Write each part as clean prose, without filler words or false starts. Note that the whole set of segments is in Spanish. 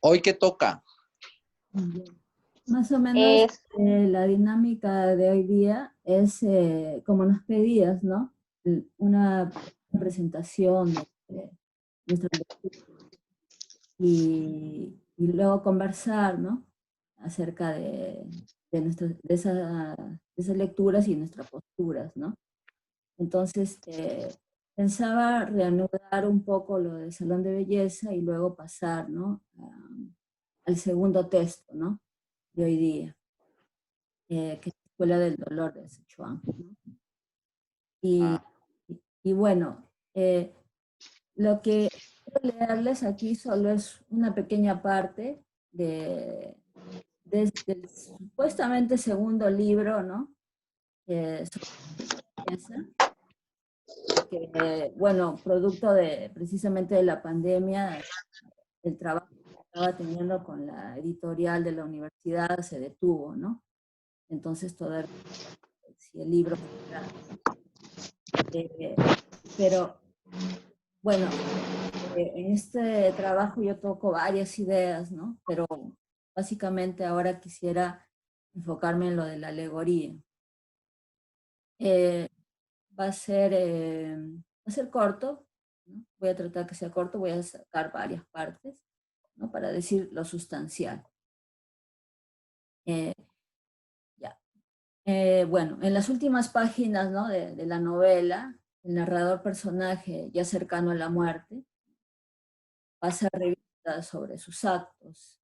¿Hoy qué toca? Bien. Más o menos Es, la dinámica de hoy día es como nos pedías, ¿no? Una presentación de nuestra y luego conversar, ¿no? Acerca de esas lecturas y nuestras posturas, ¿no? Entonces, pensaba reanudar un poco lo del salón de belleza y luego pasar, ¿no? Al segundo texto, ¿no? De hoy día, que es la Escuela del Dolor de Sichuan, ¿no? Y, Ah, y bueno, lo que quiero leerles aquí solo es una pequeña parte del supuestamente segundo libro, ¿no? Sobre esa, que, bueno, producto de precisamente de la pandemia, el trabajo que estaba teniendo con la editorial de la universidad se detuvo, ¿no? Entonces todavía, si el libro fuera, eh, pero bueno, en este trabajo yo toco varias ideas, ¿no? Pero básicamente ahora quisiera enfocarme en lo de la alegoría. Eh, va a ser corto, ¿no? Voy a tratar que sea corto, voy a sacar varias partes, ¿no? Para decir lo sustancial. Eh, ya. Bueno, en las últimas páginas, ¿no? de la novela, el narrador personaje ya cercano a la muerte pasa revista sobre sus actos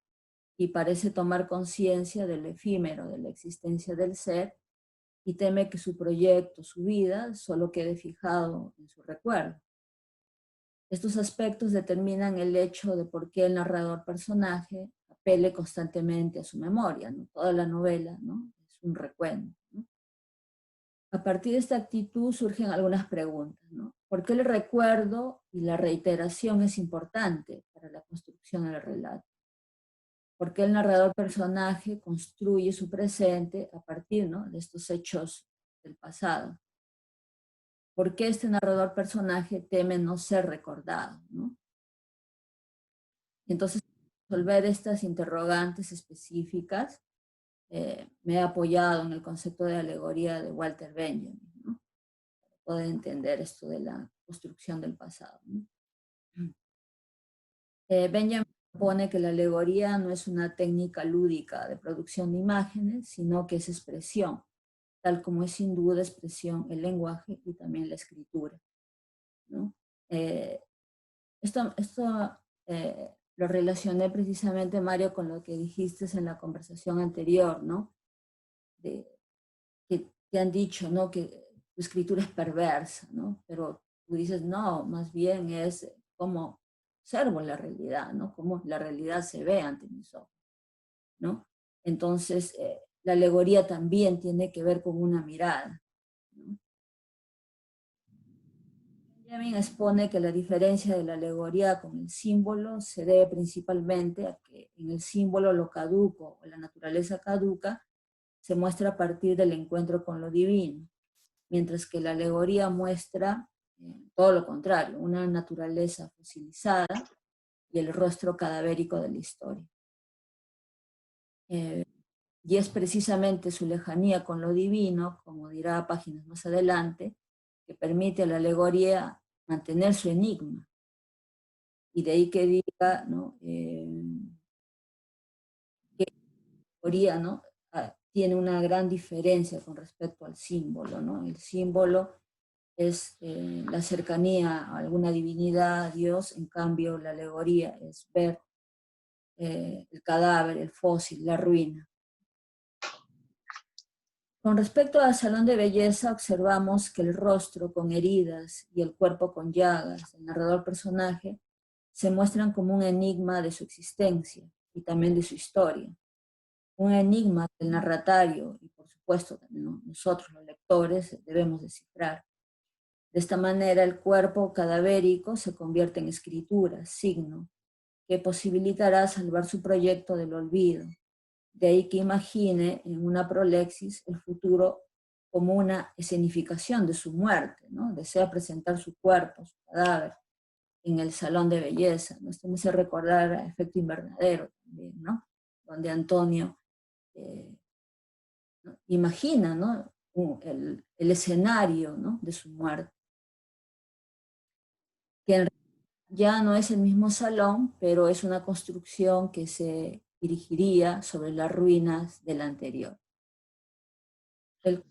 y parece tomar conciencia del efímero de la existencia del ser y teme que su proyecto, su vida, solo quede fijado en su recuerdo. Estos aspectos determinan el hecho de por qué el narrador personaje apele constantemente a su memoria, ¿no? Toda la novela, ¿no? Es un recuento, ¿no? A partir de esta actitud surgen algunas preguntas, ¿no? ¿Por qué el recuerdo y la reiteración es importante para la construcción del relato? ¿Por qué el narrador personaje construye su presente a partir, ¿no? de estos hechos del pasado? ¿Por qué este narrador personaje teme no ser recordado, ¿no? Entonces, resolver estas interrogantes específicas, me he apoyado en el concepto de alegoría de Walter Benjamin, ¿no? Para poder entender esto de la construcción del pasado, ¿no? Benjamin propone que la alegoría no es una técnica lúdica de producción de imágenes, sino que es expresión, tal como es sin duda expresión el lenguaje y también la escritura, ¿no? Eh, esto lo relacioné precisamente, Mario, con lo que dijiste en la conversación anterior, ¿no? De, que te han dicho, ¿no? Que tu escritura es perversa, ¿no? Pero tú dices, no, más bien es como observo la realidad, ¿no? Como la realidad se ve ante mis ojos, ¿no? Entonces, la alegoría también tiene que ver con una mirada, ¿no? Benjamin expone que la diferencia de la alegoría con el símbolo se debe principalmente a que en el símbolo lo caduco o la naturaleza caduca se muestra a partir del encuentro con lo divino, mientras que la alegoría muestra todo lo contrario, una naturaleza fosilizada y el rostro cadavérico de la historia. Y es precisamente su lejanía con lo divino, como dirá páginas más adelante, que permite a la alegoría mantener su enigma. Y de ahí que diga, ¿no? Que la alegoría, ¿no? Tiene una gran diferencia con respecto al símbolo, ¿no? El símbolo es la cercanía a alguna divinidad, a Dios, en cambio la alegoría es ver el cadáver, el fósil, la ruina. Con respecto al salón de belleza, observamos que el rostro con heridas y el cuerpo con llagas del narrador personaje se muestran como un enigma de su existencia y también de su historia. Un enigma del narratario y por supuesto también, ¿no? Nosotros los lectores debemos descifrar. De esta manera el cuerpo cadavérico se convierte en escritura, signo, que posibilitará salvar su proyecto del olvido. De ahí que imagine en una prolexis el futuro como una escenificación de su muerte, ¿no? Desea presentar su cuerpo, su cadáver, en el salón de belleza, ¿no? Esto me hace recordar a Efecto Invernadero también, ¿no? Donde Antonio ¿no? Imagina, ¿no? El escenario, ¿no? De su muerte, que en ya no es el mismo salón, pero es una construcción que se dirigiría sobre las ruinas del anterior. El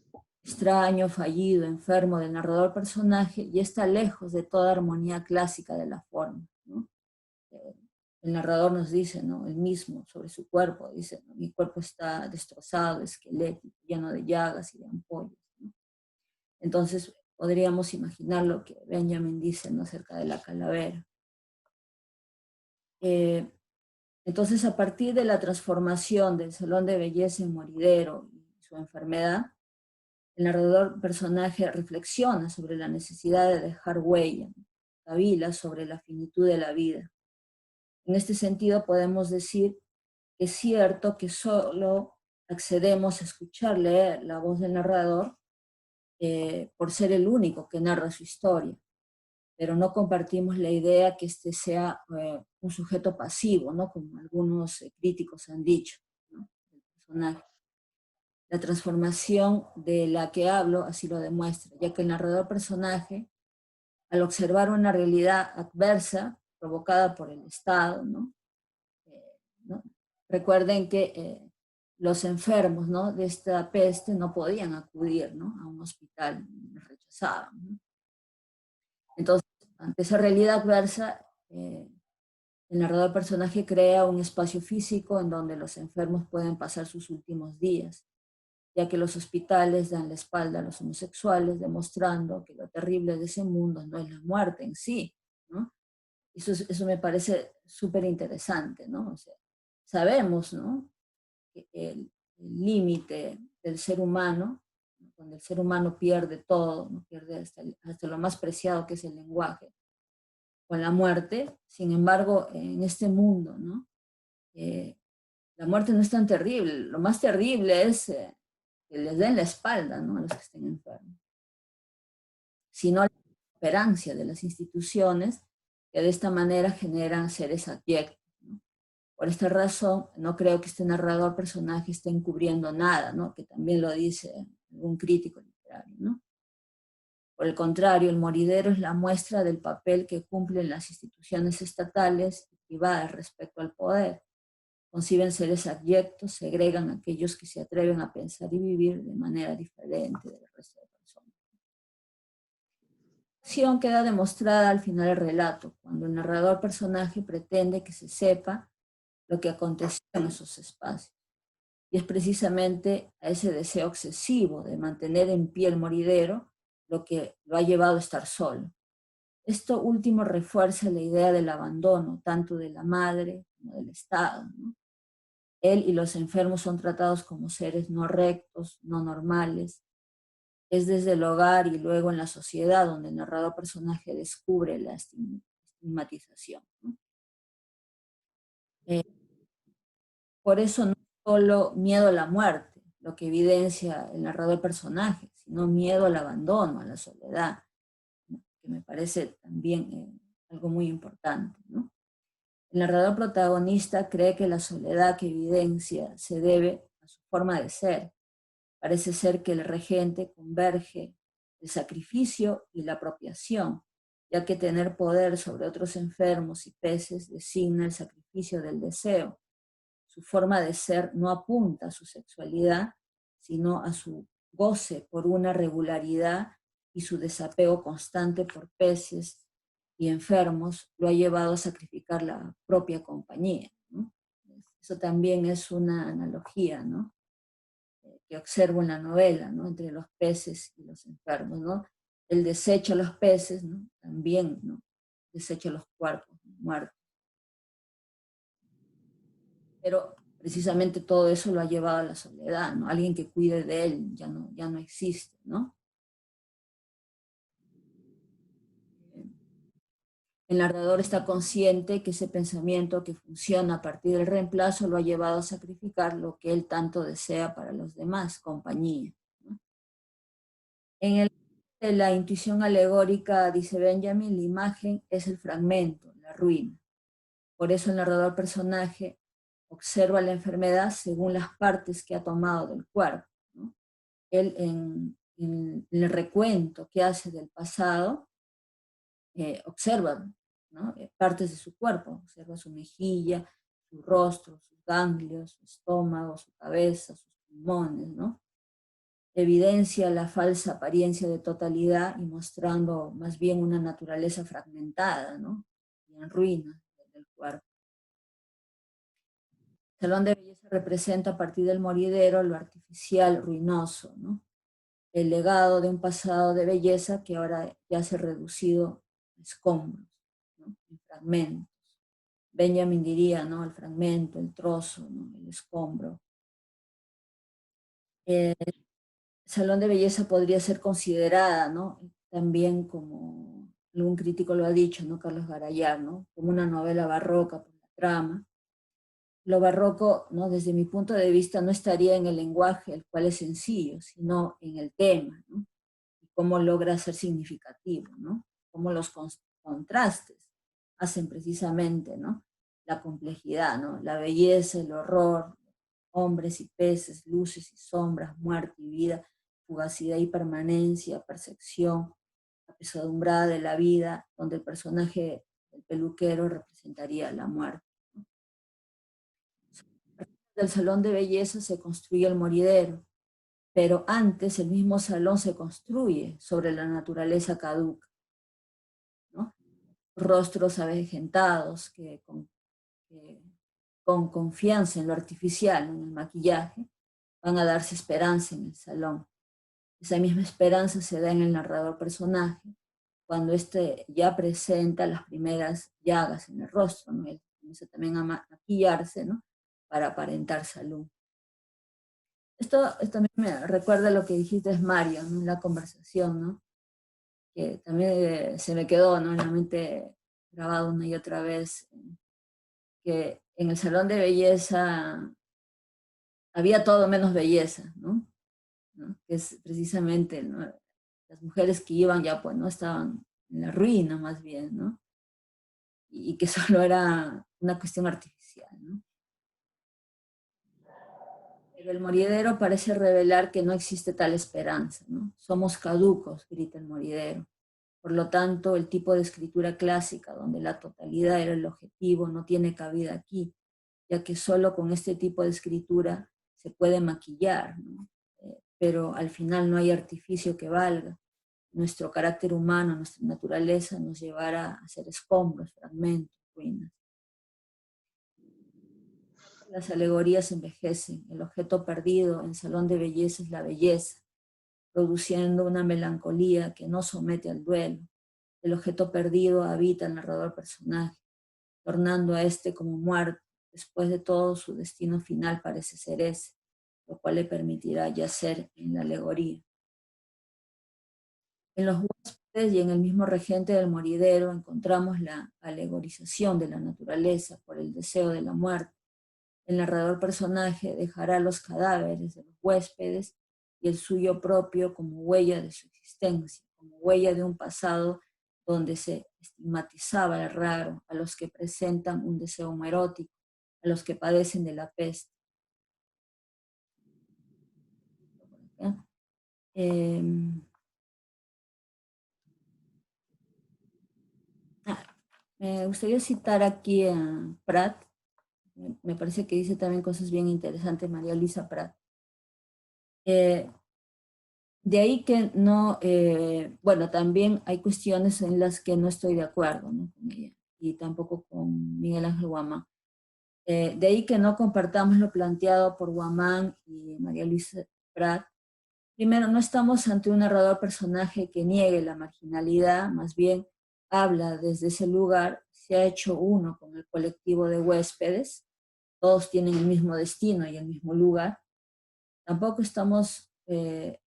extraño, fallido, enfermo del narrador personaje ya está lejos de toda armonía clásica de la forma, ¿no? El narrador nos dice, ¿no? El mismo sobre su cuerpo, dice, ¿no? Mi cuerpo está destrozado, esquelético, lleno de llagas y de ampollas, ¿no? Entonces podríamos imaginar lo que Benjamin dice, ¿no? Acerca de la calavera. Entonces, a partir de la transformación del salón de belleza en moridero y su enfermedad, el narrador personaje reflexiona sobre la necesidad de dejar huella, cavila sobre la finitud de la vida. En este sentido, podemos decir que es cierto que solo accedemos a escuchar leer la voz del narrador por ser el único que narra su historia, pero no compartimos la idea que este sea un sujeto pasivo, ¿no? Como algunos críticos han dicho, ¿no? El personaje. La transformación de la que hablo así lo demuestra, ya que el narrador personaje, al observar una realidad adversa provocada por el Estado, ¿no? ¿No? Recuerden que los enfermos, ¿no? De esta peste no podían acudir, ¿no? A un hospital, los rechazaban, ¿no? Entonces, ante esa realidad adversa, el narrador personaje crea un espacio físico en donde los enfermos pueden pasar sus últimos días, ya que los hospitales dan la espalda a los homosexuales, demostrando que lo terrible de ese mundo no es la muerte en sí, ¿no? Eso me parece súper interesante, ¿no? O sea, sabemos, ¿no? Que el límite del ser humano, ¿no? Cuando el ser humano pierde todo, ¿no? Pierde hasta lo más preciado que es el lenguaje, con la muerte. Sin embargo, en este mundo, ¿no? La muerte no es tan terrible. Lo más terrible es que les den la espalda, ¿no? A los que estén enfermos. Sino la esperancia de las instituciones que de esta manera generan seres abyectos, ¿no? Por esta razón, no creo que este narrador personaje esté encubriendo nada, ¿no? Que también lo dice algún crítico literario, ¿no? Por el contrario, el moridero es la muestra del papel que cumplen las instituciones estatales y privadas respecto al poder. Conciben seres abyectos, segregan a aquellos que se atreven a pensar y vivir de manera diferente del resto de personas. La acción queda demostrada al final del relato, cuando el narrador personaje pretende que se sepa lo que aconteció en esos espacios. Y es precisamente a ese deseo obsesivo de mantener en pie el moridero lo que lo ha llevado a estar solo. Esto último refuerza la idea del abandono, tanto de la madre como del Estado, ¿no? Él y los enfermos son tratados como seres no rectos, no normales. Es desde el hogar y luego en la sociedad donde el narrador personaje descubre la estigmatización, ¿no? Eh, por eso no solo miedo a la muerte, lo que evidencia el narrador personaje, sino miedo al abandono, a la soledad, ¿no? Que me parece también algo muy importante, ¿no? El narrador protagonista cree que la soledad que evidencia se debe a su forma de ser. Parece ser que el regente converge el sacrificio y la apropiación, ya que tener poder sobre otros enfermos y peces designa el sacrificio del deseo. Su forma de ser no apunta a su sexualidad, sino a su goce por una regularidad, y su desapego constante por peces y enfermos lo ha llevado a sacrificar la propia compañía, ¿no? Eso también es una analogía, ¿no? Que observo en la novela, ¿no? Entre los peces y los enfermos, ¿no? El desecho a los peces, ¿no? También, ¿no? Desecho a los cuerpos, ¿no? Muertos. Pero precisamente todo eso lo ha llevado a la soledad, ¿no? Alguien que cuide de él ya no existe, ¿no? El narrador está consciente que ese pensamiento que funciona a partir del reemplazo lo ha llevado a sacrificar lo que él tanto desea para los demás, compañía, ¿no? De la intuición alegórica, dice Benjamin, la imagen es el fragmento, la ruina. Por eso el narrador personaje observa la enfermedad según las partes que ha tomado del cuerpo, ¿no? Él en el recuento que hace del pasado, observa, ¿no? Partes de su cuerpo, observa su mejilla, su rostro, sus ganglios, su estómago, su cabeza, sus pulmones, ¿no? Evidencia la falsa apariencia de totalidad y mostrando más bien una naturaleza fragmentada, ¿no? Y en ruinas del cuerpo. El salón de belleza representa a partir del moridero lo artificial, ruinoso, ¿no? El legado de un pasado de belleza que ahora ya se ha reducido a escombros, ¿no? En fragmentos. Benjamin diría, ¿no? El fragmento, el trozo, ¿no? El escombro. El salón de belleza podría ser considerada, ¿no? También como algún crítico lo ha dicho, ¿no? Carlos Garayar, ¿no? Como una novela barroca por la trama. Lo barroco, ¿no? Desde mi punto de vista, no estaría en el lenguaje, el cual es sencillo, sino en el tema, ¿no? Y cómo logra ser significativo, ¿no? Cómo los contrastes hacen precisamente, ¿no? La complejidad, ¿no? La belleza, el horror, hombres y peces, luces y sombras, muerte y vida, fugacidad y permanencia, percepción, la pesadumbrada de la vida, donde el personaje del peluquero representaría la muerte. Del salón de belleza se construye el moridero, pero antes el mismo salón se construye sobre la naturaleza caduca, ¿no? Rostros avejentados que con confianza en lo artificial, en el maquillaje, van a darse esperanza en el salón. Esa misma esperanza se da en el narrador personaje, cuando éste ya presenta las primeras llagas en el rostro, ¿no? Él comienza también a maquillarse, ¿no? Para aparentar salud. Esto también me recuerda lo que dijiste, Mario, ¿no? En la conversación, ¿no? Que también se me quedó, ¿no? En la mente grabado una y otra vez, que en el salón de belleza había todo menos belleza, ¿no? ¿No? Que es precisamente, ¿no? Las mujeres que iban ya, pues, no estaban en la ruina más bien, ¿no? Y que solo era una cuestión artificial, ¿no? Pero el moridero parece revelar que no existe tal esperanza, ¿no? Somos caducos, grita el moridero. Por lo tanto, el tipo de escritura clásica, donde la totalidad era el objetivo, no tiene cabida aquí, ya que solo con este tipo de escritura se puede maquillar, ¿no? Pero al final no hay artificio que valga. Nuestro carácter humano, nuestra naturaleza nos llevará a ser escombros, fragmentos, ruinas. Las alegorías envejecen. El objeto perdido en salón de belleza es la belleza, produciendo una melancolía que no somete al duelo. El objeto perdido habita el narrador personaje, tornando a este como muerto. Después de todo, su destino final parece ser ese, lo cual le permitirá yacer en la alegoría. En los huéspedes y en el mismo regente del moridero encontramos la alegorización de la naturaleza por el deseo de la muerte. El narrador personaje dejará los cadáveres de los huéspedes y el suyo propio como huella de su existencia, como huella de un pasado donde se estigmatizaba el raro, a los que presentan un deseo homoerótico, a los que padecen de la peste. Eh, Me gustaría citar aquí a Prat. Me parece que dice también cosas bien interesantes María Luisa Prat. De ahí que no, bueno, también hay cuestiones en las que no estoy de acuerdo, ¿no? Con ella, y tampoco con Miguel Ángel Guamán. De ahí que no compartamos lo planteado por Guamán y María Luisa Prat. Primero, no estamos ante un narrador personaje que niegue la marginalidad, más bien habla desde ese lugar, se ha hecho uno con el colectivo de huéspedes, todos tienen el mismo destino y el mismo lugar. Tampoco estamos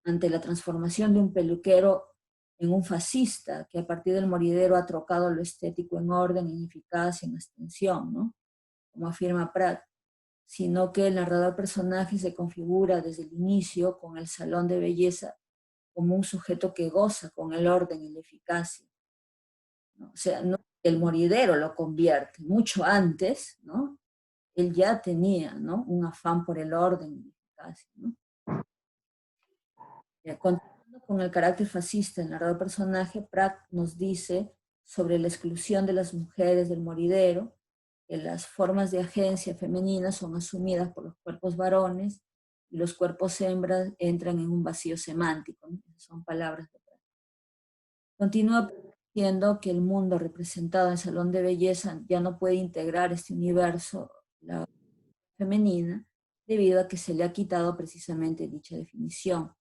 ante la transformación de un peluquero en un fascista que a partir del moridero ha trocado lo estético en orden, en eficacia, en extensión, ¿no? Como afirma Prat, sino que el narrador personaje se configura desde el inicio con el salón de belleza como un sujeto que goza con el orden y la eficacia, ¿no? O sea, no el moridero lo convierte, mucho antes, ¿no? Él ya tenía, ¿no?, un afán por el orden y la eficacia, ¿no? Continuando con el carácter fascista del narrador personaje, Prat nos dice sobre la exclusión de las mujeres del moridero, que las formas de agencia femeninas son asumidas por los cuerpos varones y los cuerpos hembras entran en un vacío semántico, ¿no? Son palabras de Prat. Continúa diciendo que el mundo representado en el salón de belleza ya no puede integrar este universo la femenina debido a que se le ha quitado precisamente dicha definición.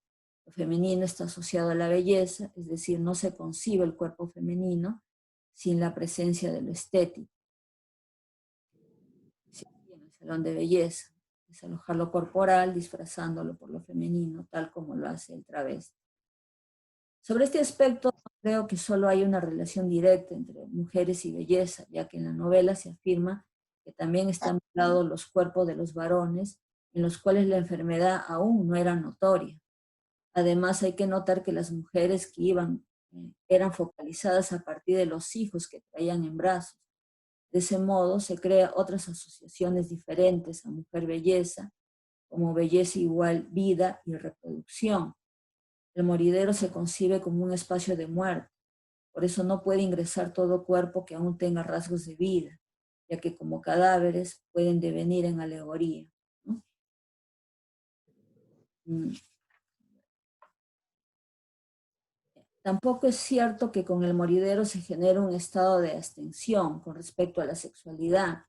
Lo femenino está asociado a la belleza, es decir, no se concibe el cuerpo femenino sin la presencia de lo estético. En el salón de belleza, desalojar lo corporal disfrazándolo por lo femenino, tal como lo hace el travesti. Sobre este aspecto, creo que solo hay una relación directa entre mujeres y belleza, ya que en la novela se afirma que también están mezclados los cuerpos de los varones, en los cuales la enfermedad aún no era notoria. Además, hay que notar que las mujeres que iban eran focalizadas a partir de los hijos que traían en brazos. De ese modo, se crean otras asociaciones diferentes a mujer belleza, como belleza igual vida y reproducción. El moridero se concibe como un espacio de muerte, por eso no puede ingresar todo cuerpo que aún tenga rasgos de vida, ya que como cadáveres pueden devenir en alegoría, ¿no? Tampoco es cierto que con el moridero se genere un estado de abstención con respecto a la sexualidad.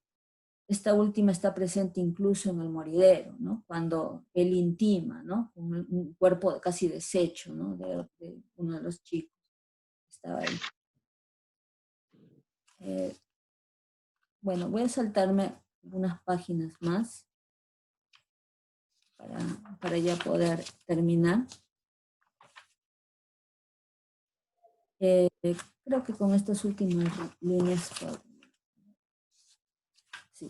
Esta última está presente incluso en el moridero, ¿no?, cuando él intima, ¿no?, con un cuerpo casi deshecho, ¿no?, de uno de los chicos que estaba ahí. Bueno, voy a saltarme unas páginas más para ya poder terminar. Creo que con estas últimas líneas. Sí.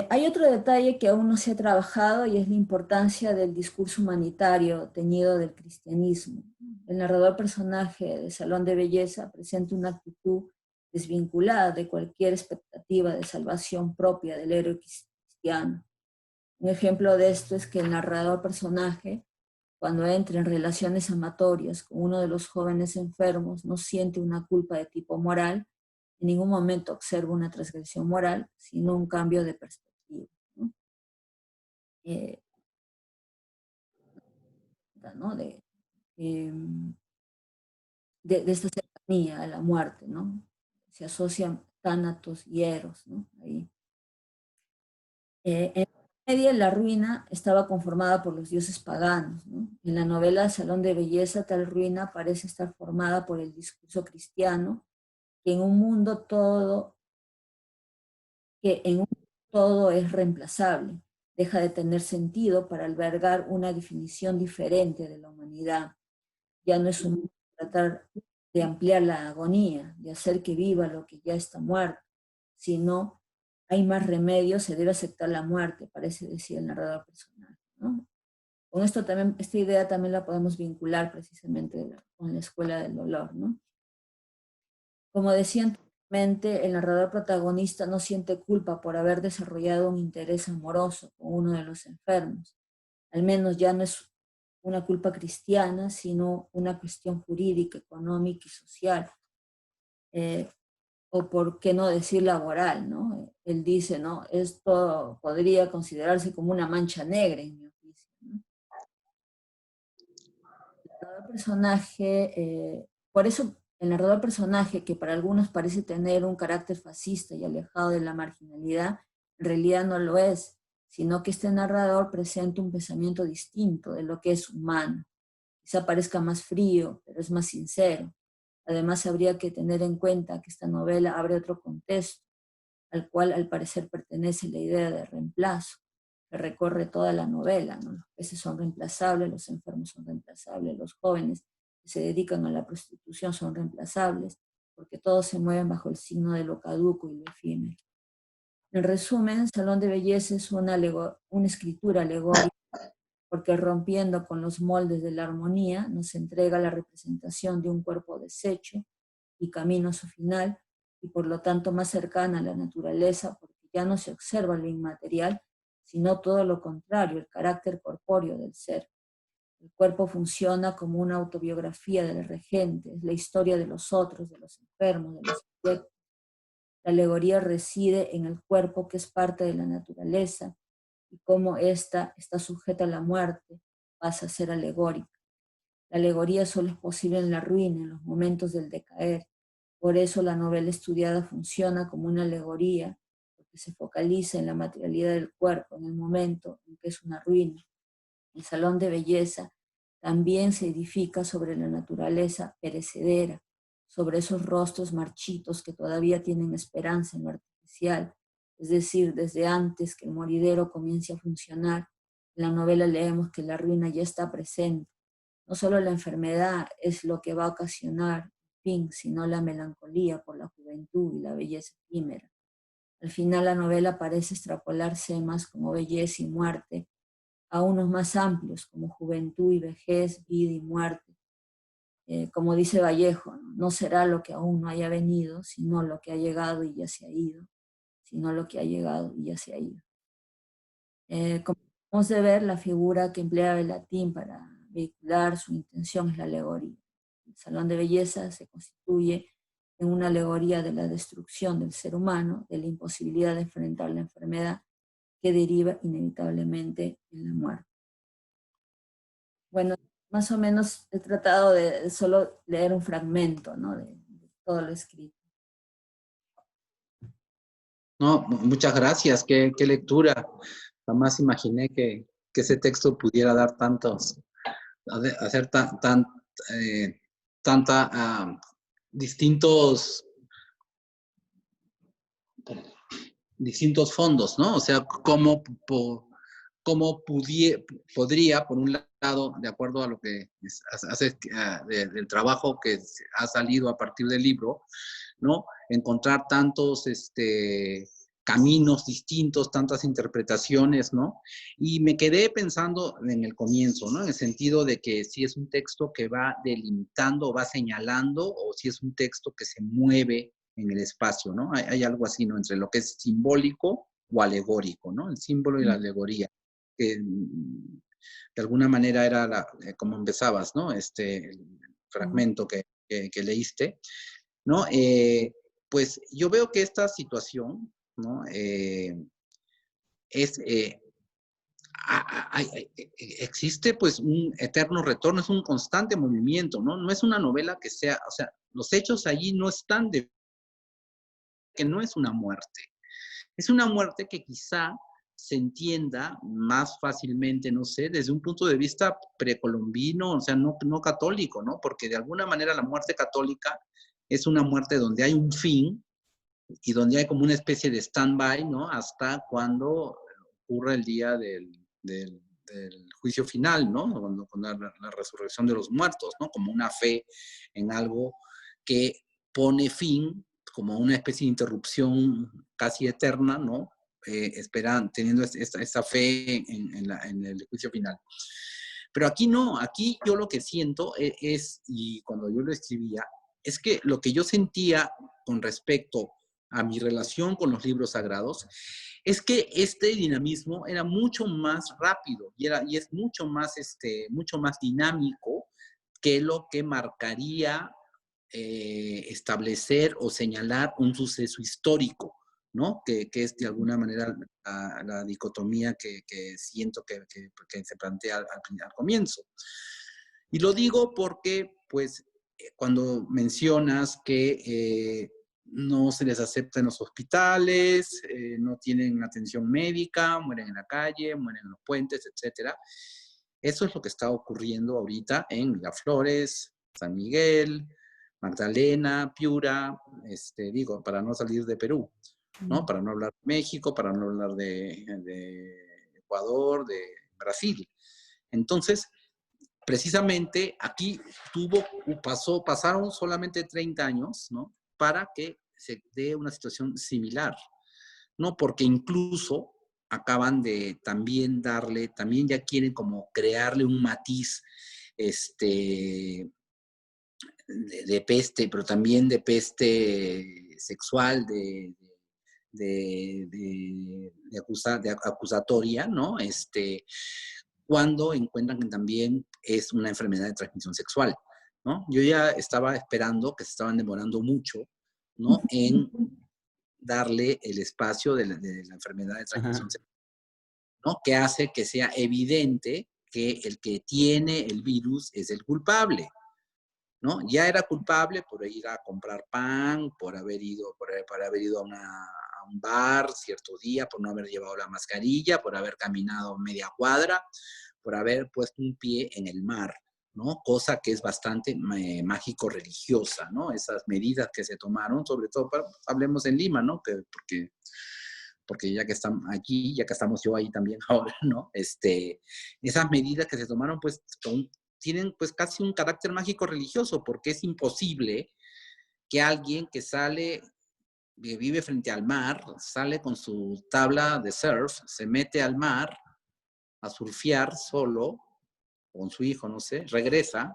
Hay otro detalle que aún no se ha trabajado y es la importancia del discurso humanitario teñido del cristianismo. El narrador personaje de Salón de Belleza presenta una actitud desvinculada de cualquier expectativa de salvación propia del héroe cristiano. Un ejemplo de esto es que el narrador personaje, cuando entra en relaciones amatorias con uno de los jóvenes enfermos, no siente una culpa de tipo moral, en ningún momento observa una transgresión moral, sino un cambio de perspectiva, ¿no? ¿No? De esta cercanía a la muerte, ¿no? Se asocian tánatos y eros, ¿no? Ahí. En la media, la ruina estaba conformada por los dioses paganos, ¿no? En la novela Salón de Belleza, tal ruina parece estar formada por el discurso cristiano, que en un mundo todo es reemplazable, deja de tener sentido para albergar una definición diferente de la humanidad. Ya no es un tratar de ampliar la agonía, de hacer que viva lo que ya está muerto, sino hay más remedio, se debe aceptar la muerte, parece decir el narrador personal, ¿no? Con esto también, esta idea también la podemos vincular precisamente con la escuela del dolor, ¿no? Como decía anteriormente, el narrador protagonista no siente culpa por haber desarrollado un interés amoroso con uno de los enfermos. Al menos ya no es una culpa cristiana, sino una cuestión jurídica, económica y social. O por qué no decir laboral, ¿no? Él dice, ¿no?, esto podría considerarse como una mancha negra en mi oficio, ¿no? El narrador personaje, por eso el narrador personaje, que para algunos parece tener un carácter fascista y alejado de la marginalidad, en realidad no lo es, sino que este narrador presenta un pensamiento distinto de lo que es humano. Quizá parezca más frío, pero es más sincero. Además, habría que tener en cuenta que esta novela abre otro contexto, al cual al parecer pertenece la idea de reemplazo, que recorre toda la novela, ¿no? Los peces son reemplazables, los enfermos son reemplazables, los jóvenes que se dedican a la prostitución son reemplazables, porque todos se mueven bajo el signo de lo caduco y lo efímero. En resumen, Salón de Belleza es una escritura alegórica porque rompiendo con los moldes de la armonía nos entrega la representación de un cuerpo deshecho y camino a su final, y por lo tanto más cercana a la naturaleza, porque ya no se observa lo inmaterial, sino todo lo contrario, el carácter corpóreo del ser. El cuerpo funciona como una autobiografía del regente, es la historia de los otros, de los enfermos, de los sujetos. La alegoría reside en el cuerpo que es parte de la naturaleza, y cómo ésta está sujeta a la muerte, pasa a ser alegórica. La alegoría solo es posible en la ruina, en los momentos del decaer. Por eso la novela estudiada funciona como una alegoría, porque se focaliza en la materialidad del cuerpo, en el momento en que es una ruina. El salón de belleza también se edifica sobre la naturaleza perecedera, sobre esos rostros marchitos que todavía tienen esperanza en lo artificial, es decir, desde antes que el moridero comience a funcionar. En la novela leemos que la ruina ya está presente. No solo la enfermedad es lo que va a ocasionar el fin, sino la melancolía por la juventud y la belleza efímera. Al final la novela parece extrapolarse más como belleza y muerte a unos más amplios como juventud y vejez, vida y muerte. Como dice Vallejo, ¿no? No será lo que aún no haya venido, sino lo que ha llegado y ya se ha ido, sino lo que ha llegado y ya se ha ido. Como podemos de ver, la figura que emplea Belatín para vehicular su intención es la alegoría. El salón de belleza se constituye en una alegoría de la destrucción del ser humano, de la imposibilidad de enfrentar la enfermedad que deriva inevitablemente en la muerte. Bueno, más o menos he tratado de solo leer un fragmento, ¿no? De todo lo escrito. No, muchas gracias, qué lectura. Jamás imaginé que ese texto pudiera dar tantos, hacer tanta, distintos fondos, ¿no? O sea, cómo podría, por un lado, de acuerdo a lo que hace del trabajo que ha salido a partir del libro, ¿no? Encontrar tantos caminos distintos, tantas interpretaciones, ¿no? Y me quedé pensando en el comienzo, ¿no? En el sentido de que si es un texto que va delimitando, va señalando, o si es un texto que se mueve en el espacio, ¿no? Hay algo así, ¿no? Entre lo que es simbólico o alegórico, ¿no? El símbolo y la alegoría. Que de alguna manera era como empezabas, ¿no? El fragmento que leíste, ¿no? Pues yo veo que esta situación, ¿no? Existe pues un eterno retorno, es un constante movimiento, ¿no? No es una novela que sea, o sea, los hechos allí no están de que no es una muerte. Es una muerte que quizá se entienda más fácilmente, no sé, desde un punto de vista precolombino, o sea, no católico, ¿no? Porque de alguna manera la muerte católica es una muerte donde hay un fin y donde hay como una especie de stand-by, ¿no? Hasta cuando ocurre el día del juicio final, ¿no? Con la resurrección de los muertos, ¿no? Como una fe en algo que pone fin, como una especie de interrupción casi eterna, ¿no? Esperan, teniendo esta fe en el juicio final. Pero aquí no, aquí yo lo que siento y cuando yo lo escribía, es que lo que yo sentía con respecto a mi relación con los libros sagrados, es que este dinamismo era mucho más rápido y es mucho más dinámico que lo que marcaría establecer o señalar un suceso histórico, ¿no? Que es de alguna manera la dicotomía que siento que se plantea al comienzo. Y lo digo porque, pues, cuando mencionas que no se les acepta en los hospitales, no tienen atención médica, mueren en la calle, mueren en los puentes, etcétera. Eso es lo que está ocurriendo ahorita en Miraflores, San Miguel, Magdalena, Piura, digo, para no salir de Perú, ¿no? Para no hablar de México, para no hablar de Ecuador, de Brasil. Entonces, precisamente aquí pasaron solamente 30 años, ¿no? Para que se dé una situación similar, ¿no? Porque incluso acaban de también también ya quieren como crearle un matiz, de peste, pero también de peste sexual, de acusatoria, ¿no? Cuando encuentran que también es una enfermedad de transmisión sexual, ¿no? Yo ya estaba esperando que se estaban demorando mucho, ¿no? En darle el espacio de la enfermedad de transmisión Ajá. sexual, ¿no? Que hace que sea evidente que el que tiene el virus es el culpable, ¿no? Ya era culpable por ir a comprar pan, por haber ido, por haber ido a un bar cierto día, por no haber llevado la mascarilla, por haber caminado media cuadra, por haber puesto un pie en el mar, ¿no? Cosa que es bastante mágico-religiosa, ¿no? Esas medidas que se tomaron, sobre todo, hablemos en Lima, ¿no? Porque ya que estamos aquí, ya que estamos yo ahí también ahora, ¿no? Esas medidas que se tomaron, pues, tienen pues casi un carácter mágico religioso, porque es imposible que alguien que sale, que vive frente al mar, sale con su tabla de surf, se mete al mar a surfear solo, con su hijo, no sé, regresa.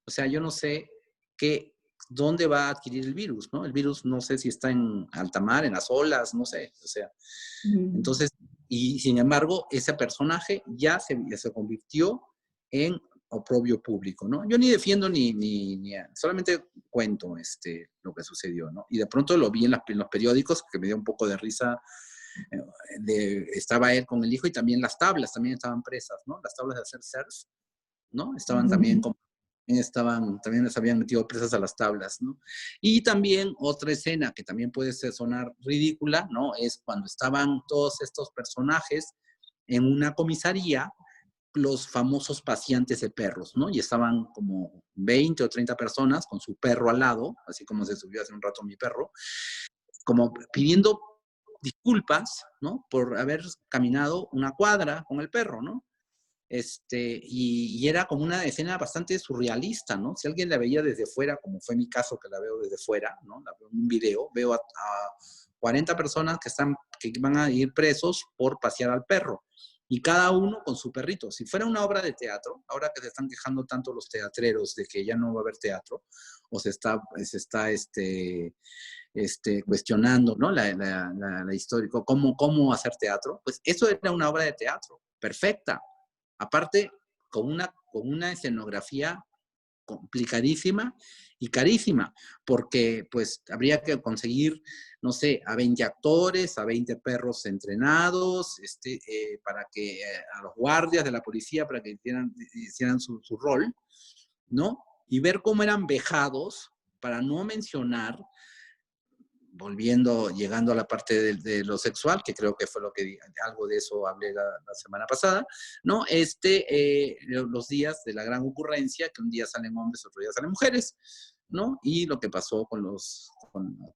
O sea, yo no sé dónde va a adquirir el virus, ¿no? El virus no sé si está en alta mar, en las olas, no sé, o sea. Entonces, y sin embargo, ese personaje ya se convirtió en oprobio público, ¿no? Yo ni defiendo solamente cuento lo que sucedió, ¿no? Y de pronto lo vi en los periódicos, que me dio un poco de risa. Estaba él con el hijo y también las tablas también estaban presas, ¿no? Las tablas de hacer surf, ¿no? Estaban también también les habían metido presas a las tablas, ¿no? Y también otra escena que también puede sonar ridícula, ¿no? Es cuando estaban todos estos personajes en una comisaría, los famosos paseantes de perros, ¿no? Y estaban como 20 o 30 personas con su perro al lado, así como se subió hace un rato mi perro, como pidiendo disculpas, ¿no? Por haber caminado una cuadra con el perro, ¿no? Y era como una escena bastante surrealista, ¿no? Si alguien la veía desde fuera, como fue mi caso que la veo desde fuera, ¿no? La veo en un video, veo a 40 personas que van a ir presos por pasear al perro, y cada uno con su perrito. Si fuera una obra de teatro, ahora que se están quejando tanto los teatreros de que ya no va a haber teatro, o se está cuestionando, ¿no? La historia, cómo hacer teatro, pues eso era una obra de teatro, perfecta. Aparte, con una escenografía complicadísima y carísima, porque pues habría que conseguir, no sé, a 20 actores, a 20 perros entrenados, para que a los guardias de la policía, para que hicieran su rol, ¿no? Y ver cómo eran vejados, para no mencionar, llegando a la parte de lo sexual, que creo que fue algo de eso hablé la semana pasada, ¿no? Los días de la gran ocurrencia, que un día salen hombres, otro día salen mujeres, ¿no? Y lo que pasó con los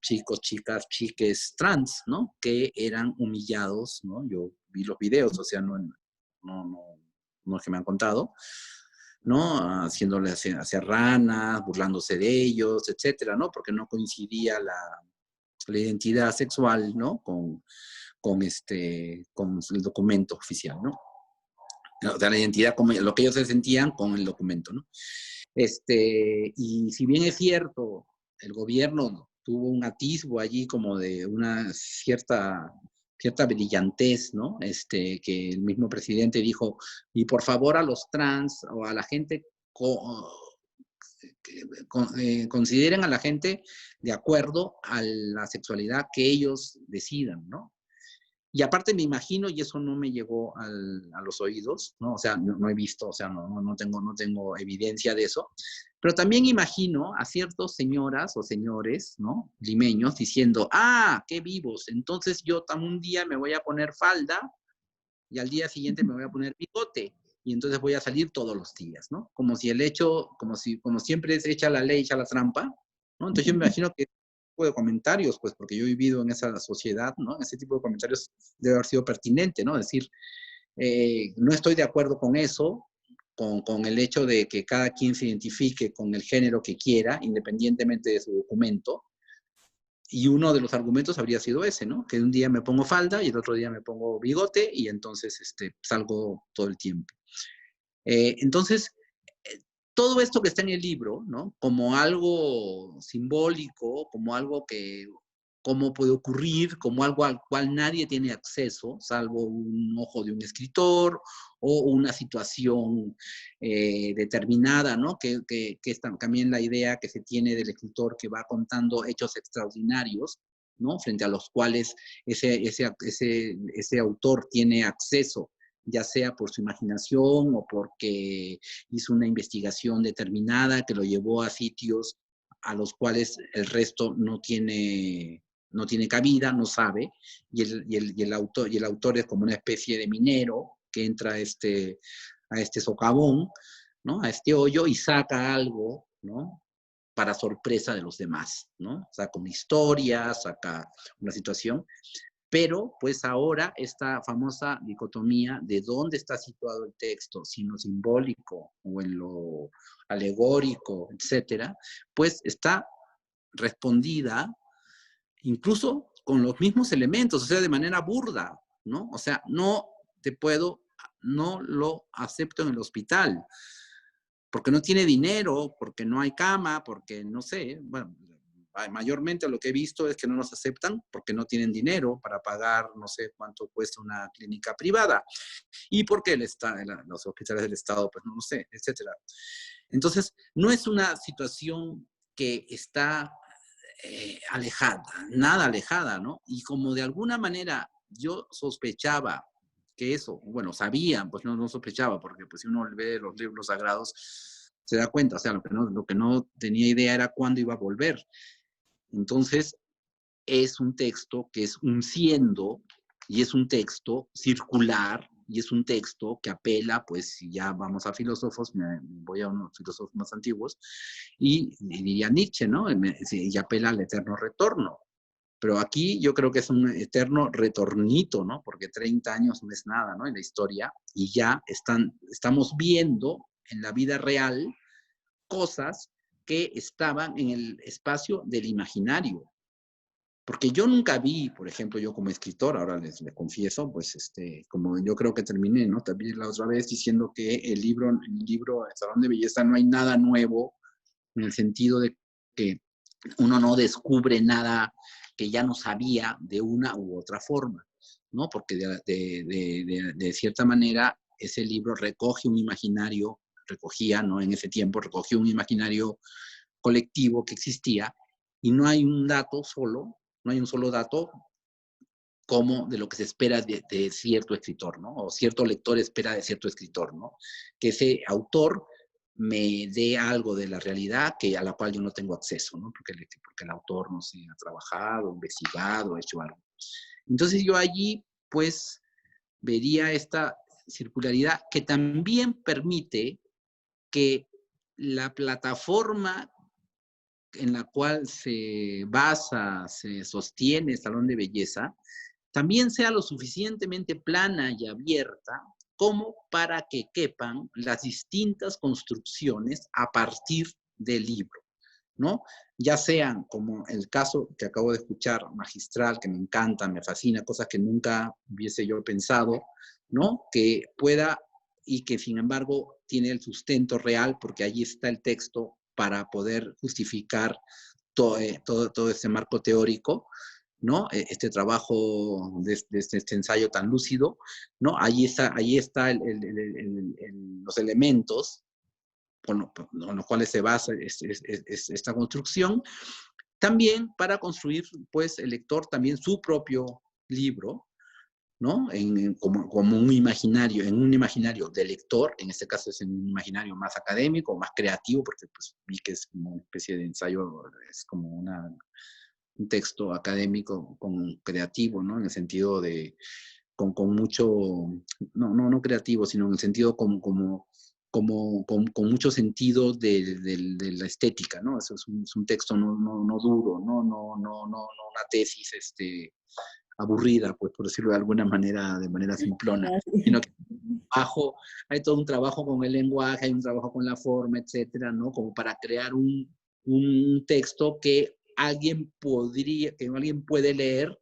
chicos, chicas, chiques trans, ¿no? Que eran humillados, ¿no? Yo vi los videos, o sea, no es que me han contado, ¿no? Haciéndole hacia ranas, burlándose de ellos, etcétera, ¿no? Porque no coincidía la identidad sexual, ¿no? Con el documento oficial, ¿no? O sea, la identidad, como lo que ellos se sentían con el documento, ¿no? Y si bien es cierto, el gobierno tuvo un atisbo allí como de una cierta brillantez, ¿no? Que el mismo presidente dijo, y por favor a los trans o a la gente consideren a la gente de acuerdo a la sexualidad que ellos decidan, ¿no? Y aparte me imagino, y eso no me llegó a los oídos, ¿no? O sea, no he visto, o sea, no tengo evidencia de eso, pero también imagino a ciertas señoras o señores, ¿no? Limeños diciendo, qué vivos, entonces yo un día me voy a poner falda y al día siguiente me voy a poner bigote y entonces voy a salir todos los días, ¿no? Como siempre es hecha la ley, hecha la trampa, ¿no? Entonces yo me imagino que ese tipo de comentarios, pues porque yo he vivido en esa sociedad, ¿no? Ese tipo de comentarios debe haber sido pertinente, ¿no? Decir, no estoy de acuerdo con eso, con el hecho de que cada quien se identifique con el género que quiera, independientemente de su documento, Y uno de los argumentos habría sido ese, ¿no? Que un día me pongo falda y el otro día me pongo bigote y entonces salgo todo el tiempo. Entonces, todo esto que está en el libro, ¿no? Como algo simbólico, como algo que, cómo puede ocurrir, como algo al cual nadie tiene acceso, salvo un ojo de un escritor o una situación determinada, ¿no? Que es también la idea que se tiene del escritor que va contando hechos extraordinarios, ¿no? Frente a los cuales ese autor tiene acceso, ya sea por su imaginación o porque hizo una investigación determinada que lo llevó a sitios a los cuales el resto no tiene cabida, no sabe, y el autor es como una especie de minero que entra a este socavón, ¿no? A este hoyo y saca algo, ¿no? Para sorpresa de los demás, ¿no? Saca una historia, saca una situación, pero pues ahora esta famosa dicotomía de dónde está situado el texto, si en lo simbólico o en lo alegórico, etcétera, pues está respondida incluso con los mismos elementos, o sea, de manera burda, ¿no? O sea, no lo acepto en el hospital, porque no tiene dinero, porque no hay cama, porque no sé, bueno, mayormente lo que he visto es que no nos aceptan porque no tienen dinero para pagar, no sé cuánto cuesta una clínica privada, y porque los hospitales del Estado, pues no lo sé, etcétera. Entonces, no es una situación que está alejada, nada alejada, ¿no? Y como de alguna manera yo sospechaba que eso, bueno, sabía, pues no sospechaba, porque pues si uno ve los libros sagrados, se da cuenta, o sea, lo que no tenía idea era cuándo iba a volver. Entonces, es un texto que es un siendo, y es un texto circular, y es un texto que apela, pues si ya vamos a filósofos, me voy a unos filósofos más antiguos, y diría Nietzsche, ¿no? Y apela al eterno retorno. Pero aquí yo creo que es un eterno retornito, ¿no? Porque 30 años no es nada, ¿no? En la historia, y ya estamos viendo en la vida real cosas que estaban en el espacio del imaginario. Porque yo nunca vi, por ejemplo, yo como escritor, ahora les confieso, pues como yo creo que terminé, ¿no? También la otra vez diciendo que el libro El Salón de Belleza no hay nada nuevo, en el sentido de que uno no descubre nada que ya no sabía de una u otra forma, ¿no? Porque de cierta manera ese libro recoge un imaginario, recogía, ¿no? En ese tiempo recogió un imaginario colectivo que existía y no hay un dato solo, no hay un solo dato como de lo que se espera de cierto escritor, ¿no? O cierto lector espera de cierto escritor, ¿no? Que ese autor me dé algo de la realidad a la cual yo no tengo acceso, ¿no? Porque el autor, no sé, ha trabajado, investigado, hecho algo. Entonces yo allí, pues, vería esta circularidad que también permite que la plataforma en la cual se basa, se sostiene el salón de belleza, también sea lo suficientemente plana y abierta como para que quepan las distintas construcciones a partir del libro, ¿no? Ya sean como el caso que acabo de escuchar, magistral, que me encanta, me fascina, cosas que nunca hubiese yo pensado, ¿no? Que pueda y que sin embargo tiene el sustento real porque allí está el texto para poder justificar todo ese marco teórico, ¿no? Este trabajo de este ensayo tan lúcido, ¿no? Ahí está los elementos con los cuales se basa esta construcción, también para construir, pues, el lector también su propio libro, ¿no? Como un imaginario, en un imaginario de lector, en este caso es en un imaginario más académico, más creativo, porque pues vi que es como una especie de ensayo, es como un texto académico con creativo, ¿no? En el sentido de, con mucho, no creativo, sino en el sentido con mucho sentido de la estética, ¿no? Eso es un texto no duro, no una tesis, aburrida, pues por decirlo de alguna manera, de manera simplona, sino que hay todo un trabajo con el lenguaje, hay un trabajo con la forma, etcétera, ¿no? Como para crear un texto que alguien puede leer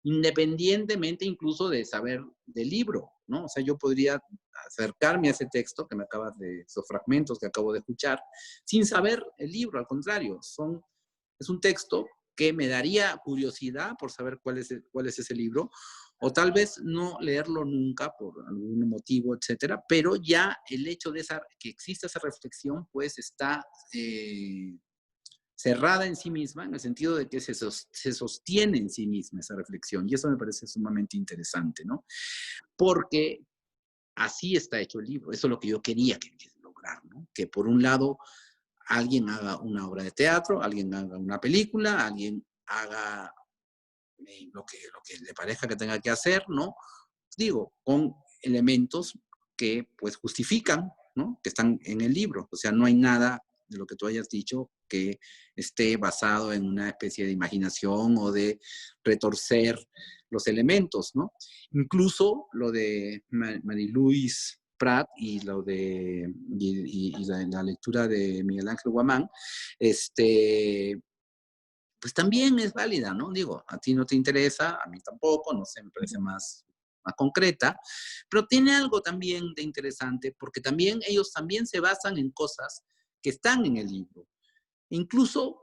independientemente incluso de saber del libro, ¿no? O sea, yo podría acercarme a ese texto que me acabas de, esos fragmentos que acabo de escuchar, sin saber el libro, al contrario, es un texto que me daría curiosidad por saber cuál es ese libro, o tal vez no leerlo nunca por algún motivo, etcétera, pero ya el hecho de que exista esa reflexión, pues está cerrada en sí misma, en el sentido de que se sostiene en sí misma esa reflexión, y eso me parece sumamente interesante, ¿no? Porque así está hecho el libro, eso es lo que yo quería que lograr, ¿no? Que por un lado alguien haga una obra de teatro, alguien haga una película, alguien haga lo que le parezca que tenga que hacer, ¿no? Digo, con elementos que pues justifican, ¿no? Que están en el libro. O sea, no hay nada de lo que tú hayas dicho que esté basado en una especie de imaginación o de retorcer los elementos, ¿no? Incluso lo de Marie-Louise Prat y lo de la lectura de Miguel Ángel Guamán, pues también es válida, ¿no? Digo, a ti no te interesa, a mí tampoco, no sé, me parece más concreta, pero tiene algo también de interesante, porque también ellos también se basan en cosas que están en el libro. Incluso,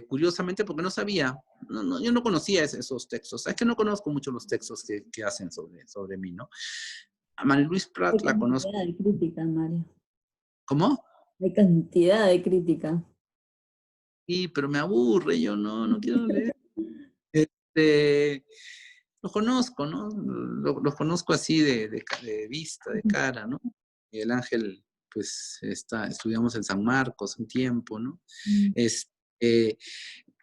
curiosamente, porque no sabía, yo no conocía esos textos, es que no conozco mucho los textos que hacen sobre mí, ¿no? A María Luis Prat Hay la conozco. cantidad de críticas, Mario. ¿Cómo? Hay cantidad de crítica. Sí, pero me aburre, yo no quiero leer. Este, los conozco, ¿no? Los conozco así de vista, de cara, ¿no? Miguel Ángel, pues, estudiamos en San Marcos un tiempo, ¿no? Este,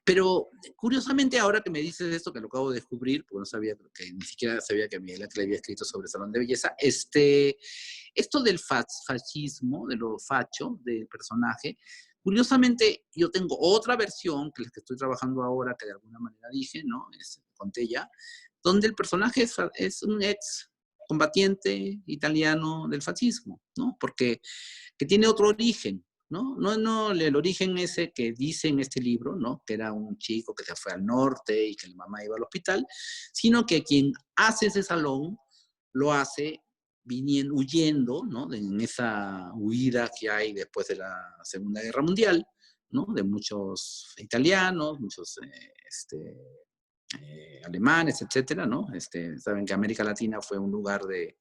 pero curiosamente ahora que me dices esto, que lo acabo de descubrir, porque no sabía, que ni siquiera sabía que Miguel Ángel había escrito sobre Salón de Belleza, esto del fascismo, de lo facho del personaje, curiosamente yo tengo otra versión, que es la que estoy trabajando ahora, que de alguna manera dije, ¿no? Conté ya, donde el personaje es un ex combatiente italiano del fascismo, ¿no? Porque que tiene otro origen, ¿no? No, el origen ese que dice en este libro, ¿no? Que era un chico que se fue al norte y que la mamá iba al hospital, sino que quien hace ese salón lo hace huyendo, ¿no? En esa huida que hay después de la Segunda Guerra Mundial, ¿no? De muchos italianos, muchos alemanes, etcétera, ¿no? Saben que América Latina fue un lugar de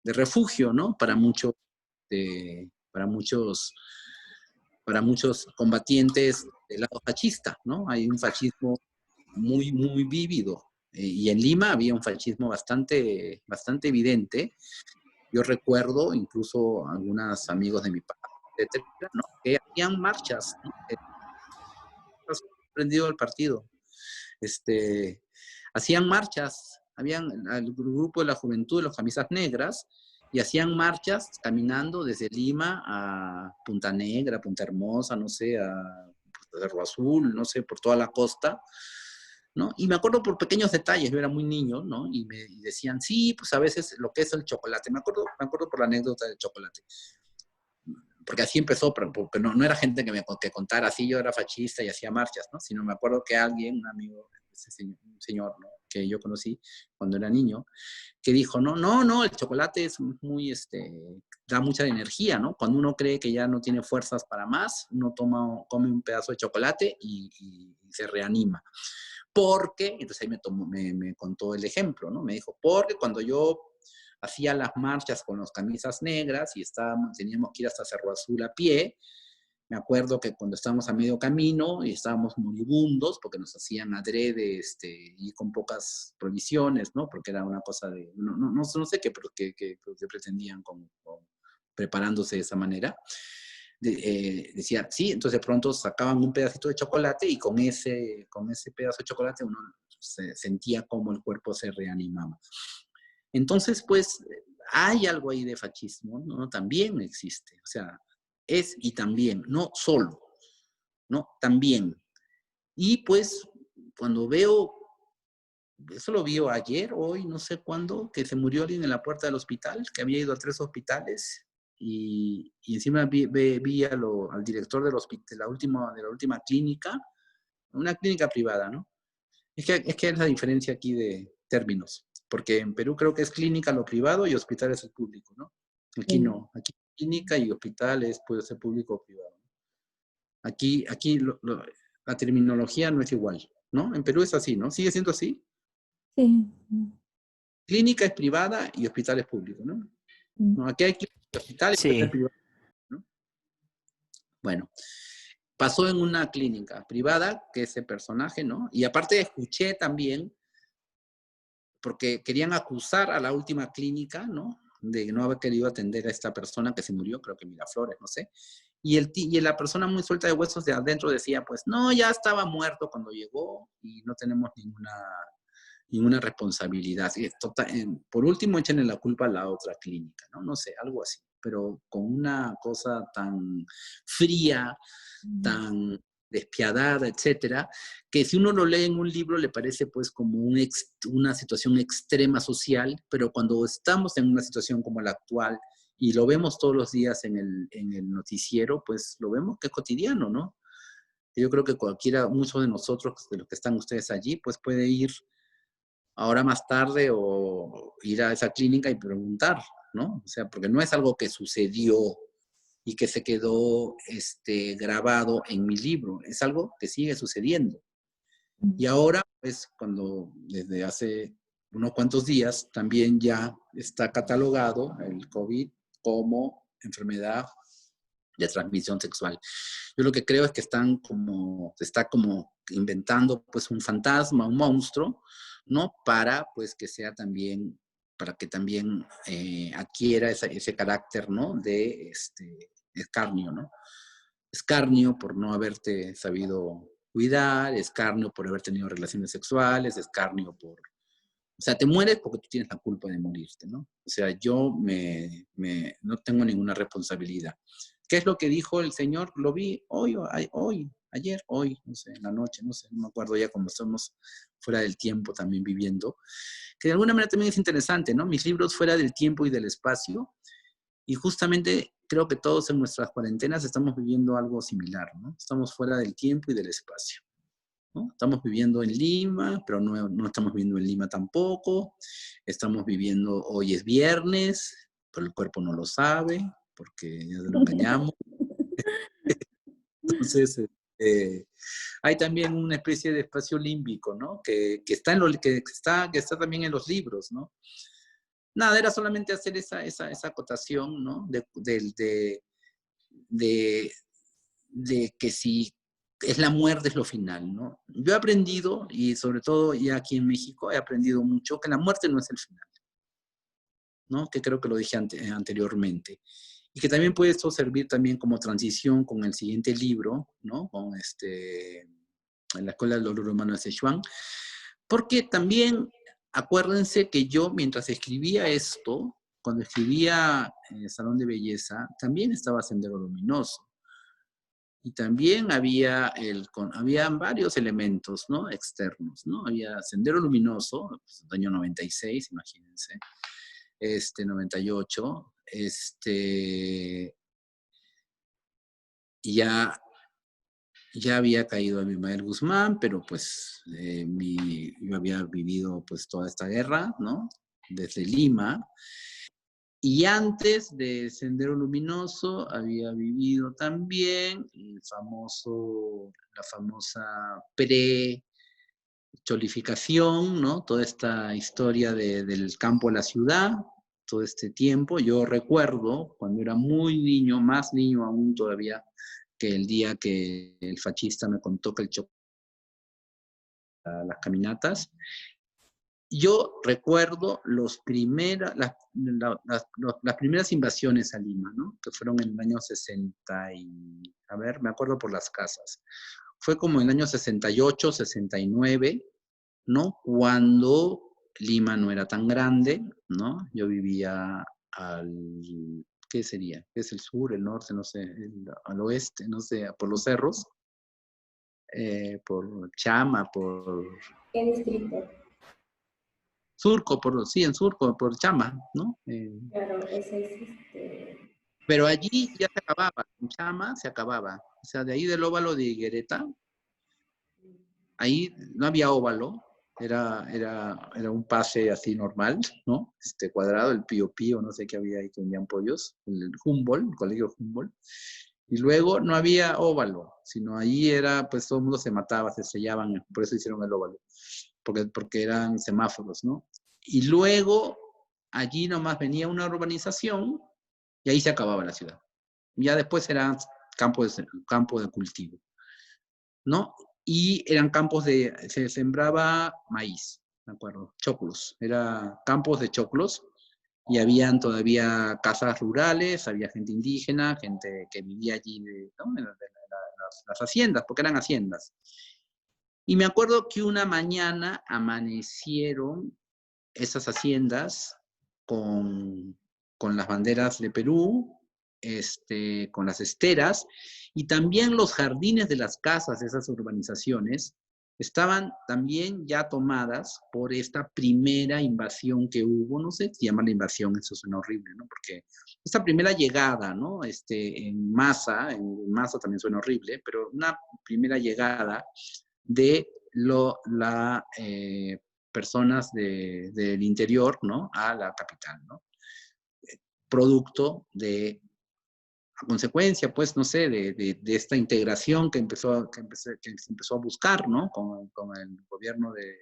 refugio, ¿no? Para muchos combatientes del lado fascista, ¿no? Hay un fascismo muy vívido. Y en Lima había un fascismo bastante evidente. Yo recuerdo incluso algunos amigos de mi padre, etcétera, ¿no? Que hacían marchas, ¿no? Prendido el partido. Hacían marchas, habían el grupo de la juventud de las camisas negras, y hacían marchas caminando desde Lima a Punta Negra, Punta Hermosa, no sé, a Cerro Azul, no sé, por toda la costa, ¿no? Y me acuerdo por pequeños detalles, yo era muy niño, ¿no? Y me decían, sí, pues a veces lo que es el chocolate, me acuerdo por la anécdota del chocolate, porque así empezó, porque no era gente que contara así, yo era fascista y hacía marchas, ¿no? Sino me acuerdo que alguien, un amigo, un señor, ¿no? Que yo conocí cuando era niño, que dijo, no, el chocolate es da mucha energía, ¿no? Cuando uno cree que ya no tiene fuerzas para más, uno come un pedazo de chocolate y se reanima. Porque, entonces ahí me contó el ejemplo, ¿no? Me dijo, porque cuando yo hacía las marchas con las camisas negras y teníamos que ir hasta Cerro Azul a pie, me acuerdo que cuando estábamos a medio camino y estábamos moribundos, porque nos hacían adrede y con pocas provisiones, ¿no? Porque era una cosa de, no sé qué, pero que pretendían preparándose de esa manera. Decía, sí, entonces de pronto sacaban un pedacito de chocolate y con ese pedazo de chocolate uno sentía como el cuerpo se reanimaba. Entonces, pues, hay algo ahí de fascismo, ¿no? También existe, o sea, es y también, no solo, ¿no? También. Y pues, cuando veo, eso lo vi ayer, hoy, no sé cuándo, que se murió alguien en la puerta del hospital, que había ido a 3 hospitales, y encima vi al director del hospital, de la última clínica, una clínica privada, ¿no? Es que es la diferencia aquí de términos, porque en Perú creo que es clínica lo privado y hospital es el público, ¿no? Aquí Sí, no, aquí clínica y hospital puede ser público o privado. Aquí la terminología no es igual, ¿no? En Perú es así, ¿no? ¿Sigue siendo así? sí. Clínica es privada y hospital es público, ¿no? No, aquí hay clínica y hospital y puede ser Sí, privado, ¿no? Bueno, pasó en una clínica privada, que ese personaje, ¿no? Y aparte escuché también, porque querían acusar a la última clínica, ¿no? De no haber querido atender a esta persona que se murió, creo que Miraflores, no sé. Y la persona muy suelta de huesos de adentro decía, pues, no, ya estaba muerto cuando llegó y no tenemos ninguna responsabilidad. Por último, échenle la culpa a la otra clínica, ¿no? No sé, algo así. Pero con una cosa tan fría, tan despiadada, etcétera, que si uno lo lee en un libro le parece pues como una situación extrema social, pero cuando estamos en una situación como la actual y lo vemos todos los días en el noticiero, pues lo vemos que es cotidiano, ¿no? Yo creo que cualquiera, muchos de nosotros, de los que están ustedes allí, pues puede ir ahora más tarde o ir a esa clínica y preguntar, ¿no? O sea, porque no es algo que sucedió y que se quedó grabado en mi libro, es algo que sigue sucediendo. Y ahora, pues, desde hace unos cuantos días, también ya está catalogado el COVID como enfermedad de transmisión sexual. Yo lo que creo es que se está como inventando pues un fantasma, un monstruo, ¿no? Pues que sea también, para que también adquiera ese carácter, ¿no? De escarnio, ¿no? Escarnio por no haberte sabido cuidar, escarnio por haber tenido relaciones sexuales, escarnio por... O sea, te mueres porque tú tienes la culpa de morirte, ¿no? O sea, yo no tengo ninguna responsabilidad. ¿Qué es lo que dijo el Señor? Lo vi ayer, hoy, no sé, en la noche, no sé, no me acuerdo ya como estamos fuera del tiempo también viviendo, que de alguna manera también es interesante, ¿no? Mis libros fuera del tiempo y del espacio, y justamente creo que todos en nuestras cuarentenas estamos viviendo algo similar, ¿no? Estamos fuera del tiempo y del espacio, ¿no? Estamos viviendo en Lima, pero no estamos viviendo en Lima tampoco. Estamos viviendo, hoy es viernes, pero el cuerpo no lo sabe, porque ya lo engañamos. Entonces, hay también una especie de espacio límbico, ¿no? Que está también en los libros, ¿no? Nada, era solamente hacer esa acotación, ¿no? De que si es la muerte es lo final, ¿no? Yo he aprendido, y sobre todo ya aquí en México, he aprendido mucho que la muerte no es el final, ¿no? Que creo que lo dije anteriormente. Y que también puede esto servir también como transición con el siguiente libro, ¿no? En la Escuela del Dolor Humano de Sichuan, porque también acuérdense que yo, mientras escribía esto, cuando escribía en el Salón de Belleza, también estaba Sendero Luminoso. Y también habían varios elementos, ¿no? Externos, ¿no? Había Sendero Luminoso, pues, año 96, imagínense, 98, y ya había caído Abimael Guzmán, pero pues yo había vivido pues toda esta guerra, ¿no? Desde Lima. Y antes de Sendero Luminoso había vivido también la famosa pre-cholificación, ¿no? Toda esta historia del campo a la ciudad, todo este tiempo. Yo recuerdo cuando era muy niño, más niño aún todavía, que el día que el fascista me contó que el choque las caminatas, yo recuerdo las primeras invasiones a Lima, ¿no? Que fueron en el año 60 a ver, me acuerdo por las casas. Fue como en el año 68, 69, ¿no? Cuando Lima no era tan grande, ¿no? Yo vivía ¿qué sería? ¿Qué es el sur, el norte, no sé, al oeste, no sé, por los cerros, por Chama, por ¿Qué distrito? Surco, sí, en Surco, por Chama, ¿no? Claro, ese es Pero allí ya se acababa, en Chama se acababa. O sea, de ahí del óvalo de Higuereta, ahí no había óvalo, era un pase así normal, ¿no? Cuadrado, el Pío Pío, no sé qué había ahí que vendían pollos, el Humboldt, el colegio Humboldt. Y luego no había óvalo, sino ahí era, pues todo el mundo se mataba, se estrellaban, por eso hicieron el óvalo, porque eran semáforos, ¿no? Y luego allí nomás venía una urbanización y ahí se acababa la ciudad. Ya después era campo de cultivo, ¿no? Y eran se sembraba maíz, me acuerdo, choclos, era campos de choclos, y habían todavía casas rurales, había gente indígena, gente que vivía allí, ¿no? Las haciendas, porque eran haciendas. Y me acuerdo que una mañana amanecieron esas haciendas con, con las banderas de Perú, con las esteras, y también los jardines de las casas de esas urbanizaciones estaban también ya tomadas por esta primera invasión que hubo, no sé si llama la invasión, eso suena horrible, ¿no? Porque esta primera llegada, ¿no? En masa también suena horrible, pero una primera llegada de personas del interior, ¿no? A la capital, ¿no? Producto de, a consecuencia, pues, no sé, de esta integración que se empezó a buscar, ¿no? Con el gobierno de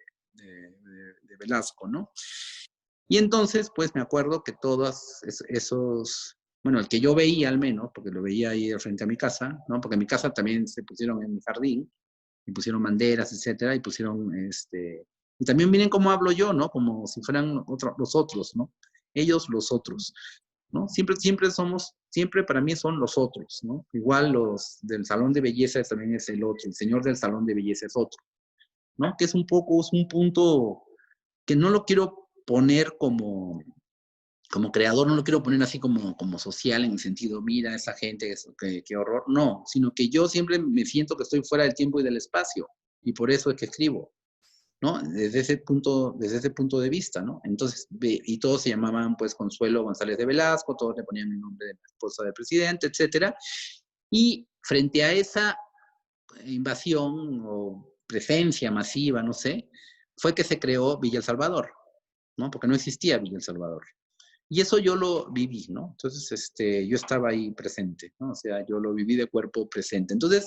Velasco, ¿no? Y entonces, pues, me acuerdo que todos esos, bueno, el que yo veía al menos, porque lo veía ahí frente a mi casa, ¿no? Porque en mi casa también se pusieron en mi jardín, y pusieron banderas, etcétera, y pusieron, y también miren cómo hablo yo, ¿no? Como si fueran los otros, ¿no? Ellos, los otros, ¿no? Siempre para mí son los otros, ¿no? Igual los del salón de belleza también es el otro, el señor del salón de belleza es otro, ¿no? Que es un punto que no lo quiero poner como creador, no lo quiero poner así como social en el sentido, mira, esa gente, qué horror, no, sino que yo siempre me siento que estoy fuera del tiempo y del espacio, y por eso es que escribo, ¿no? Desde ese punto de vista, ¿no? Entonces, y todos se llamaban, pues, Consuelo González de Velasco, todos le ponían el nombre de la esposa del presidente, etcétera, y frente a esa invasión o presencia masiva, no sé, fue que se creó Villa El Salvador, ¿no? Porque no existía Villa El Salvador. Y eso yo lo viví, ¿no? Entonces, yo estaba ahí presente, ¿no? O sea, yo lo viví de cuerpo presente. Entonces,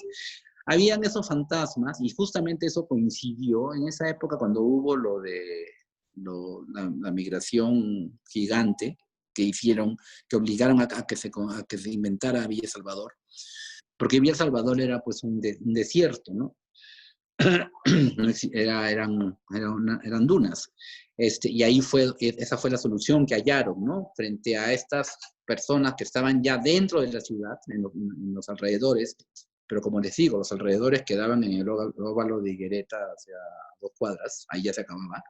habían esos fantasmas y justamente eso coincidió en esa época cuando hubo la migración gigante que hicieron, que obligaron a que se inventara Villa Salvador, porque Villa Salvador era pues un desierto, ¿no? Eran dunas. Y ahí esa fue la solución que hallaron, ¿no? Frente a estas personas que estaban ya dentro de la ciudad, en los alrededores, pero como les digo, los alrededores quedaban en el óvalo de Higuereta hacia 2 cuadras, ahí ya se acababa.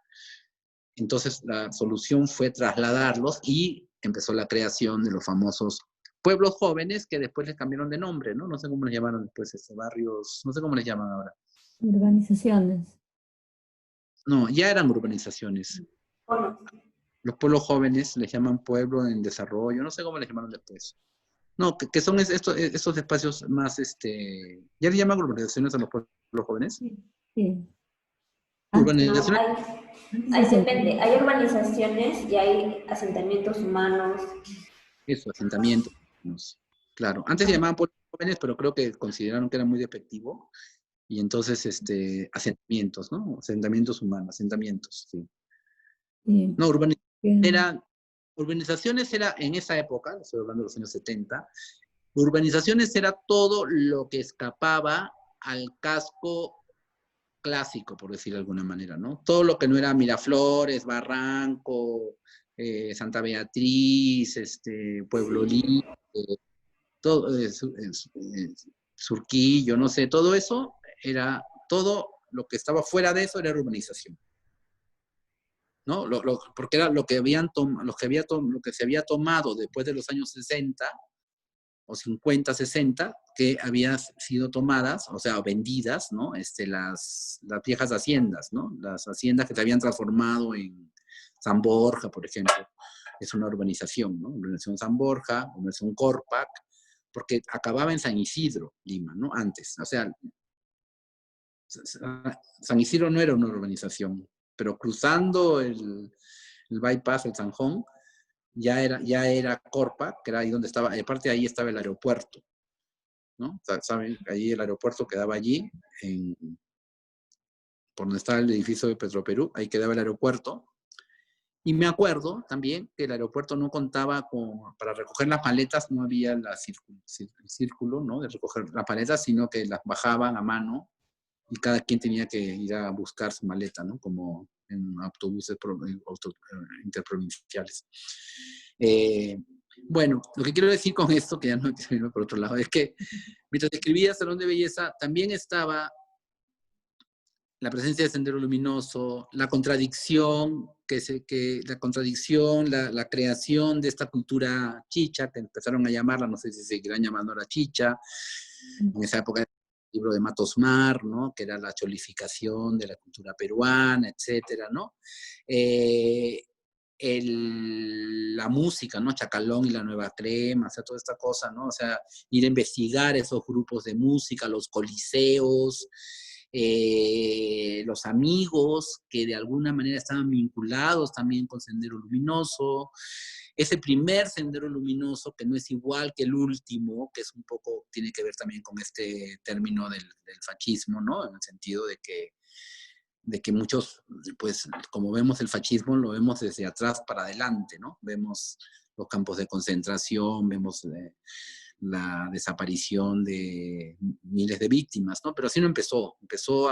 Entonces la solución fue trasladarlos y empezó la creación de los famosos pueblos jóvenes que después les cambiaron de nombre, ¿no? No sé cómo les llamaron después, barrios, no sé cómo les llaman ahora. Urbanizaciones. No, ya eran urbanizaciones. Los pueblos jóvenes les llaman pueblo en desarrollo, no sé cómo les llamaron después. No, que son estos espacios más, ¿ya les llaman urbanizaciones a los pueblos jóvenes? Sí. Urbanizaciones. No, ahí depende. Hay urbanizaciones y hay asentamientos humanos. Eso, asentamientos. Claro, antes se llamaban pueblos jóvenes, pero creo que consideraron que era muy despectivo. Y entonces, asentamientos, ¿no? Asentamientos humanos, asentamientos, sí. Sí. No, urbanizaciones era en esa época, estoy hablando de los años 70, urbanizaciones era todo lo que escapaba al casco clásico, por decir de alguna manera, ¿no? Todo lo que no era Miraflores, Barranco, Santa Beatriz, Pueblo Libre, todo, Surquillo, no sé, todo eso era, todo lo que estaba fuera de eso era urbanización, ¿no? Porque era lo que se había tomado después de los años 60 o 50, 60, que habían sido tomadas, o sea, vendidas, ¿no? Las viejas haciendas, ¿no? Las haciendas que se habían transformado en San Borja, por ejemplo, es una urbanización, ¿no? Urbanización San Borja, urbanización Corpac, porque acababa en San Isidro, Lima, ¿no? Antes, o sea, San Isidro no era una urbanización, pero cruzando el bypass, el Zanjón, ya era Corpa, que era ahí donde estaba, aparte de ahí estaba el aeropuerto, ¿no? ¿Saben? Allí el aeropuerto quedaba allí, por donde estaba el edificio de Petroperú, ahí quedaba el aeropuerto. Y me acuerdo también que el aeropuerto no contaba para recoger las maletas, no había el círculo, ¿no? De recoger las maletas, sino que las bajaban a mano y cada quien tenía que ir a buscar su maleta, ¿no? Como en autobuses interprovinciales. Bueno, lo que quiero decir con esto, que ya no quiero irme por otro lado, es que mientras escribía Salón de Belleza, también estaba la presencia de Sendero Luminoso, la contradicción, la creación de esta cultura chicha, que empezaron a llamarla, no sé si seguirán llamándola chicha, en esa época el libro de Matos Mar, ¿no? Que era la cholificación de la cultura peruana, etcétera, ¿no? La música, ¿no? Chacalón y la Nueva Crema, o sea, toda esta cosa, ¿no? O sea, ir a investigar esos grupos de música, los coliseos, los amigos que de alguna manera estaban vinculados también con Sendero Luminoso, ese primer Sendero Luminoso que no es igual que el último, que es un poco, tiene que ver también con este término del fascismo, ¿no? En el sentido de que muchos, pues, como vemos el fascismo, lo vemos desde atrás para adelante, ¿no? Vemos los campos de concentración, vemos la desaparición de miles de víctimas, ¿no? Pero así no empezó, empezó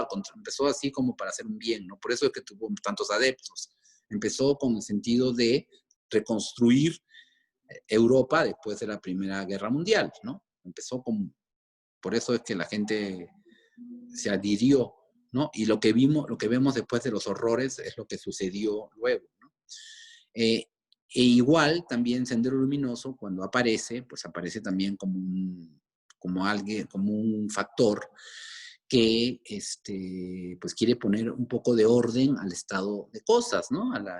así como para hacer un bien, ¿no? Por eso es que tuvo tantos adeptos. Empezó con el sentido de reconstruir Europa después de la Primera Guerra Mundial, ¿no? Por eso es que la gente se adhirió, ¿no? Y lo que vemos después de los horrores es lo que sucedió luego, ¿no? E igual también Sendero Luminoso, cuando aparece, pues aparece también como un factor que pues quiere poner un poco de orden al estado de cosas, ¿no? A la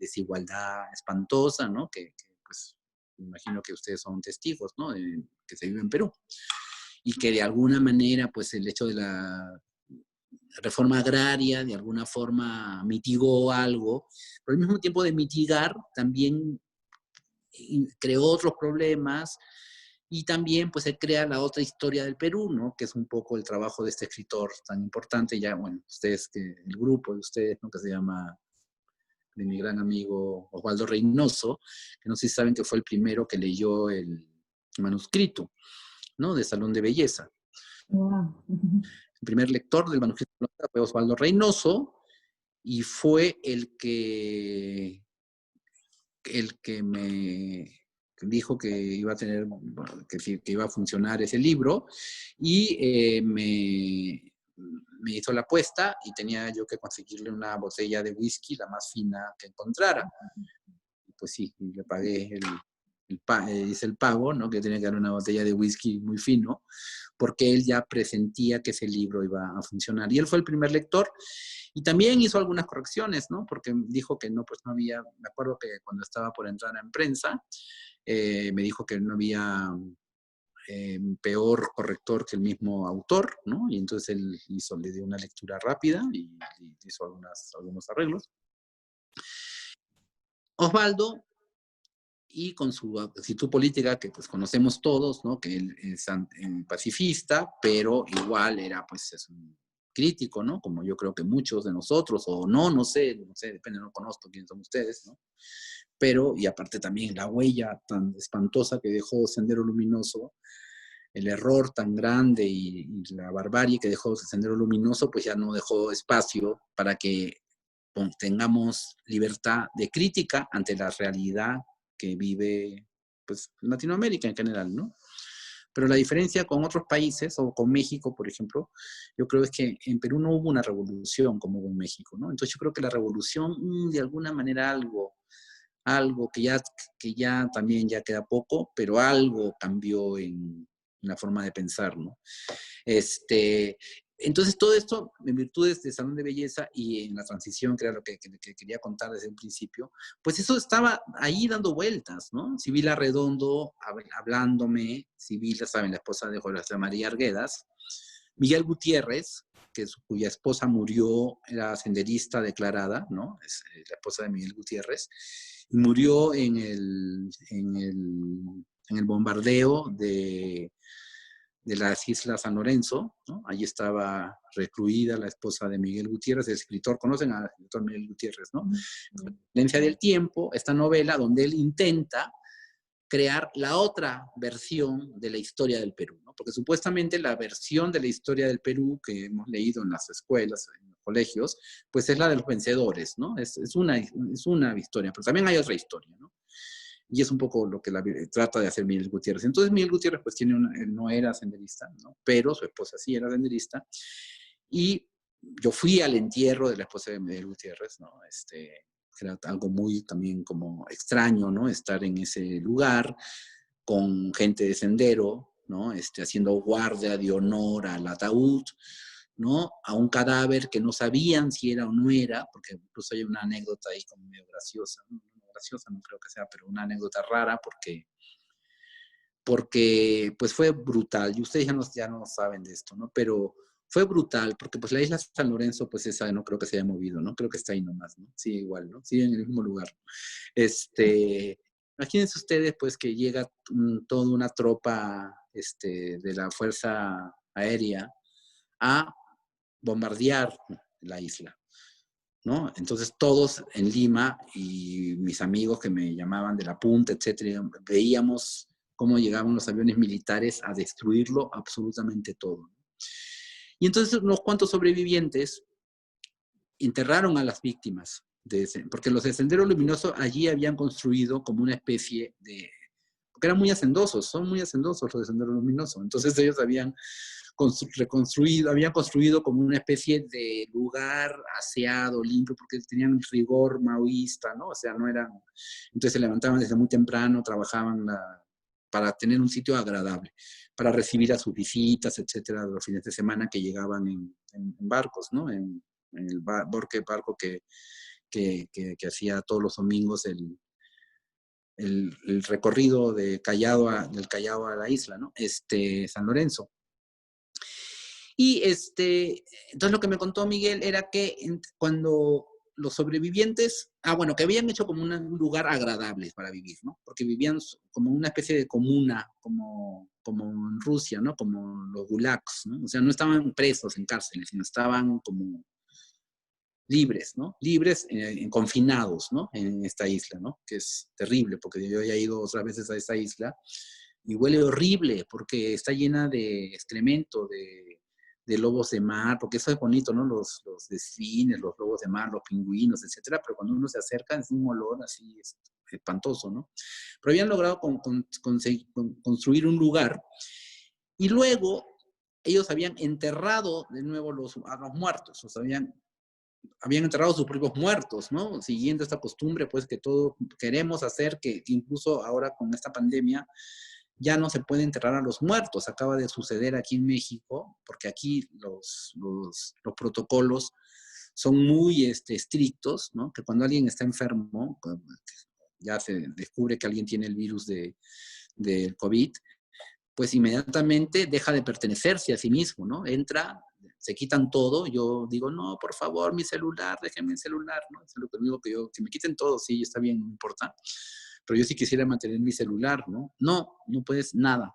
desigualdad espantosa, ¿no? Pues me imagino que ustedes son testigos, ¿no? Que se vive en Perú. Y que de alguna manera, pues el hecho de la reforma agraria de alguna forma mitigó algo, pero al mismo tiempo de mitigar también creó otros problemas y también pues se crea la otra historia del Perú, ¿no? Que es un poco el trabajo de este escritor tan importante, ya bueno, el grupo de ustedes, ¿no? Que se llama, de mi gran amigo Osvaldo Reynoso, que no sé si saben que fue el primero que leyó el manuscrito, ¿no? De Salón de Belleza. Wow. El primer lector del manuscrito fue Osvaldo Reynoso y fue el que me dijo que iba a tener, que iba a funcionar ese libro y me hizo la apuesta y tenía yo que conseguirle una botella de whisky, la más fina que encontrara. Pues sí, y le pagué hice el pago, ¿no? Que tenía que dar una botella de whisky muy fino, porque él ya presentía que ese libro iba a funcionar. Y él fue el primer lector y también hizo algunas correcciones, ¿no? Porque dijo que no, pues no había, me acuerdo que cuando estaba por entrar en prensa, me dijo que no había peor corrector que el mismo autor, ¿no? Y entonces él le dio una lectura rápida y hizo algunos arreglos. Osvaldo, y con su actitud política que pues conocemos todos, ¿no? Que él es pacifista, pero igual era pues es un crítico, ¿no? Como yo creo que muchos de nosotros, o no sé, depende, no conozco quiénes son ustedes, ¿no? Pero, y aparte también la huella tan espantosa que dejó Sendero Luminoso, el error tan grande y la barbarie que dejó Sendero Luminoso, pues ya no dejó espacio para que tengamos libertad de crítica ante la realidad que vive pues Latinoamérica en general, ¿no? Pero la diferencia con otros países, o con México, por ejemplo, yo creo es que en Perú no hubo una revolución como hubo en México, ¿no? Entonces yo creo que la revolución, de alguna manera algo que ya también ya queda poco, pero algo cambió en la forma de pensar, ¿no? Entonces todo esto, en virtudes de Salón de Belleza y en la transición, que era lo que quería contar desde un principio, pues eso estaba ahí dando vueltas, ¿no? Sibila Redondo hablándome, Sibila, saben, la esposa de José María Arguedas, Miguel Gutiérrez, cuya esposa murió, era senderista declarada, ¿no? Es la esposa de Miguel Gutiérrez, y murió en el bombardeo de las Islas San Lorenzo, ¿no? Allí estaba recluida la esposa de Miguel Gutiérrez, el escritor, conocen al escritor Miguel Gutiérrez, ¿no? Coincidencia del tiempo, esta novela donde él intenta crear la otra versión de la historia del Perú, ¿no? Porque supuestamente la versión de la historia del Perú que hemos leído en las escuelas, en los colegios, pues es la de los vencedores, ¿no? Es una historia, pero también hay otra historia, ¿no? Y es un poco lo que trata de hacer Miguel Gutiérrez. Entonces Miguel Gutiérrez pues no era senderista, ¿no? Pero su esposa sí era senderista. Y yo fui al entierro de la esposa de Miguel Gutiérrez, ¿no? Era algo muy también como extraño, ¿no? Estar en ese lugar con gente de sendero, ¿no? Haciendo guardia de honor al ataúd, ¿no? A un cadáver que no sabían si era o no era, porque incluso hay una anécdota ahí como medio graciosa, ¿no? Graciosa no creo que sea, pero una anécdota rara porque pues fue brutal, y ustedes ya no saben de esto, ¿no? Pero fue brutal, porque pues la isla San Lorenzo, pues esa no creo que se haya movido, ¿no? Creo que está ahí nomás, ¿no? Sí, igual, ¿no? Sí, en el mismo lugar. Imagínense ustedes, pues, que llega toda una tropa de la Fuerza Aérea a bombardear la isla, ¿no? Entonces todos en Lima y mis amigos que me llamaban de la punta, etcétera, veíamos cómo llegaban los aviones militares a destruirlo absolutamente todo. Y entonces unos cuantos sobrevivientes enterraron a las víctimas, porque los de Sendero Luminoso allí habían construido como una especie de... porque eran muy hacendosos, son muy hacendosos los de Sendero Luminoso. Entonces ellos habían construido como una especie de lugar aseado, limpio, porque tenían rigor maoísta, ¿no? O sea, no eran... Entonces se levantaban desde muy temprano, trabajaban para tener un sitio agradable, para recibir a sus visitas, etcétera, los fines de semana que llegaban en barcos, ¿no? En el barco que hacía todos los domingos el recorrido del Callao a la isla, ¿no? San Lorenzo. Y entonces lo que me contó Miguel era que cuando los sobrevivientes, bueno, que habían hecho como un lugar agradable para vivir, ¿no? Porque vivían como una especie de comuna, como en Rusia, ¿no? Como los gulags, ¿no? O sea, no estaban presos en cárceles, sino estaban como libres, ¿no? Libres, confinados, ¿no? En esta isla, ¿no? Que es terrible, porque yo ya he ido otras veces a esta isla y huele horrible, porque está llena de excremento, de lobos de mar, porque eso es bonito, ¿no? Los delfines, los lobos de mar, los pingüinos, etcétera, pero cuando uno se acerca es un olor así espantoso, ¿no? Pero habían logrado construir un lugar y luego ellos habían enterrado de nuevo a los muertos, o sea, habían enterrado a sus propios muertos, ¿no? Siguiendo esta costumbre, pues, que todos queremos hacer, que incluso ahora con esta pandemia ya no se puede enterrar a los muertos. Acaba de suceder aquí en México, porque aquí los protocolos son muy estrictos, ¿no? Que cuando alguien está enfermo, ya se descubre que alguien tiene el virus del COVID, pues inmediatamente deja de pertenecerse a sí mismo, ¿no? Entra, se quitan todo, yo digo, no, por favor, mi celular, déjenme el celular, ¿no? Es lo único que me quiten todo, sí, está bien, no importa. Pero yo sí quisiera mantener mi celular, ¿no? No puedes nada.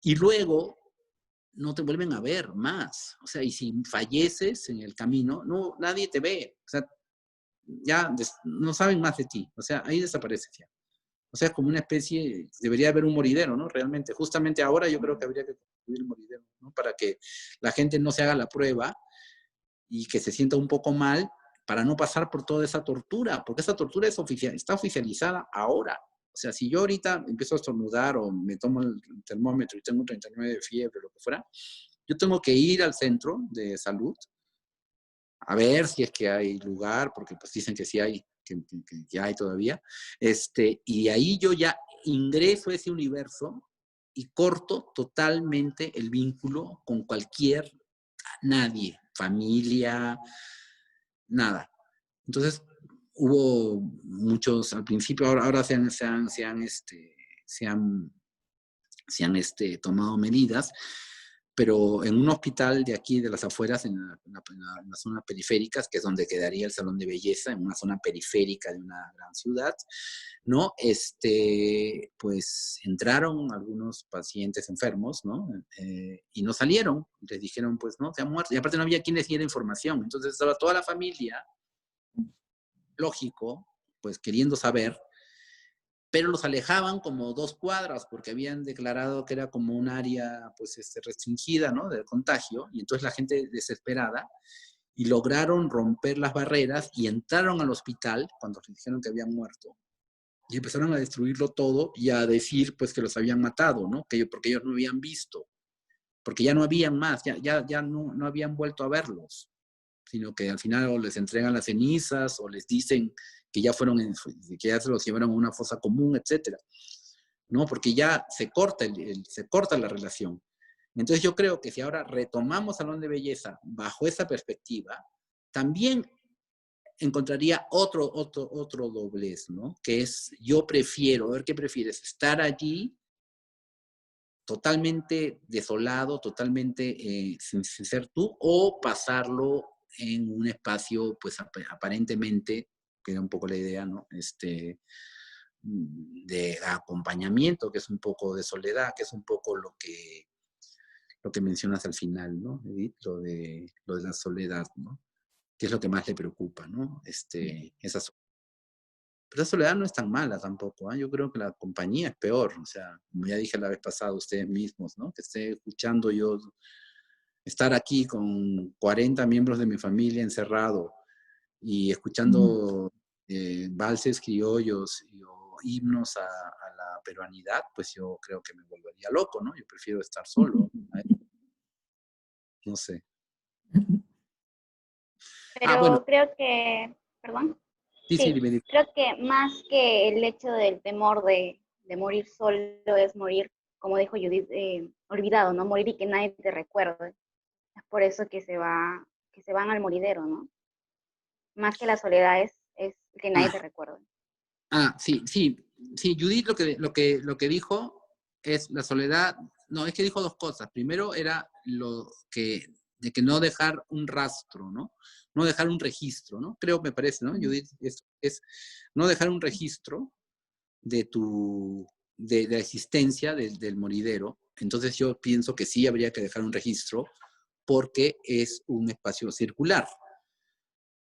Y luego no te vuelven a ver más. O sea, y si falleces en el camino, no, nadie te ve. O sea, ya no saben más de ti. O sea, ahí desapareces ya. O sea, es como una especie, debería haber un moridero, ¿no? Realmente, justamente ahora yo creo que habría que construir un moridero, ¿no? Para que la gente no se haga la prueba y que se sienta un poco mal para no pasar por toda esa tortura, porque esa tortura está oficializada ahora. O sea, si yo ahorita empiezo a estornudar o me tomo el termómetro y tengo 39 de fiebre o lo que fuera, yo tengo que ir al centro de salud a ver si es que hay lugar, porque pues dicen que sí hay, que hay todavía, y ahí yo ya ingreso a ese universo y corto totalmente el vínculo con nadie, familia, nada. Entonces, hubo muchos, al principio, ahora se han tomado medidas, pero en un hospital de aquí, de las afueras, en las zonas periféricas, que es donde quedaría el salón de belleza, en una zona periférica de una gran ciudad, ¿no? Pues entraron algunos pacientes enfermos, ¿no? Y no salieron. Les dijeron, pues, no, se han muerto. Y aparte no había quien les diera información. Entonces estaba toda la familia, lógico, pues queriendo saber, pero los alejaban como 2 cuadras porque habían declarado que era como un área pues restringida, ¿no? Del contagio, y entonces la gente desesperada, y lograron romper las barreras y entraron al hospital cuando les dijeron que habían muerto, y empezaron a destruirlo todo y a decir pues que los habían matado, ¿no? Porque ellos no habían visto, porque ya no habían más, ya no habían vuelto a verlos, sino que al final o les entregan las cenizas o les dicen que ya que ya se los llevaron a una fosa común, etcétera, ¿no? Porque ya se corta, se corta la relación. Entonces yo creo que si ahora retomamos Salón de Belleza bajo esa perspectiva, también encontraría otro doblez, ¿no? Que es, yo prefiero, a ver qué prefieres, estar allí totalmente desolado, totalmente sin ser tú, o pasarlo en un espacio, pues aparentemente, que era un poco la idea, ¿no? De acompañamiento, que es un poco de soledad, que es un poco lo que mencionas al final, ¿no, Edith? Lo de la soledad, ¿no? Que es lo que más le preocupa, ¿no? Pero esa soledad no es tan mala tampoco, ¿eh? Yo creo que la compañía es peor, o sea, como ya dije la vez pasada, ustedes mismos, ¿no? Que esté escuchando yo, estar aquí con 40 miembros de mi familia encerrado y escuchando valses criollos o himnos a la peruanidad, pues yo creo que me volvería loco, ¿no? Yo prefiero estar solo, ¿eh? No sé. Bueno, Pero creo que, perdón, sí, sí, dime. creo que más que el hecho del temor de morir solo es morir, como dijo Judith, olvidado, ¿no? Morir y que nadie te recuerde. Es por eso que se van al moridero, ¿no? Más que la soledad es que nadie te recuerde. Sí, Judith lo que dijo es la soledad, no, es que dijo 2 cosas. Primero era de que no dejar un rastro, ¿no? No dejar un registro, ¿no? Creo, me parece, ¿no? Judith, es no dejar un registro de la existencia del moridero. Entonces yo pienso que sí habría que dejar un registro porque es un espacio circular,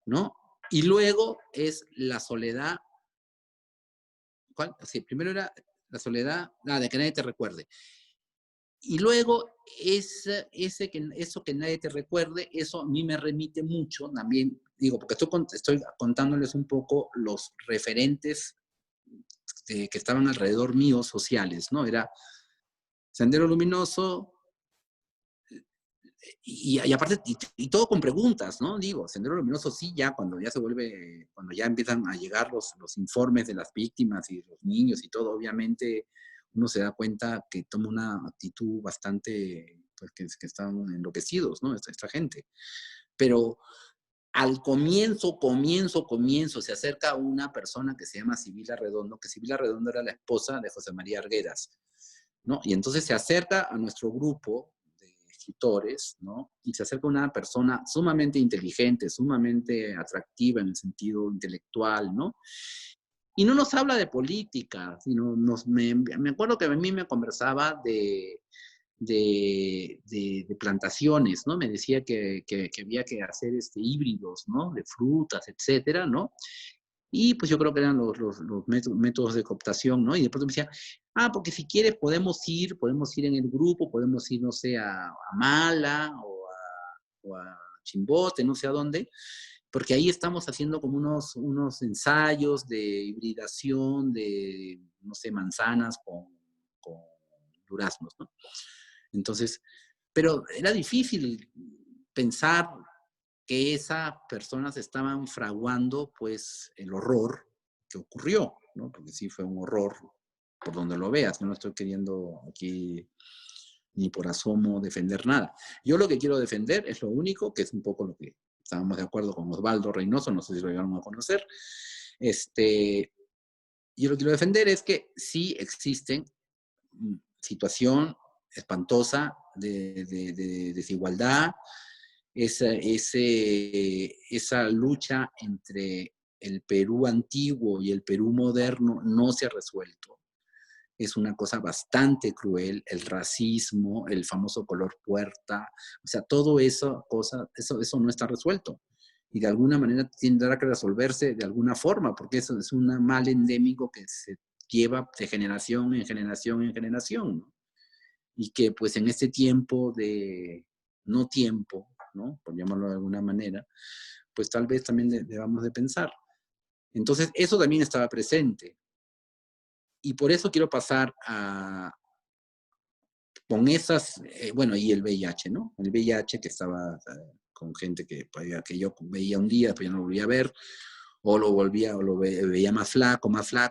¿no? Y luego es la soledad. ¿Cuál? Sí, primero era la soledad, de que nadie te recuerde. Y luego, eso que nadie te recuerde, eso a mí me remite mucho también, digo, porque estoy contándoles un poco los referentes que estaban alrededor mío sociales, ¿no? Era Sendero Luminoso, y aparte, y todo con preguntas, ¿no? Digo, Sendero Luminoso sí, ya cuando ya se vuelve, cuando ya empiezan a llegar los informes de las víctimas y los niños y todo, obviamente uno se da cuenta que toma una actitud bastante, pues que están enloquecidos, ¿no? Esta gente. Pero al comienzo, se acerca una persona que se llama Sibila Redondo, que Sibila Redondo era la esposa de José María Arguedas, ¿no? Y entonces se acerca a nuestro grupo de escritores, ¿no? Y se acerca una persona sumamente inteligente, sumamente atractiva en el sentido intelectual, ¿no? Y no nos habla de política, sino me acuerdo que a mí me conversaba de plantaciones, ¿no? Me decía que había que hacer híbridos, ¿no? De frutas, etcétera, ¿no? Y pues yo creo que eran los métodos de cooptación, ¿no? Y de pronto me decía, porque si quieres podemos ir en el grupo, podemos ir, no sé, a Mala o a Chimbote, no sé a dónde, porque ahí estamos haciendo como unos ensayos de hibridación de, no sé, manzanas con duraznos, ¿no? Entonces, pero era difícil pensar que esas personas estaban fraguando, pues, el horror que ocurrió, ¿no? Porque sí fue un horror por donde lo veas. No estoy queriendo aquí ni por asomo defender nada. Yo lo que quiero defender es lo único, que es un poco lo que estábamos de acuerdo con Osvaldo Reynoso, no sé si lo llegaron a conocer. Yo lo que quiero defender es que sí existen situación espantosa de desigualdad, esa lucha entre el Perú antiguo y el Perú moderno no se ha resuelto. Es una cosa bastante cruel, el racismo, el famoso color puerta, o sea, todo eso no está resuelto. Y de alguna manera tendrá que resolverse de alguna forma, porque eso es un mal endémico que se lleva de generación en generación en generación, ¿no? Y que pues en este tiempo de no tiempo, ¿no? Por llamarlo de alguna manera, pues tal vez también debamos de pensar. Entonces, eso también estaba presente. Y por eso quiero pasar con esas, bueno, y el VIH, ¿no? El VIH que estaba con gente que yo veía un día, después ya no lo volvía a ver, o lo veía más flaco,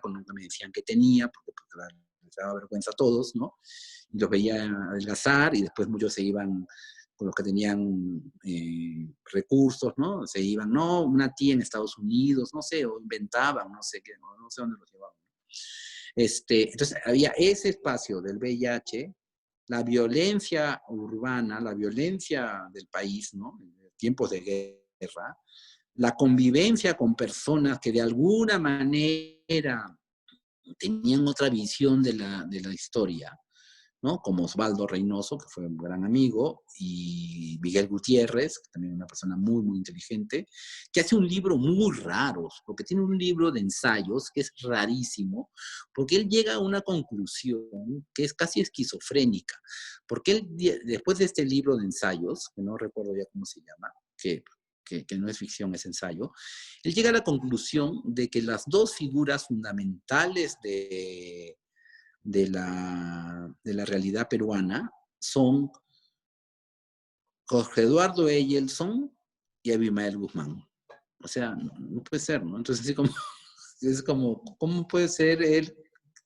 nunca me decían que tenía, porque les daba vergüenza a todos, ¿no? Y los veía adelgazar y después muchos se iban con los que tenían recursos, ¿no? Se iban, no, una tía en Estados Unidos, no sé, o inventaban, no sé qué, no sé dónde los llevaban. Entonces había ese espacio del VIH, la violencia urbana, la violencia del país, ¿no? En tiempos de guerra, la convivencia con personas que de alguna manera tenían otra visión de la historia, ¿no? Como Osvaldo Reynoso, que fue un gran amigo, y Miguel Gutiérrez, que también es una persona muy, muy inteligente, que hace un libro muy raro, porque tiene un libro de ensayos que es rarísimo, porque él llega a una conclusión que es casi esquizofrénica, porque él, después de este libro de ensayos, que no recuerdo ya cómo se llama, que no es ficción, es ensayo, él llega a la conclusión de que las dos figuras fundamentales de la realidad peruana son Jorge Eduardo Eyelson y Abimael Guzmán. O sea, no puede ser, ¿no? Entonces, así como, es como, ¿cómo puede ser él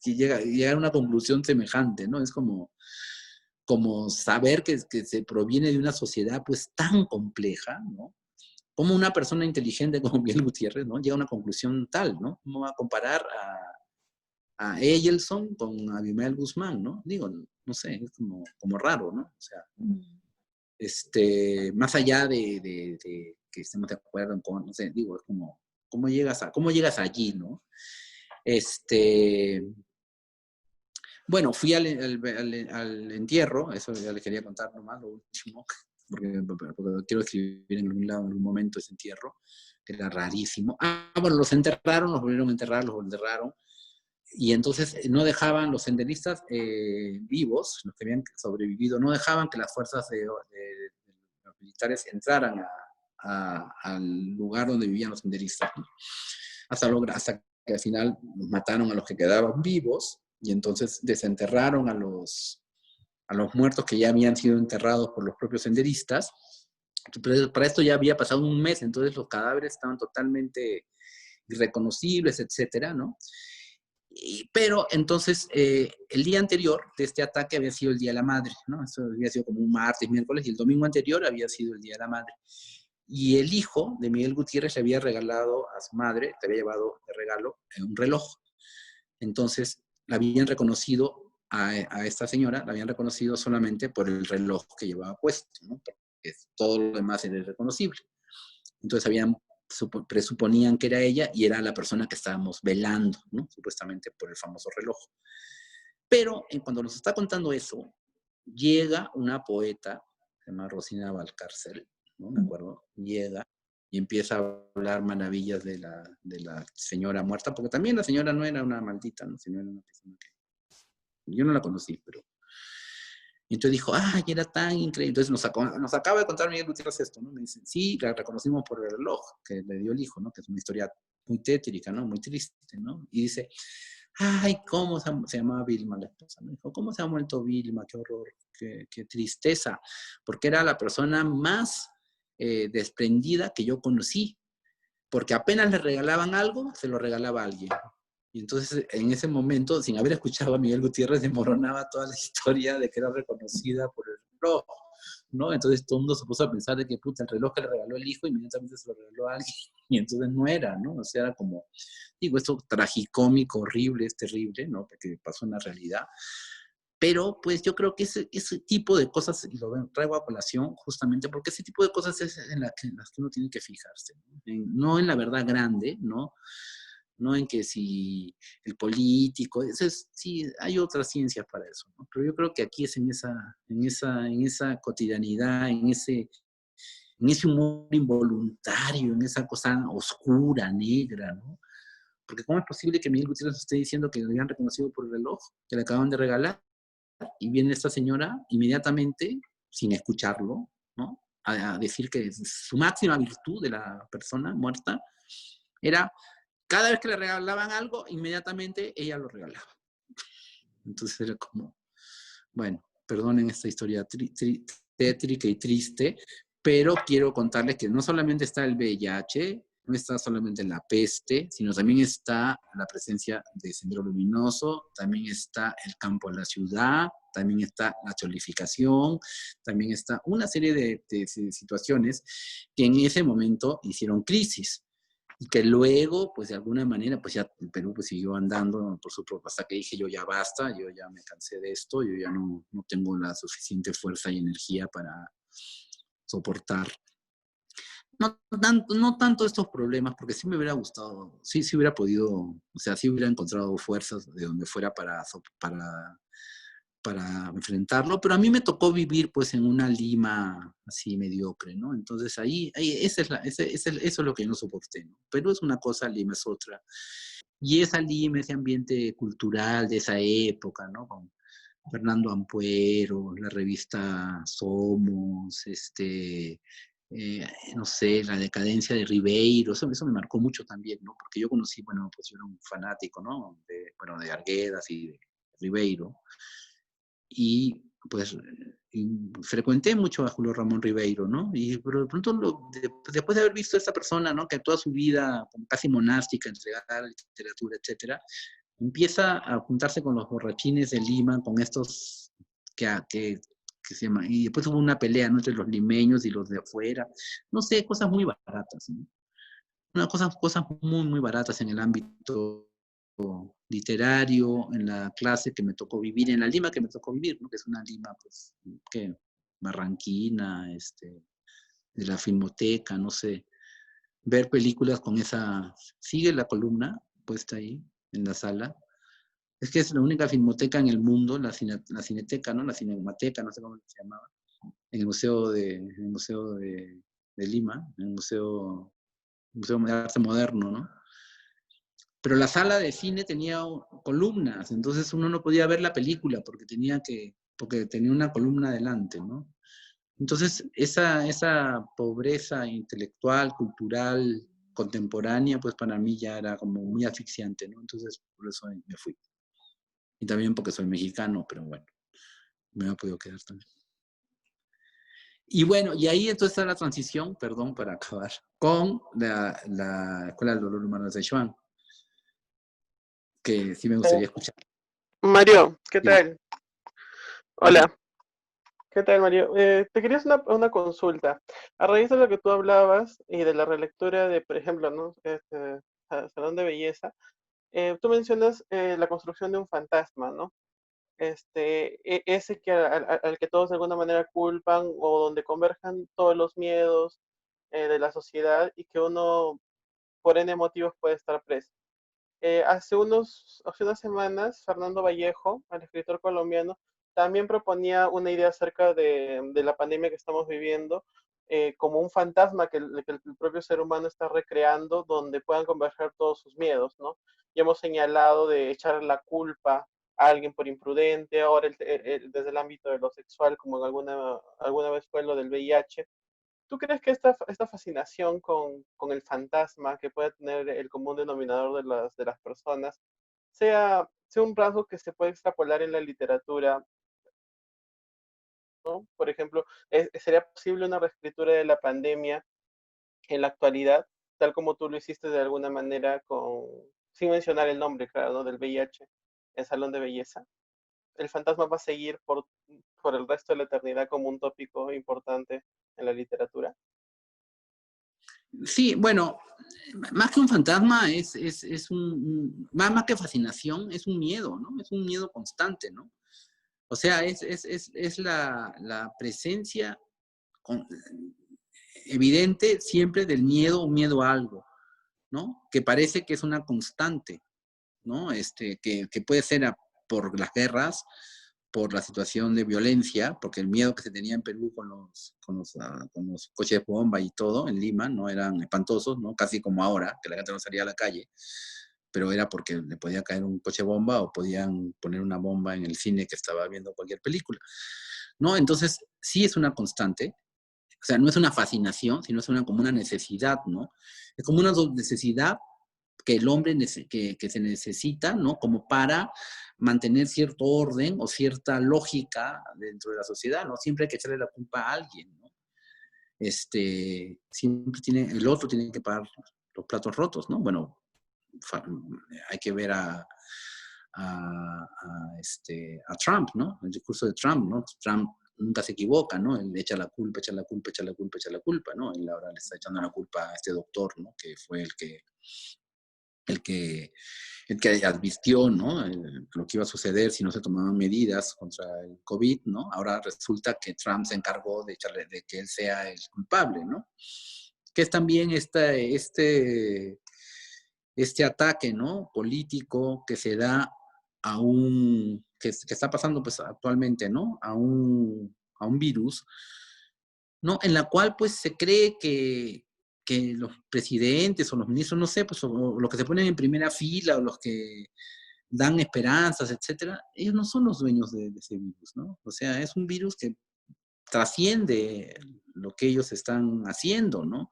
que llegar a una conclusión semejante, ¿no? Es como saber que se proviene de una sociedad pues tan compleja, ¿no? Como una persona inteligente como Miguel Gutiérrez, ¿no? Llega a una conclusión tal, ¿no? ¿Cómo va a comparar a Eyelson con Abimael Guzmán, ¿no? Digo, no sé, es como raro, ¿no? O sea, más allá de que estemos de acuerdo con, no sé, digo, es como, ¿cómo llegas allí, no? Bueno, fui al entierro, eso ya les quería contar nomás, lo último, porque quiero escribir en algún lado, en algún momento ese entierro, que era rarísimo. Bueno, los enterraron, los volvieron a enterrar, los enterraron, y entonces no dejaban los senderistas vivos, los que habían sobrevivido, no dejaban que las fuerzas de los militares entraran al lugar donde vivían los senderistas, ¿no? Hasta que al final mataron a los que quedaban vivos, y entonces desenterraron a los muertos que ya habían sido enterrados por los propios senderistas. Pero para esto ya había pasado un mes, entonces los cadáveres estaban totalmente irreconocibles, etcétera, ¿no? Pero entonces el día anterior de este ataque había sido el Día de la Madre, ¿no? Eso había sido como un martes, miércoles, y el domingo anterior había sido el Día de la Madre. Y el hijo de Miguel Gutiérrez le había regalado a su madre, le había llevado de regalo un reloj. Entonces la habían reconocido a esta señora, la habían reconocido solamente por el reloj que llevaba puesto, ¿no? Porque todo lo demás era irreconocible. Entonces presuponían que era ella y era la persona que estábamos velando, ¿no? Supuestamente por el famoso reloj. Pero cuando nos está contando eso, llega una poeta, se llama Rosina Valcárcel, ¿no? Me acuerdo, llega y empieza a hablar maravillas de la señora muerta, porque también la señora no era una maldita, ¿no? Sino era una persona que yo no la conocí, pero... Y entonces dijo, ¡ay, era tan increíble! Entonces nos acaba de contar Miguel Gutiérrez esto, ¿no? Me dicen, sí, la reconocimos por el reloj que le dio el hijo, ¿no? Que es una historia muy tétrica, ¿no? Muy triste, ¿no? Y dice, ¡ay, cómo se llamaba Vilma, la esposa! Me dijo, ¿cómo se ha muerto Vilma? ¡Qué horror! ¡Qué tristeza! Porque era la persona más desprendida que yo conocí. Porque apenas le regalaban algo, se lo regalaba a alguien. Y entonces, en ese momento, sin haber escuchado a Miguel Gutiérrez, desmoronaba toda la historia de que era reconocida por el reloj, ¿no? Entonces todo el mundo se puso a pensar de que, puta, el reloj que le regaló el hijo, inmediatamente se lo regaló a alguien, y entonces no era, ¿no? O sea, era como, digo, esto tragicómico, horrible, es terrible, ¿no? Porque pasó en la realidad. Pero pues yo creo que ese tipo de cosas, y lo traigo a colación justamente porque ese tipo de cosas es en las que uno tiene que fijarse, ¿no? No en la verdad grande, ¿no? No en que si el político, sí, hay otras ciencias para eso, ¿no? Pero yo creo que aquí es en esa cotidianidad, en ese humor involuntario, en esa cosa oscura, negra, ¿no? Porque ¿cómo es posible que Miguel Gutiérrez esté diciendo que le habían reconocido por el reloj que le acaban de regalar? Y viene esta señora inmediatamente, sin escucharlo, ¿no? A decir que su máxima virtud de la persona muerta era cada vez que le regalaban algo, inmediatamente ella lo regalaba. Entonces era como, bueno, perdonen esta historia tétrica y triste, pero quiero contarles que no solamente está el VIH, no está solamente la peste, sino también está la presencia de Sendero Luminoso, también está el campo de la ciudad, también está la cholificación, también está una serie de situaciones que en ese momento hicieron crisis. Y que luego, pues de alguna manera, pues ya el Perú pues siguió andando por su propio, hasta que dije yo ya basta, yo ya me cansé de esto, yo ya no tengo la suficiente fuerza y energía para soportar. No tanto estos problemas, porque sí me hubiera gustado, sí hubiera podido, o sea, sí hubiera encontrado fuerzas de donde fuera para enfrentarlo, pero a mí me tocó vivir pues en una Lima así mediocre, ¿no? Entonces ahí eso es lo que yo no soporté, ¿no? Perú es una cosa, Lima es otra. Y esa Lima, ese ambiente cultural de esa época, ¿no? Con Fernando Ampuero, la revista Somos, no sé, la decadencia de Ribeiro, eso me marcó mucho también, ¿no? Porque yo conocí, bueno, pues yo era un fanático, ¿no? De Arguedas y de Ribeiro. Y pues frecuenté mucho a Julio Ramón Ribeiro, ¿no? Y pero de pronto, después de haber visto a esta persona, ¿no? Que toda su vida como casi monástica, entregada a la literatura, etcétera, empieza a juntarse con los borrachines de Lima, con estos que se llaman, y después hubo una pelea, ¿no? Entre los limeños y los de afuera, no sé, cosas muy baratas, ¿no? Cosas muy, muy baratas en el ámbito literario, en la clase que me tocó vivir, en la Lima que me tocó vivir, ¿no? Que es una Lima, pues, que Barranquina, de la Filmoteca, no sé, ver películas con esa, sigue la columna puesta ahí, en la sala, es que es la única filmoteca en el mundo, la Cineteca, ¿no? La Cinemateca, no sé cómo se llamaba, en el Museo de Lima, en el Museo de Arte Moderno, ¿no? Pero la sala de cine tenía columnas, entonces uno no podía ver la película porque tenía una columna adelante, ¿no? Entonces, esa pobreza intelectual, cultural, contemporánea, pues para mí ya era como muy asfixiante, ¿no? Entonces, por eso me fui. Y también porque soy mexicano, pero bueno, me ha podido quedar también. Y bueno, y ahí entonces está la transición, perdón, para acabar, con la Escuela del Dolor Humano de Sichuan, que sí me gustaría escuchar. Mario, ¿qué tal? Hola. ¿Qué tal, Mario? Te quería hacer una consulta. A raíz de lo que tú hablabas y de la relectura de, por ejemplo, ¿no? Salón de Belleza, tú mencionas la construcción de un fantasma, ¿no? Ese que al que todos de alguna manera culpan o donde converjan todos los miedos de la sociedad y que uno, por N motivos, puede estar preso. Hace unas semanas, Fernando Vallejo, el escritor colombiano, también proponía una idea acerca de la pandemia que estamos viviendo, como un fantasma que el propio ser humano está recreando, donde puedan converger todos sus miedos, ¿no? Y hemos señalado de echar la culpa a alguien por imprudente, ahora desde el ámbito de lo sexual, como alguna vez fue lo del VIH. ¿Tú crees que esta fascinación con el fantasma que puede tener el común denominador de las personas sea un rasgo que se puede extrapolar en la literatura, ¿no? Por ejemplo, ¿sería posible una reescritura de la pandemia en la actualidad, tal como tú lo hiciste de alguna manera sin mencionar el nombre, claro, ¿no? Del VIH, el Salón de Belleza? ¿El fantasma va a seguir por el resto de la eternidad como un tópico importante en la literatura? Sí, bueno, más que un fantasma más que fascinación, es un miedo, ¿no? Es un miedo constante, ¿no? O sea, es la presencia evidente siempre del miedo, un miedo a algo, ¿no? Que parece que es una constante, ¿no? Que puede ser por las guerras, por la situación de violencia, porque el miedo que se tenía en Perú con los coches bomba y todo, en Lima, ¿no? Eran espantosos, ¿no? Casi como ahora, que la gente no salía a la calle, pero era porque le podía caer un coche bomba o podían poner una bomba en el cine que estaba viendo cualquier película, ¿no? Entonces, sí es una constante, o sea, no es una fascinación, sino es como una necesidad, ¿no? Es como una necesidad que el hombre que se necesita, ¿no? Como para mantener cierto orden o cierta lógica dentro de la sociedad, ¿no? Siempre hay que echarle la culpa a alguien, ¿no? Siempre el otro tiene que pagar los platos rotos, ¿no? Bueno, hay que ver a Trump, ¿no? El discurso de Trump, ¿no? Trump nunca se equivoca, ¿no? Él echa la culpa, echa la culpa, echa la culpa, echa la culpa, ¿no? Él ahora le está echando la culpa a este doctor, ¿no? Que fue el que advirtió, ¿no? Lo que iba a suceder si no se tomaban medidas contra el COVID, ¿no? Ahora resulta que Trump se encargó de que él sea el culpable, ¿no? Que es también este ataque, ¿no? Político que se da que está pasando pues actualmente, ¿no? A un virus, ¿no? En la cual pues se cree que los presidentes o los ministros, no sé, pues o los que se ponen en primera fila o los que dan esperanzas, etcétera, ellos no son los dueños de ese virus, ¿no? O sea, es un virus que trasciende lo que ellos están haciendo, ¿no?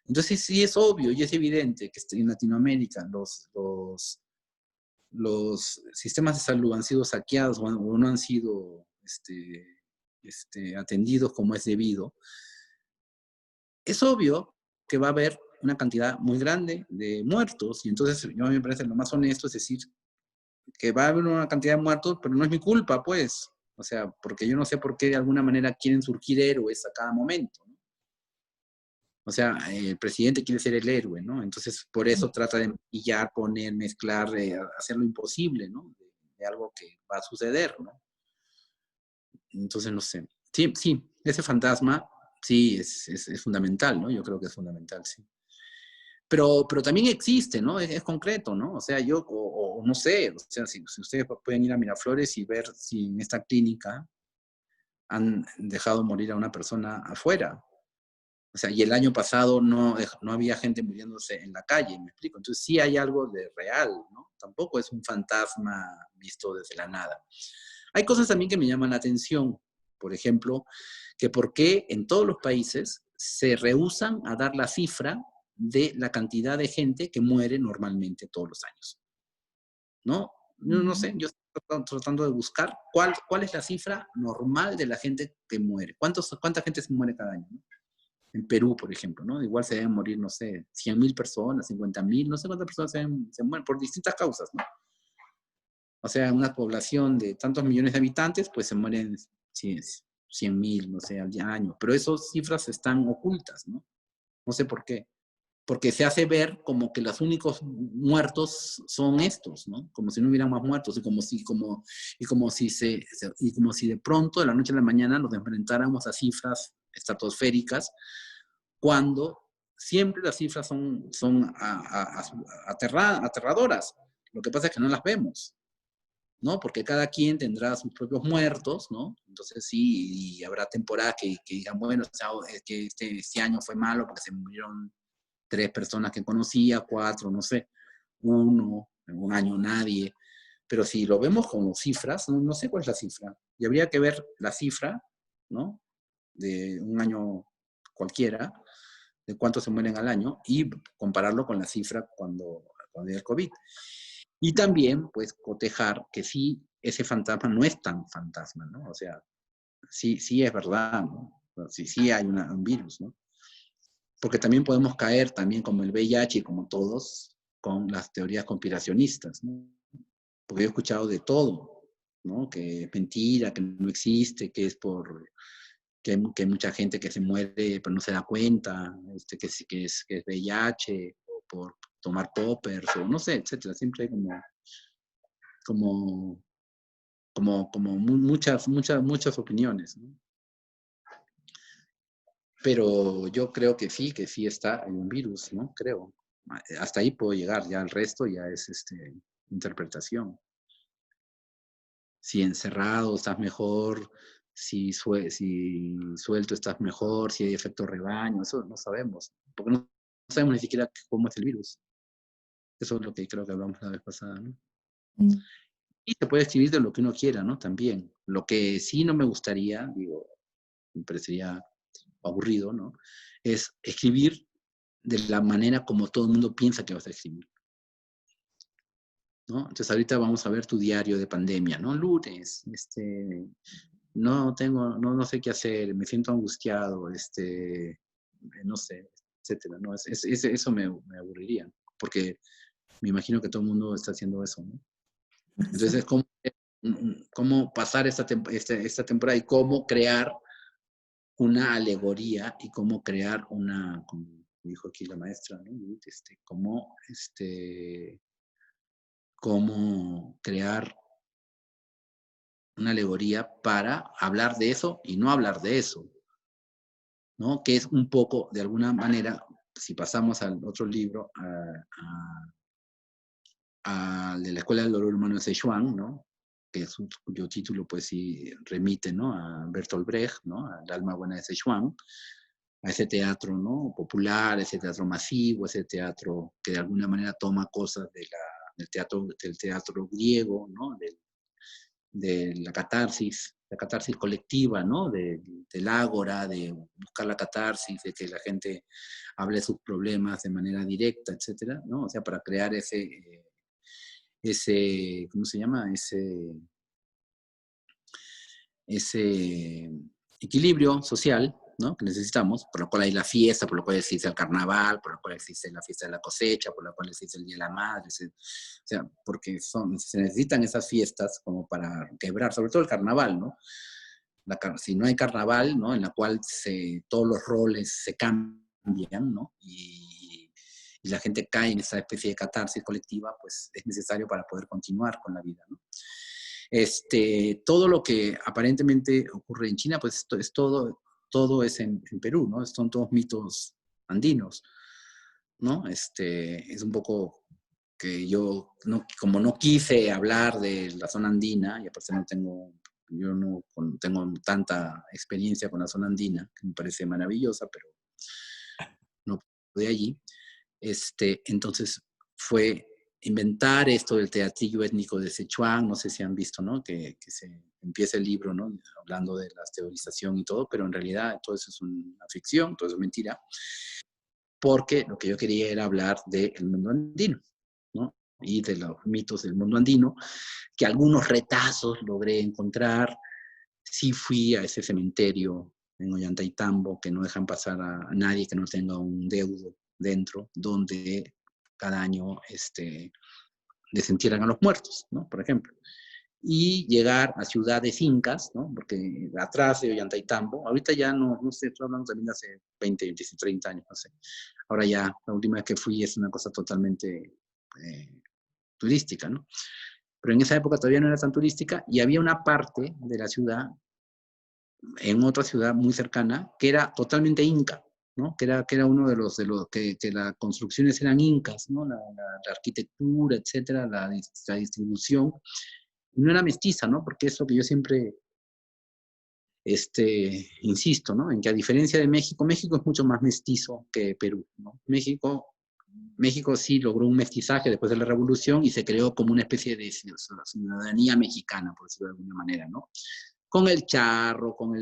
Entonces sí es obvio y es evidente que en Latinoamérica los sistemas de salud han sido saqueados o no han sido atendidos como es debido. Es obvio que va a haber una cantidad muy grande de muertos y entonces yo me parece lo más honesto es decir que va a haber una cantidad de muertos, pero no es mi culpa, pues. O sea, porque yo no sé por qué de alguna manera quieren surgir héroes a cada momento, ¿no? O sea, el presidente quiere ser el héroe, ¿no? Entonces, por eso trata de maquillar, poner, mezclar, hacer lo imposible, ¿no? De algo que va a suceder, ¿no? Entonces, no sé. Sí, sí, ese fantasma, sí, es fundamental, ¿no? Yo creo que es fundamental, sí. Pero también existe, ¿no? Es concreto, ¿no? O sea, o no sé, o sea, si ustedes pueden ir a Miraflores y ver si en esta clínica han dejado morir a una persona afuera. O sea, y el año pasado no había gente muriéndose en la calle, ¿me explico? Entonces sí hay algo de real, ¿no? Tampoco es un fantasma visto desde la nada. Hay cosas también que me llaman la atención. Por ejemplo, que por qué en todos los países se rehúsan a dar la cifra de la cantidad de gente que muere normalmente todos los años, ¿no? No sé, yo estoy tratando de buscar cuál es la cifra normal de la gente que muere. ¿Cuánta gente se muere cada año, ¿no? En Perú, por ejemplo, ¿no? Igual se deben morir, no sé, 100.000 personas, 50.000, no sé cuántas personas se mueren por distintas causas, ¿no? O sea, en una población de tantos millones de habitantes, pues se mueren 100.000, no sé, al año. Pero esas cifras están ocultas, ¿no? No sé por qué. Porque se hace ver como que los únicos muertos son estos, ¿no? Como si no hubieran más muertos y como si de pronto de la noche a la mañana nos enfrentáramos a cifras estratosféricas cuando siempre las cifras son aterradoras. Lo que pasa es que no las vemos, ¿no? Porque cada quien tendrá sus propios muertos, ¿no? Entonces sí, y habrá temporadas que digan, bueno, o sea, que este año fue malo porque se murieron 3 personas que conocía, 4, no sé, 1, en un año nadie. Pero si lo vemos como cifras, no sé cuál es la cifra. Y habría que ver la cifra, ¿no? De un año cualquiera, de cuántos se mueren al año, y compararlo con la cifra cuando hay el COVID. Y también, pues, cotejar que sí, ese fantasma no es tan fantasma, ¿no? O sea, sí es verdad, ¿no? Sí hay un virus, ¿no? Porque también podemos caer, también como el VIH y como todos, con las teorías conspiracionistas, ¿no? Porque yo he escuchado de todo, ¿no? Que es mentira, que no existe, que es que hay mucha gente que se muere pero no se da cuenta, que es VIH, o por tomar poppers, o no sé, etcétera. Siempre hay como muchas opiniones, ¿no? Pero yo creo que sí está en un virus, ¿no? Creo. Hasta ahí puedo llegar, ya el resto ya es interpretación. Si encerrado estás mejor, si suelto estás mejor, si hay efecto rebaño, eso no sabemos, porque no sabemos ni siquiera cómo es el virus. Eso es lo que creo que hablamos la vez pasada, ¿no? Mm. Y se puede escribir de lo que uno quiera, ¿no? También. Lo que sí no me gustaría, digo, me parecería aburrido, ¿no? Es escribir de la manera como todo el mundo piensa que vas a escribir, ¿no? Entonces ahorita vamos a ver tu diario de pandemia, ¿no? Lunes, no sé qué hacer, me siento angustiado, no sé, etcétera, ¿no? Eso me aburriría, porque me imagino que todo el mundo está haciendo eso, ¿no? Entonces, ¿cómo pasar esta temporada y cómo crear una alegoría y cómo crear como dijo aquí la maestra, ¿no? Cómo crear una alegoría para hablar de eso y no hablar de eso, ¿no? Que es un poco, de alguna manera, si pasamos al otro libro, de la Escuela del Dolor Humano de Sichuan, ¿no? Cuyo título, pues sí, remite, ¿no? A Bertolt Brecht, ¿no? Al alma buena de Sichuan, a ese teatro, ¿no? Popular, ese teatro masivo, ese teatro que de alguna manera toma cosas del teatro griego, ¿no? De la catarsis colectiva, ¿no? Del ágora, de buscar la catarsis, de que la gente hable de sus problemas de manera directa, etcétera, ¿no? O sea, para crear ¿cómo se llama? Ese equilibrio social, ¿no? Que necesitamos, por lo cual hay la fiesta, por lo cual existe el carnaval, por lo cual existe la fiesta de la cosecha, por lo cual existe el Día de la Madre, o sea, porque se necesitan esas fiestas como para quebrar, sobre todo el carnaval, ¿no? Si no hay carnaval, ¿no? En la cual todos los roles se cambian, ¿no? Y la gente cae en esa especie de catarsis colectiva, pues es necesario para poder continuar con la vida, ¿no? Todo lo que aparentemente ocurre en China, pues todo es en Perú, ¿no? Son todos mitos andinos, ¿no? Es un poco que yo, como no quise hablar de la zona andina, y aparte yo no tengo tanta experiencia con la zona andina, que me parece maravillosa, pero no de allí, entonces fue inventar esto del teatrillo étnico de Sichuan, no sé si han visto, ¿no? Que se empieza el libro, ¿no? Hablando de la teorización y todo, pero en realidad todo eso es una ficción, todo eso es mentira, porque lo que yo quería era hablar del mundo andino, ¿no? Y de los mitos del mundo andino, que algunos retazos logré encontrar. Sí fui a ese cementerio en Ollantaytambo, que no dejan pasar a nadie que no tenga un deudo dentro, donde cada año desentierran a los muertos, ¿no? Por ejemplo. Y llegar a ciudades incas, ¿no? Porque atrás de Ollantaytambo, ahorita ya no sé, estoy hablando también de hace 20, 25, 30 años, no sé. Ahora ya, la última vez que fui es una cosa totalmente turística, ¿no? Pero en esa época todavía no era tan turística y había una parte de la ciudad, en otra ciudad muy cercana, que era totalmente inca, ¿no? Que era uno de los que las construcciones eran incas, ¿no? La arquitectura, etcétera, la distribución. No era mestiza, ¿no? Porque es lo que yo siempre insisto, ¿no? En que a diferencia de México, México es mucho más mestizo que Perú, ¿no? México sí logró un mestizaje después de la revolución y se creó como una especie de ciudadanía mexicana, por decirlo de alguna manera, ¿no? Con el charro, con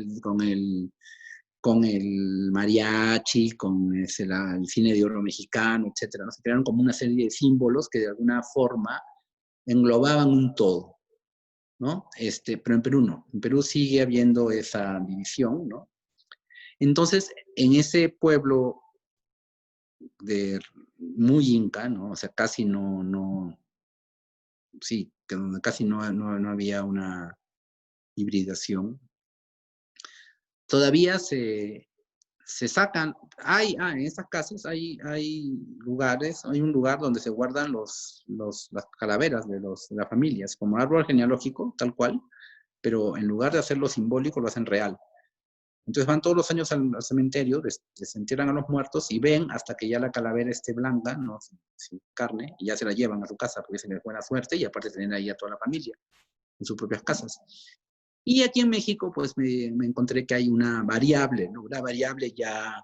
el mariachi, con el cine de oro mexicano, etcétera, ¿no? Se crearon como una serie de símbolos que de alguna forma englobaban un todo, ¿no? Pero en Perú no. En Perú sigue habiendo esa división, ¿no? Entonces, en ese pueblo muy inca, ¿no? O sea, casi sí, que donde casi no había una hibridación, todavía se sacan, en estas casas hay lugares, hay un lugar donde se guardan las calaveras de las familias, como árbol genealógico, tal cual, pero en lugar de hacerlo simbólico, lo hacen real. Entonces van todos los años al cementerio, les entierran a los muertos y ven hasta que ya la calavera esté blanca, ¿no? Sin carne, y ya se la llevan a su casa porque se les buena suerte y aparte tienen ahí a toda la familia en sus propias casas. Y aquí en México, pues me encontré que hay una variable, ¿no? Una variable ya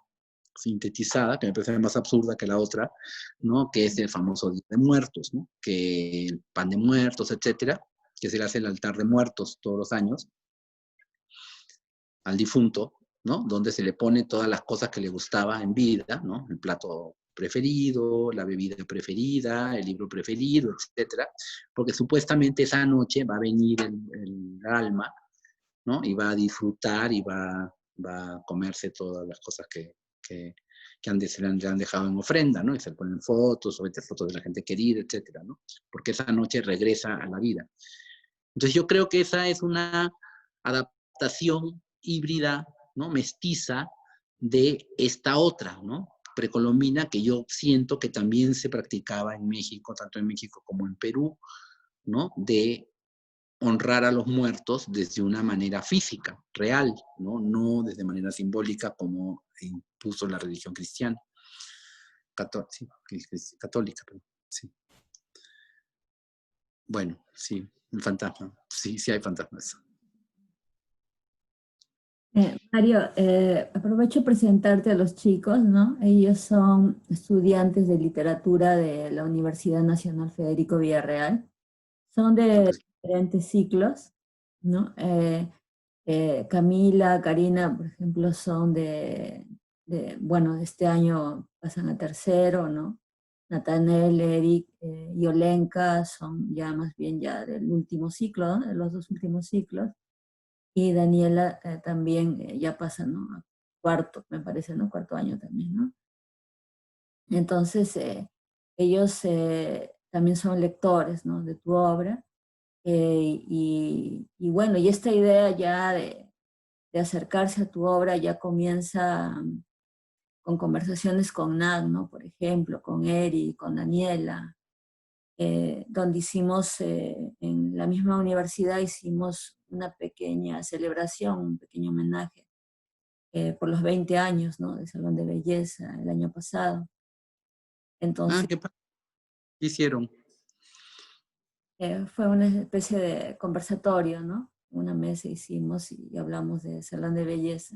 sintetizada, que me parece más absurda que la otra, ¿no? Que es el famoso Día de Muertos, ¿no? Que el pan de muertos, etcétera, que se le hace el altar de muertos todos los años al difunto, ¿no? Donde se le pone todas las cosas que le gustaba en vida, ¿no? El plato preferido, la bebida preferida, el libro preferido, etcétera, porque supuestamente esa noche va a venir el alma, ¿no? Y va a disfrutar y va a comerse todas las cosas que se le han dejado en ofrenda, ¿no? Y se le ponen fotos, o fotos de la gente querida, etcétera, ¿no? Porque esa noche regresa a la vida. Entonces yo creo que esa es una adaptación híbrida, ¿no? Mestiza de esta otra, ¿no? Precolombina, que yo siento que también se practicaba en México, tanto en México como en Perú, ¿no? De honrar a los muertos desde una manera física, real, ¿no? No desde manera simbólica como impuso la religión cristiana. Católica, pero sí. Bueno, sí, el fantasma. Sí, sí hay fantasmas. Mario, aprovecho presentarte a los chicos, ¿no? Ellos son estudiantes de literatura de la Universidad Nacional Federico Villarreal. Son de diferentes ciclos, ¿no? Camila, Karina, por ejemplo, son bueno, este año pasan a tercero, ¿no? Natanel, Eric y Olenka son ya más bien ya del último ciclo, ¿no? De los dos últimos ciclos. Y Daniela también ya pasa, ¿no? A cuarto, me parece, ¿no? Cuarto año también, ¿no? Entonces, ellos también son lectores, ¿no? De tu obra. Y bueno, y esta idea ya de acercarse a tu obra ya comienza con conversaciones con Nat, ¿no? Por ejemplo, con Eri, con Daniela, donde hicimos, en la misma universidad hicimos una pequeña celebración, un pequeño homenaje por los 20 años, ¿no? Del Salón de Belleza el año pasado. Entonces, ¿Qué hicieron? fue una especie de conversatorio, ¿no? Una mesa hicimos y hablamos de Salón de Belleza.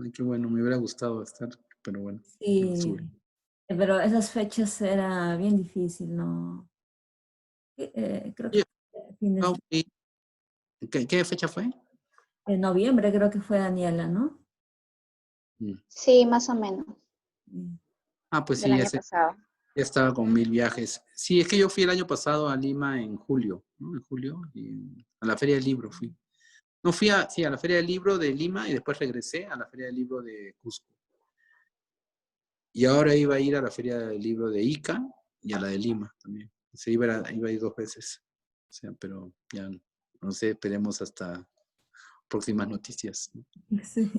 Ay, qué bueno, me hubiera gustado estar, pero bueno. Sí, pero esas fechas era bien difícil, ¿no? Creo que fines ¿Qué fecha fue? de noviembre, creo que fue Daniela, ¿no? Sí, más o menos, Pues del sí, año pasado. ya estaba con 1000 viajes. Sí, es que yo fui el año pasado a Lima en julio, ¿no? En julio, y a la Feria del Libro fui. No, sí, a la Feria del Libro de Lima y después regresé a la Feria del Libro de Cusco. Y ahora iba a ir a la Feria del Libro de Ica y a la de Lima también. O sea, iba a ir 2 veces. O sea, pero ya, no sé, esperemos hasta próximas noticias, ¿no? Sí.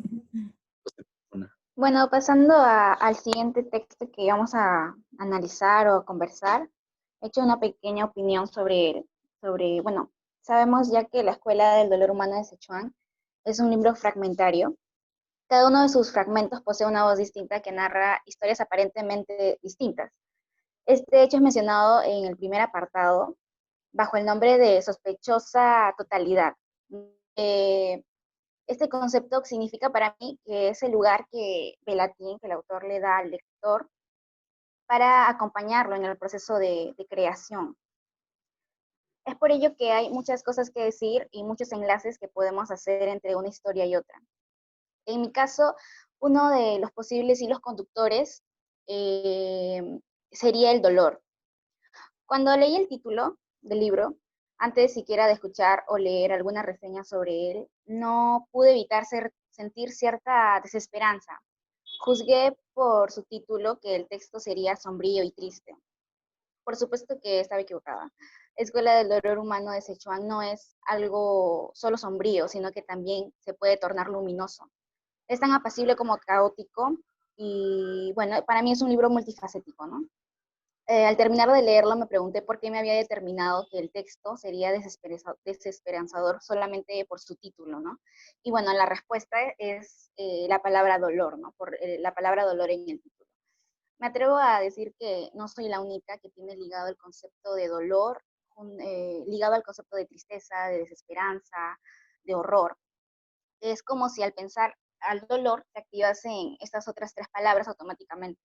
Bueno, pasando al siguiente texto que vamos a analizar o conversar, he hecho una pequeña opinión bueno, sabemos ya que La Escuela del Dolor Humano de Sichuan es un libro fragmentario. Cada uno de sus fragmentos posee una voz distinta que narra historias aparentemente distintas. Este hecho es mencionado en el primer apartado bajo el nombre de sospechosa totalidad. Este concepto significa para mí que es el lugar que Belatín, que el autor le da al lector, para acompañarlo en el proceso de creación. Es por ello que hay muchas cosas que decir y muchos enlaces que podemos hacer entre una historia y otra. En mi caso, uno de los posibles hilos conductores sería el dolor. Cuando leí el título del libro, antes siquiera de escuchar o leer alguna reseña sobre él, no pude evitar sentir cierta desesperanza. Juzgué por su título que el texto sería sombrío y triste. Por supuesto que estaba equivocada. Escuela del Dolor Humano de Sichuan no es algo solo sombrío, sino que también se puede tornar luminoso. Es tan apacible como caótico y, bueno, para mí es un libro multifacético, ¿no? Al terminar de leerlo me pregunté por qué me había determinado que el texto sería desesperanzador solamente por su título, ¿no? Y bueno, la respuesta es la palabra dolor, ¿no? Por la palabra dolor en el título. Me atrevo a decir que no soy la única que tiene ligado el concepto de dolor, ligado al concepto de tristeza, de desesperanza, de horror. Es como si al pensar al dolor se activasen estas otras tres palabras automáticamente.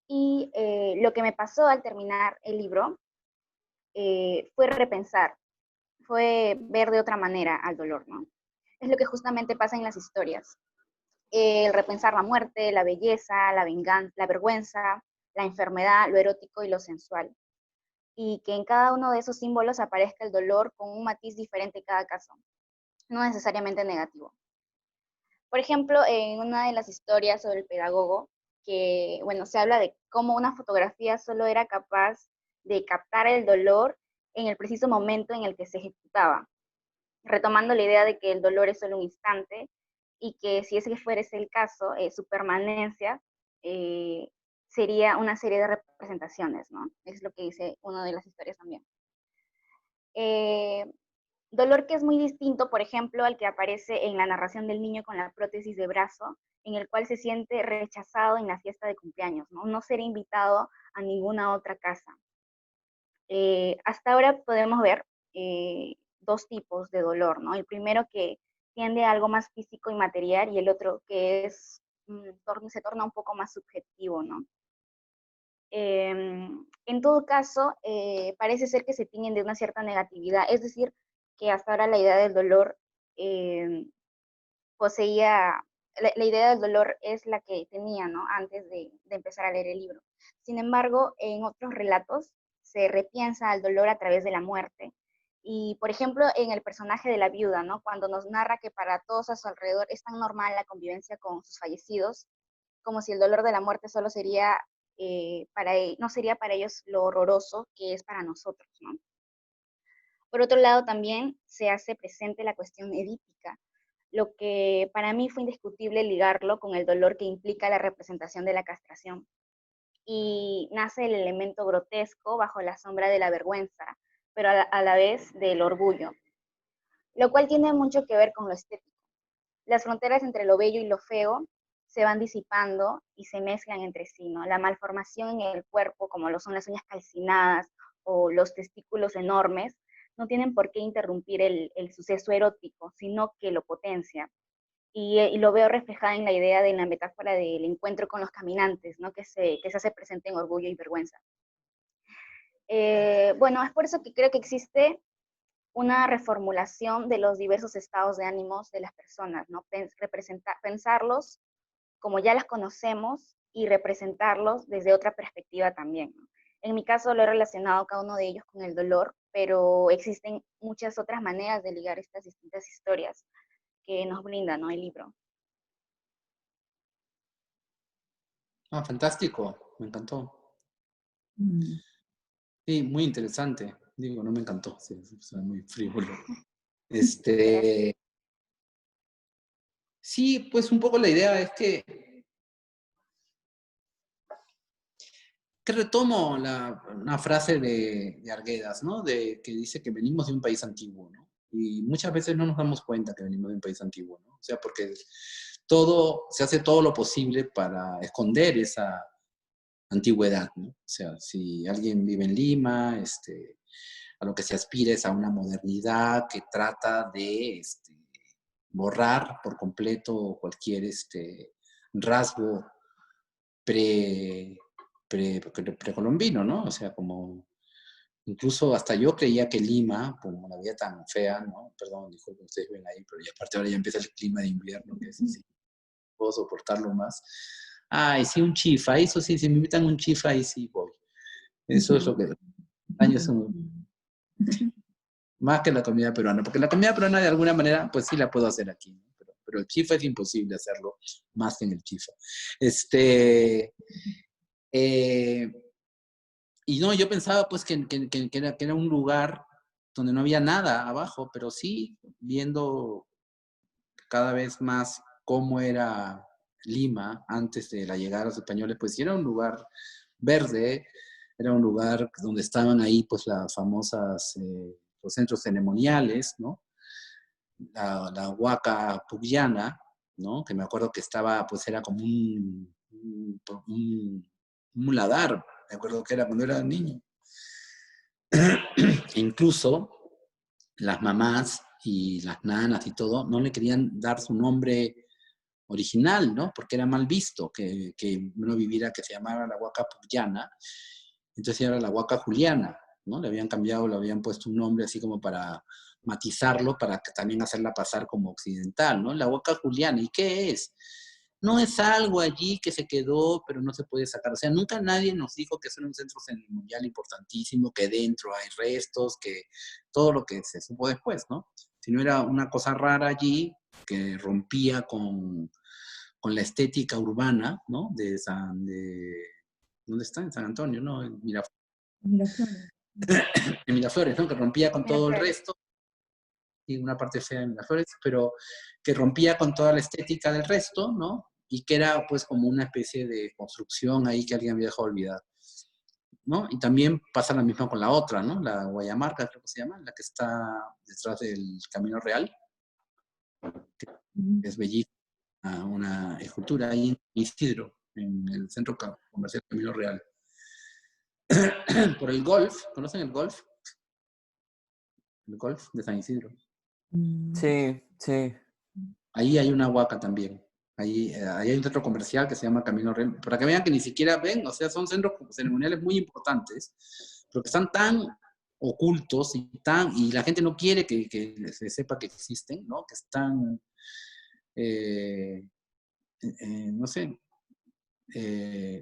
Y lo que me pasó al terminar el libro fue repensar, fue ver de otra manera al dolor, ¿no? Es lo que justamente pasa en las historias. El repensar la muerte, la belleza, la venganza, la vergüenza, la enfermedad, lo erótico y lo sensual. Y que en cada uno de esos símbolos aparezca el dolor con un matiz diferente en cada caso, no necesariamente negativo. Por ejemplo, en una de las historias sobre el pedagogo, que, bueno, se habla de cómo una fotografía solo era capaz de captar el dolor en el preciso momento en el que se ejecutaba, retomando la idea de que el dolor es solo un instante y que si ese fuera ese el caso, su permanencia sería una serie de representaciones, ¿no? Es lo que dice una de las historias también. Dolor que es muy distinto, por ejemplo, al que aparece en la narración del niño con la prótesis de brazo, en el cual se siente rechazado en la fiesta de cumpleaños, ¿no? No ser invitado a ninguna otra casa. Hasta ahora podemos ver dos tipos de dolor, ¿no? El primero que tiende a algo más físico y material y el otro que es, se torna un poco más subjetivo, ¿no? En todo caso, parece ser que se tiñen de una cierta negatividad, es decir, que hasta ahora la idea del dolor poseía, la idea del dolor es la que tenía, ¿no? Antes de empezar a leer el libro. Sin embargo, en otros relatos se repiensa al dolor a través de la muerte. Y, por ejemplo, en el personaje de la viuda, ¿no? Cuando nos narra que para todos a su alrededor es tan normal la convivencia con sus fallecidos, como si el dolor de la muerte solo sería, no sería para ellos lo horroroso que es para nosotros, ¿no? Por otro lado, también se hace presente la cuestión edípica, lo que para mí fue indiscutible ligarlo con el dolor que implica la representación de la castración. Y nace el elemento grotesco bajo la sombra de la vergüenza, pero a la vez del orgullo, lo cual tiene mucho que ver con lo estético. Las fronteras entre lo bello y lo feo se van disipando y se mezclan entre sí, ¿no? La malformación en el cuerpo, como lo son las uñas calcinadas o los testículos enormes, no tienen por qué interrumpir el suceso erótico, sino que lo potencia. Y lo veo reflejada en la idea de la metáfora del encuentro con los caminantes, ¿no? Que se hace presente en Orgullo y Vergüenza. Bueno, es por eso que creo que existe una reformulación de los diversos estados de ánimos de las personas, ¿no? Pensarlos como ya las conocemos y representarlos desde otra perspectiva también, ¿no? En mi caso lo he relacionado cada uno de ellos con el dolor, pero existen muchas otras maneras de ligar estas distintas historias que nos brinda, ¿no? El libro. Ah, fantástico, me encantó. Mm. Sí, muy interesante. Digo, no me encantó, sí, suena muy frívolo. Gracias. Sí, pues un poco la idea es que retomo una frase de Arguedas, ¿no? Que dice que venimos de un país antiguo, ¿no? Y muchas veces no nos damos cuenta que venimos de un país antiguo, ¿no? O sea, porque se hace todo lo posible para esconder esa antigüedad, ¿no? O sea, si alguien vive en Lima, a lo que se aspira es a una modernidad que trata de borrar por completo cualquier rasgo precolombino, ¿no? O sea, como incluso hasta yo creía que Lima, como la vida tan fea, ¿no? Perdón, disculpen, ustedes ven ahí, pero ya aparte ahora ya empieza el clima de invierno, que es así, puedo soportarlo más. Ay, sí, un chifa, eso sí, si me invitan a un chifa, ahí sí voy. Eso es lo que años más que la comida peruana, porque la comida peruana de alguna manera, pues sí la puedo hacer aquí, ¿no? Pero el chifa es imposible hacerlo más que en el chifa. Y no, yo pensaba pues que era un lugar donde no había nada abajo, pero sí, viendo cada vez más cómo era Lima antes de la llegada de los españoles, pues sí era un lugar verde, Era un lugar donde estaban ahí pues las famosas, los centros ceremoniales, ¿no? La Huaca Pugliana, ¿no? Que me acuerdo que estaba, pues era como un muladar, me acuerdo que era cuando era niño. E incluso las mamás y las nanas y todo no le querían dar su nombre original, ¿no? Porque era mal visto que uno viviera, que se llamara la Huaca Pugliana, entonces era la Huaca Juliana, ¿no? Le habían cambiado, le habían puesto un nombre así como para matizarlo, para que también hacerla pasar como occidental, ¿no? La Huaca Juliana, ¿y qué es? No es algo allí que se quedó, pero no se puede sacar. O sea, nunca nadie nos dijo que eso era un centro ceremonial importantísimo, que dentro hay restos, que todo lo que se supo después, ¿no? Sino era una cosa rara allí que rompía con la estética urbana, ¿no? ¿Dónde está? En San Antonio, ¿no? En Miraflores. Miraflores, ¿no? Que rompía con todo el Miraflores. resto, y una parte fea de Miraflores, pero que rompía con toda la estética del resto, ¿no? Y que era pues como una especie de construcción ahí que alguien había dejado olvidar, ¿no? Y también pasa lo mismo con la otra, ¿no? La Guayamarca, creo que se llama, la que está detrás del Camino Real, que es bellísima, una escultura ahí en Isidro, en el centro comercial Camino Real. Por el golf, ¿conocen el golf? El golf de San Isidro. Sí, sí. Ahí hay una huaca también. Ahí hay un centro comercial que se llama Camino Real, para que vean que ni siquiera ven, o sea, son centros ceremoniales muy importantes, pero que están tan ocultos y la gente no quiere que se sepa que existen, ¿no? Que están, no sé,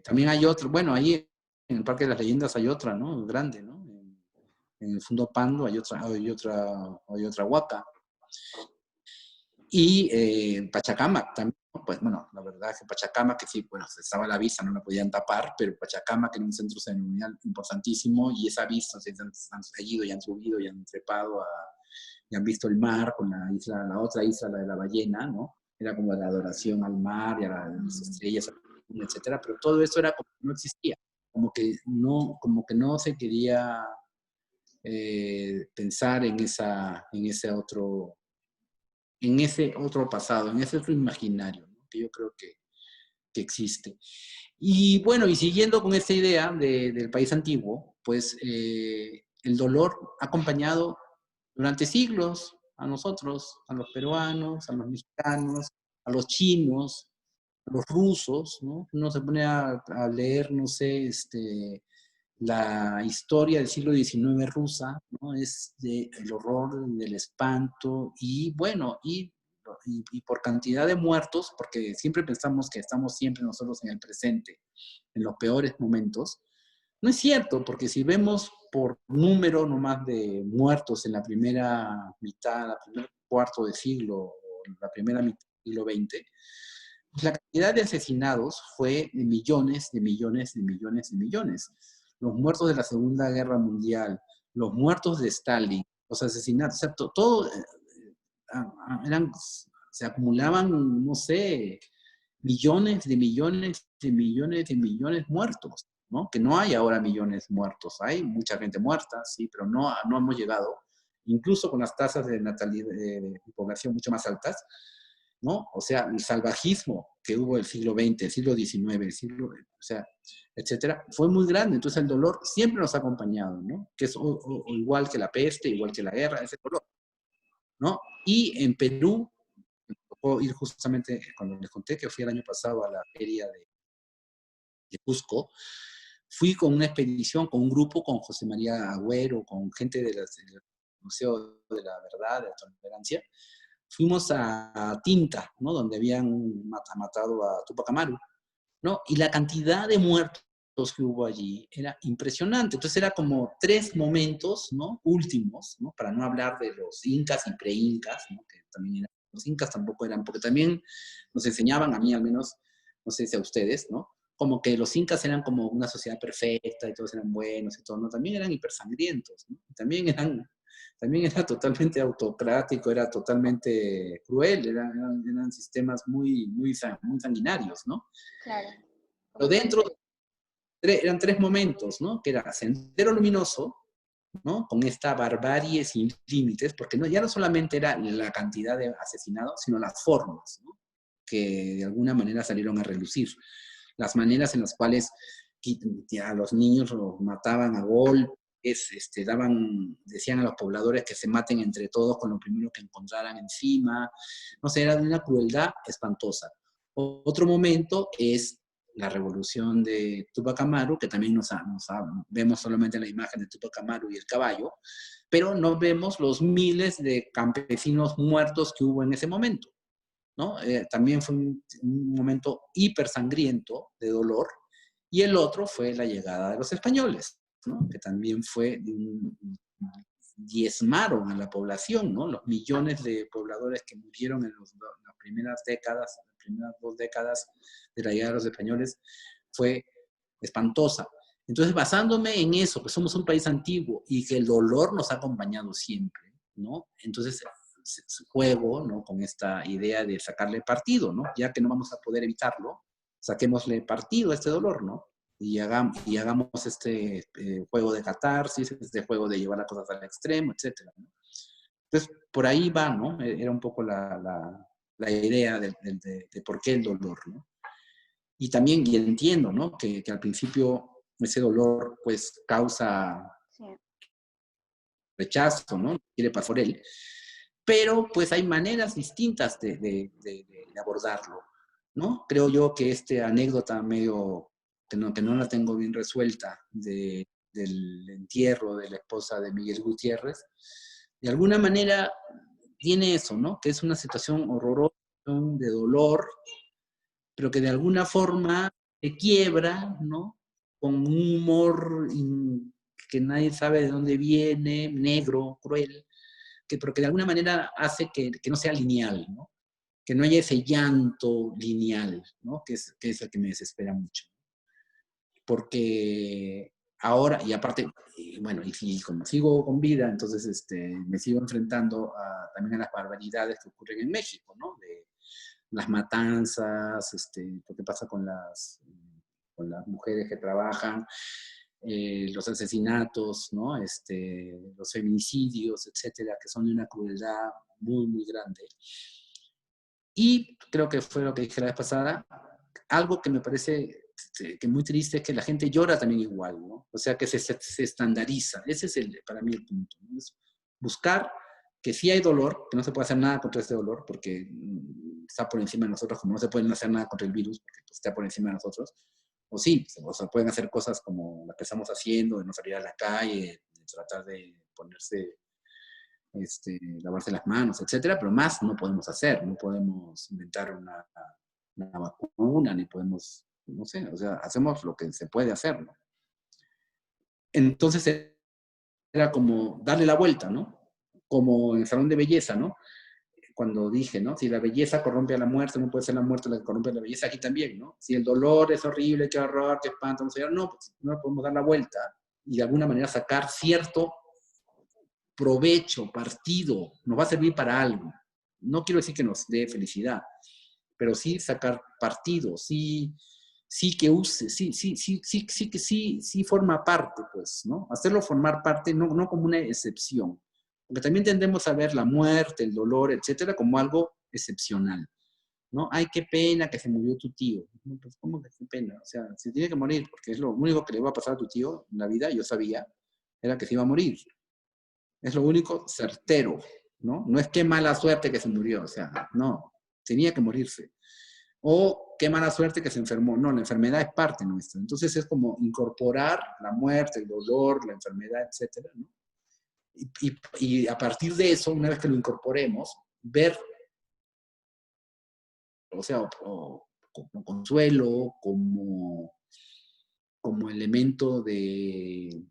también hay otro, bueno, ahí en el Parque de las Leyendas hay otra, ¿no? Grande, ¿no? En el Fundo Pando hay otra huaca. Y Pachacamac también, pues bueno, la verdad es que Pachacamac, que sí, bueno, estaba la vista, no la podían tapar, pero Pachacamac era un centro ceremonial importantísimo y esa vista, se han seguido y han subido y han trepado y han visto el mar con la isla, la otra isla, la de la ballena, ¿no? Era como la adoración al mar y a las estrellas, etcétera, pero todo eso era como que no existía, como que no se quería pensar en ese otro pasado, en ese otro imaginario, ¿no? Que yo creo que existe. Y bueno, y siguiendo con esta idea del país antiguo, pues el dolor ha acompañado durante siglos a nosotros, a los peruanos, a los mexicanos, a los chinos, a los rusos, ¿no? Uno se pone a leer, no sé, la historia del siglo XIX rusa, ¿no? Es del horror, del espanto, y bueno, y por cantidad de muertos, porque siempre pensamos que estamos siempre nosotros en el presente, en los peores momentos. No es cierto, porque si vemos por número nomás de muertos en la primera mitad, la primer cuarto de siglo, la primera mitad del siglo XX, la cantidad de asesinados fue de millones, de millones, de millones, de millones. Los muertos de la Segunda Guerra Mundial, los muertos de Stalin, los asesinatos, o sea, todo se acumulaban, no sé, millones de millones de millones de millones muertos, ¿no? Que no hay ahora millones muertos, hay mucha gente muerta, sí, pero no hemos llegado, incluso con las tasas de natalidad de población mucho más altas, ¿no? O sea, el salvajismo que hubo el siglo XX, el siglo XIX, o sea, etcétera, fue muy grande. Entonces el dolor siempre nos ha acompañado, ¿no? Que es igual que la peste, igual que la guerra, ese dolor, ¿no? Y en Perú, me tocó ir justamente, cuando les conté que fui el año pasado a la feria de Cusco, fui con una expedición, con un grupo, con José María Agüero, con gente del Museo de la Verdad, de la Tolerancia. Fuimos a Tinta, ¿no? Donde habían matado a Tupac Amaru, ¿no? Y la cantidad de muertos que hubo allí era impresionante. Entonces era como 3 momentos, ¿no? Últimos, ¿no? Para no hablar de los incas y pre-incas, ¿no? Que también eran, los incas tampoco eran, porque también nos enseñaban, a mí al menos, no sé si a ustedes, ¿no? Como que los incas eran como una sociedad perfecta y todos eran buenos y todo, ¿no? También eran hipersangrientos, ¿no? También era totalmente autocrático, era totalmente cruel, eran sistemas muy sanguinarios, ¿no? Claro. Pero dentro, eran tres momentos, ¿no? Que era Sendero Luminoso, ¿no? Con esta barbarie sin límites, porque ya no solamente era la cantidad de asesinados, sino las formas, ¿no? Que de alguna manera salieron a relucir. Las maneras en las cuales a los niños los mataban a golpes, decían a los pobladores que se maten entre todos con lo primero que encontraran encima. No sé, era de una crueldad espantosa. Otro momento es la revolución de Tupac Amaru, que también vemos solamente la imagen de Tupac Amaru y el caballo, pero no vemos los miles de campesinos muertos que hubo en ese momento, ¿no? También fue un momento hiper sangriento de dolor, y el otro fue la llegada de los españoles, ¿no? Que también diezmaron a la población, ¿no? Los millones de pobladores que murieron en las primeras décadas, las primeras 2 décadas de la llegada de los españoles, fue espantosa. Entonces, basándome en eso, que somos un país antiguo y que el dolor nos ha acompañado siempre, ¿no? Entonces, juego, ¿no? Con esta idea de sacarle partido, ¿no? Ya que no vamos a poder evitarlo, saquémosle partido a este dolor, ¿no? Y hagamos este juego de catarsis, este juego de llevar las cosas al extremo, etc., ¿no? Entonces, por ahí va, ¿no? Era un poco la idea de por qué el dolor, ¿no? Y también, y entiendo, ¿no? Que al principio ese dolor, pues, causa rechazo, ¿no? Quiere pasar por él. Pero, pues, hay maneras distintas de abordarlo, ¿no? Creo yo que esta anécdota medio que no la tengo bien resuelta del entierro de la esposa de Miguel Gutiérrez, de alguna manera tiene eso, ¿no? Que es una situación horrorosa, de dolor, pero que de alguna forma se quiebra, ¿no? Con un humor que nadie sabe de dónde viene, negro, cruel, pero que de alguna manera hace que no sea lineal, ¿no? Que no haya ese llanto lineal, ¿no? Que es el que me desespera mucho. Porque ahora, y aparte, bueno, y como sigo con vida, entonces me sigo enfrentando también a las barbaridades que ocurren en México, ¿no? De las matanzas, lo que pasa con las mujeres que trabajan, los asesinatos, ¿no? Los feminicidios, etcétera, que son de una crueldad muy, muy grande. Y creo que fue lo que dije la vez pasada, algo que me parece que muy triste es que la gente llora también igual, ¿no? O sea, que se estandariza. Ese es para mí el punto, ¿no? Es buscar que sí hay dolor, que no se puede hacer nada contra este dolor, porque está por encima de nosotros, como no se puede hacer nada contra el virus, porque pues, está por encima de nosotros. O sí, o sea, pueden hacer cosas como las que estamos haciendo, de no salir a la calle, de tratar de ponerse, lavarse las manos, etcétera, pero más no podemos hacer, no podemos inventar una vacuna, ni podemos, no sé, o sea, hacemos lo que se puede hacer, ¿no? Entonces era como darle la vuelta, ¿no? Como en el salón de belleza, ¿no? Cuando dije, ¿no? Si la belleza corrompe a la muerte, no puede ser la muerte la que corrompe a la belleza, aquí también, ¿no? Si el dolor es horrible, qué horror, qué espanto, no, pues no podemos dar la vuelta y de alguna manera sacar cierto provecho, partido, nos va a servir para algo. No quiero decir que nos dé felicidad, pero sí sacar partido, sí que use, sí forma parte, pues, ¿no? Hacerlo formar parte, no como una excepción. Porque también tendemos a ver la muerte, el dolor, etcétera, como algo excepcional, ¿no? Ay, qué pena que se murió tu tío. Pues, ¿cómo que qué pena? O sea, se tiene que morir, porque es lo único que le iba a pasar a tu tío en la vida, yo sabía, era que se iba a morir. Es lo único certero, ¿no? No es qué mala suerte que se murió, o sea, no, tenía que morirse. O qué mala suerte que se enfermó. No, la enfermedad es parte nuestra. Entonces es como incorporar la muerte, el dolor, la enfermedad, etcétera, ¿no? Y a partir de eso, una vez que lo incorporemos, ver, o sea, como consuelo, como elemento de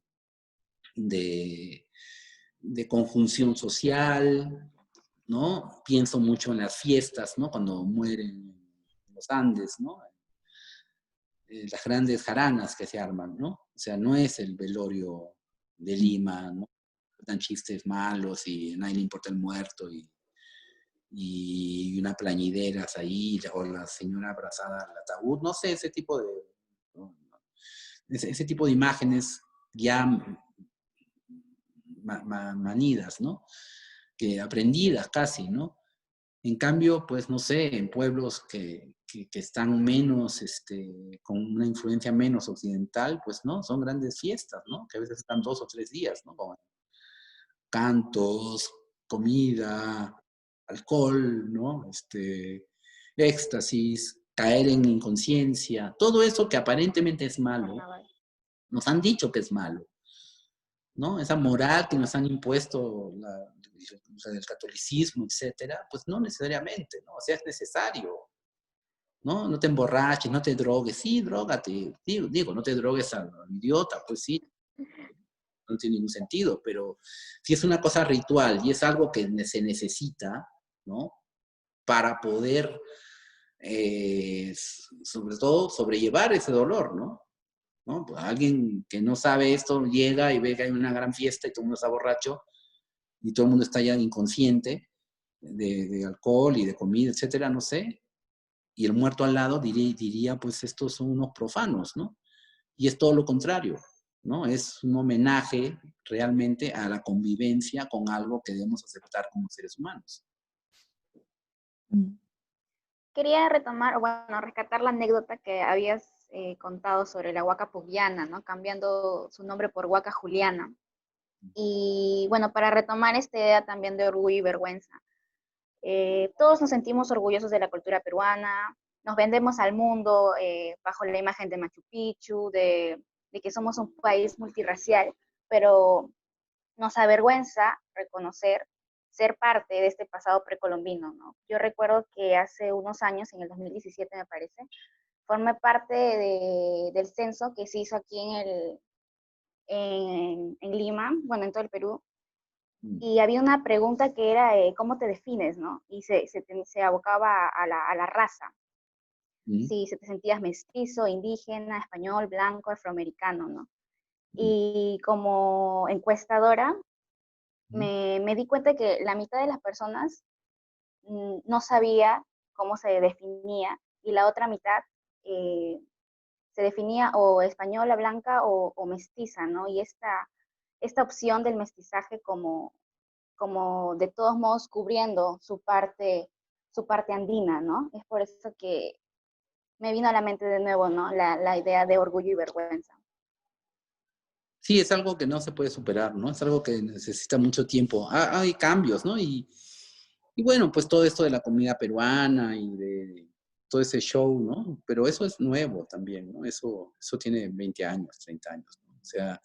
conjunción social, ¿no? Pienso mucho en las fiestas, ¿no? Cuando mueren en los Andes, ¿no? Las grandes jaranas que se arman, ¿no? O sea, no es el velorio de Lima, ¿no? Dan chistes malos y a nadie le importa el muerto y una plañideras ahí, o la señora abrazada al ataúd, no sé, ese tipo de... ¿no? ese tipo de imágenes ya manidas, ¿no? Que aprendidas casi, ¿no? En cambio, pues no sé, en pueblos que están menos, con una influencia menos occidental, pues no, son grandes fiestas, ¿no? Que a veces están 2 o 3 días, ¿no? Con cantos, comida, alcohol, ¿no? Éxtasis, caer en inconsciencia, todo eso que aparentemente es malo, nos han dicho que es malo, ¿no? Esa moral que nos han impuesto el catolicismo, etcétera, pues no necesariamente, ¿no? O sea, es necesario, ¿no? No te emborraches, no te drogues, sí, drógate, digo, no te drogues al idiota, pues sí, no tiene ningún sentido, pero si es una cosa ritual y es algo que se necesita, ¿no? Para poder, sobre todo, sobrellevar ese dolor, ¿no? ¿No? Pues alguien que no sabe esto llega y ve que hay una gran fiesta y todo el mundo está borracho y todo el mundo está ya inconsciente de alcohol y de comida, etcétera, no sé. Y el muerto al lado diría, pues estos son unos profanos, ¿no? Y es todo lo contrario, ¿no? Es un homenaje realmente a la convivencia con algo que debemos aceptar como seres humanos. Quería retomar, o bueno, rescatar la anécdota que habías contado sobre la huaca pugliana, ¿no? Cambiando su nombre por huaca juliana. Y bueno, para retomar esta idea también de orgullo y vergüenza. Todos nos sentimos orgullosos de la cultura peruana, nos vendemos al mundo bajo la imagen de Machu Picchu, de que somos un país multirracial, pero nos avergüenza reconocer ser parte de este pasado precolombino, ¿no? Yo recuerdo que hace unos años, en el 2017 me parece, formé parte del censo que se hizo aquí en Lima, bueno, en todo el Perú, y había una pregunta que era, ¿cómo te defines, no? Y se abocaba a la raza. Si te sentías mestizo, indígena, español, blanco, afroamericano, ¿no? Y como encuestadora, me di cuenta que la mitad de las personas no sabía cómo se definía y la otra mitad se definía o española, blanca o mestiza, ¿no? Y esta opción del mestizaje como de todos modos cubriendo su parte andina, ¿no? Es por eso que me vino a la mente de nuevo, ¿no? La idea de orgullo y vergüenza. Sí, es algo que no se puede superar, ¿no? Es algo que necesita mucho tiempo. Hay cambios, ¿no? Y bueno, pues todo esto de la comida peruana y de todo ese show, ¿no? Pero eso es nuevo también, ¿no? Eso tiene 20 años, 30 años, ¿no? O sea,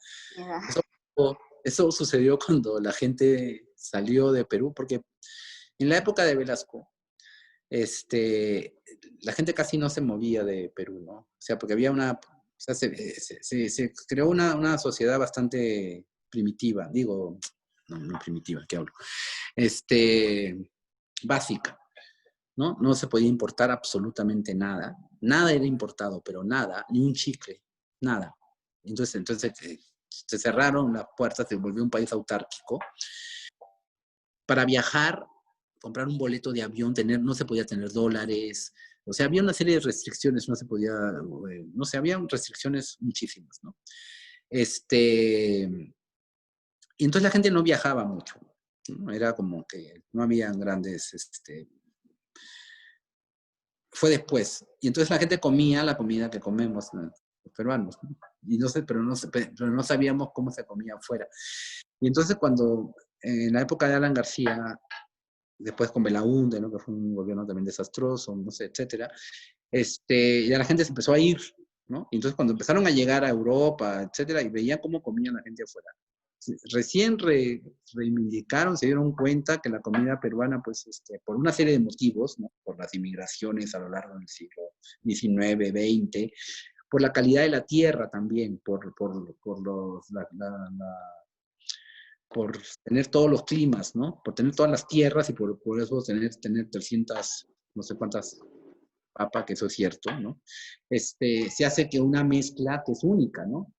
eso sucedió cuando la gente salió de Perú, porque en la época de Velasco, la gente casi no se movía de Perú, ¿no? O sea, porque había o sea, se creó una sociedad bastante primitiva, digo, no primitiva, ¿qué hablo? Básica, ¿no? No se podía importar absolutamente nada. Nada era importado, pero nada, ni un chicle, nada. Entonces se cerraron las puertas, se volvió un país autárquico. Para viajar, comprar un boleto de avión, no se podía tener dólares. O sea, había una serie de restricciones, no se podía, no sé, había restricciones muchísimas, ¿no? Y entonces la gente no viajaba mucho, ¿no? Era como que no habían grandes, fue después. Y entonces la gente comía la comida que comemos, ¿no? Los peruanos, ¿no? Y pero no sabíamos cómo se comía afuera. Y entonces cuando, en la época de Alan García, después con Belaúnde, ¿no? Que fue un gobierno también desastroso, no sé, etcétera, ya la gente se empezó a ir, ¿no? Y entonces cuando empezaron a llegar a Europa, etcétera, y veían cómo comían la gente afuera, recién reivindicaron, se dieron cuenta que la comida peruana, pues, por una serie de motivos, ¿no? Por las inmigraciones a lo largo del siglo XIX, XX, por la calidad de la tierra también, por tener todos los climas, ¿no? Por tener todas las tierras y por eso tener 300, no sé cuántas papas, que eso es cierto, ¿no? Se hace que una mezcla que es única, ¿no?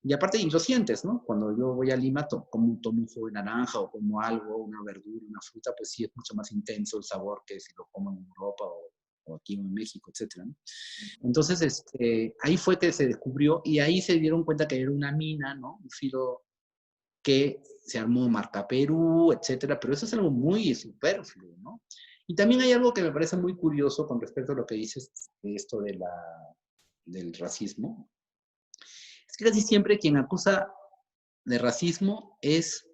Y aparte, y lo sientes, ¿no? Cuando yo voy a Lima, tomo un jugo de naranja o como algo, una verdura, una fruta, pues sí es mucho más intenso el sabor que si lo como en Europa o o aquí en México, etcétera, ¿no? Entonces, ahí fue que se descubrió y ahí se dieron cuenta que era una mina, ¿no? Un filo que se armó marca Perú, etcétera, pero eso es algo muy superfluo, ¿no? Y también hay algo que me parece muy curioso con respecto a lo que dices de esto del racismo. Es que casi siempre quien acusa de racismo es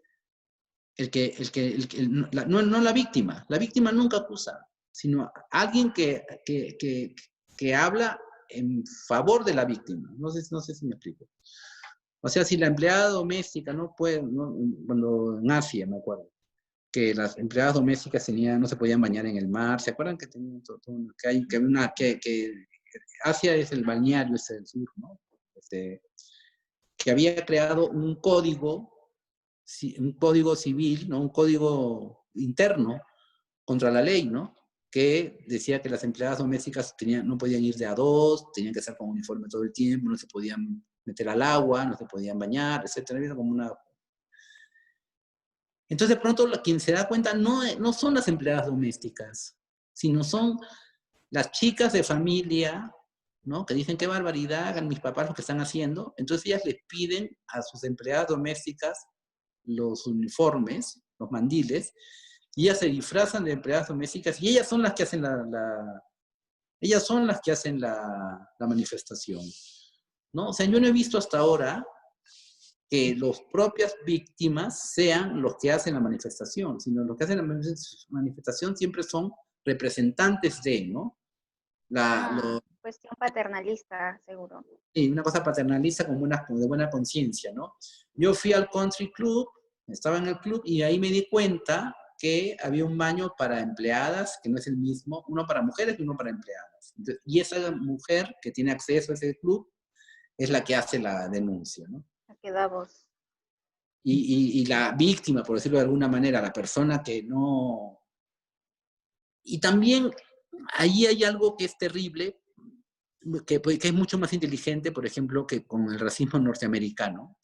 no la víctima. La víctima nunca acusa, sino alguien que habla en favor de la víctima. No sé si me explico. O sea, si la empleada doméstica no puede, cuando en Asia, me acuerdo, que las empleadas domésticas no se podían bañar en el mar. ¿Se acuerdan que tenían que Asia es el balneario ese del sur, ¿no? Que había creado un código civil, ¿no? Un código interno contra la ley, ¿no? Que decía que las empleadas domésticas no podían ir de a dos, tenían que estar con uniforme todo el tiempo, no se podían meter al agua, no se podían bañar, etcétera. Entonces, de pronto, quien se da cuenta no son las empleadas domésticas, sino son las chicas de familia, ¿no? Que dicen, qué barbaridad, hagan mis papás lo que están haciendo. Entonces, ellas les piden a sus empleadas domésticas los uniformes, los mandiles, y ellas se disfrazan de empleadas domésticas, y ellas son las que hacen la manifestación, ¿no? O sea, yo no he visto hasta ahora que las propias víctimas sean los que hacen la manifestación, sino los que hacen la manifestación siempre son representantes de, ¿no? Cuestión paternalista, seguro. Sí, una cosa paternalista de buena conciencia, ¿no? Yo fui al country club, estaba en el club, y ahí me di cuenta que había un baño para empleadas, que no es el mismo, uno para mujeres y uno para empleadas. Entonces, y esa mujer que tiene acceso a ese club es la que hace la denuncia, ¿no? La que da voz. Y la víctima, por decirlo de alguna manera, la persona que no... Y también ahí hay algo que es terrible, que es mucho más inteligente, por ejemplo, que con el racismo norteamericano,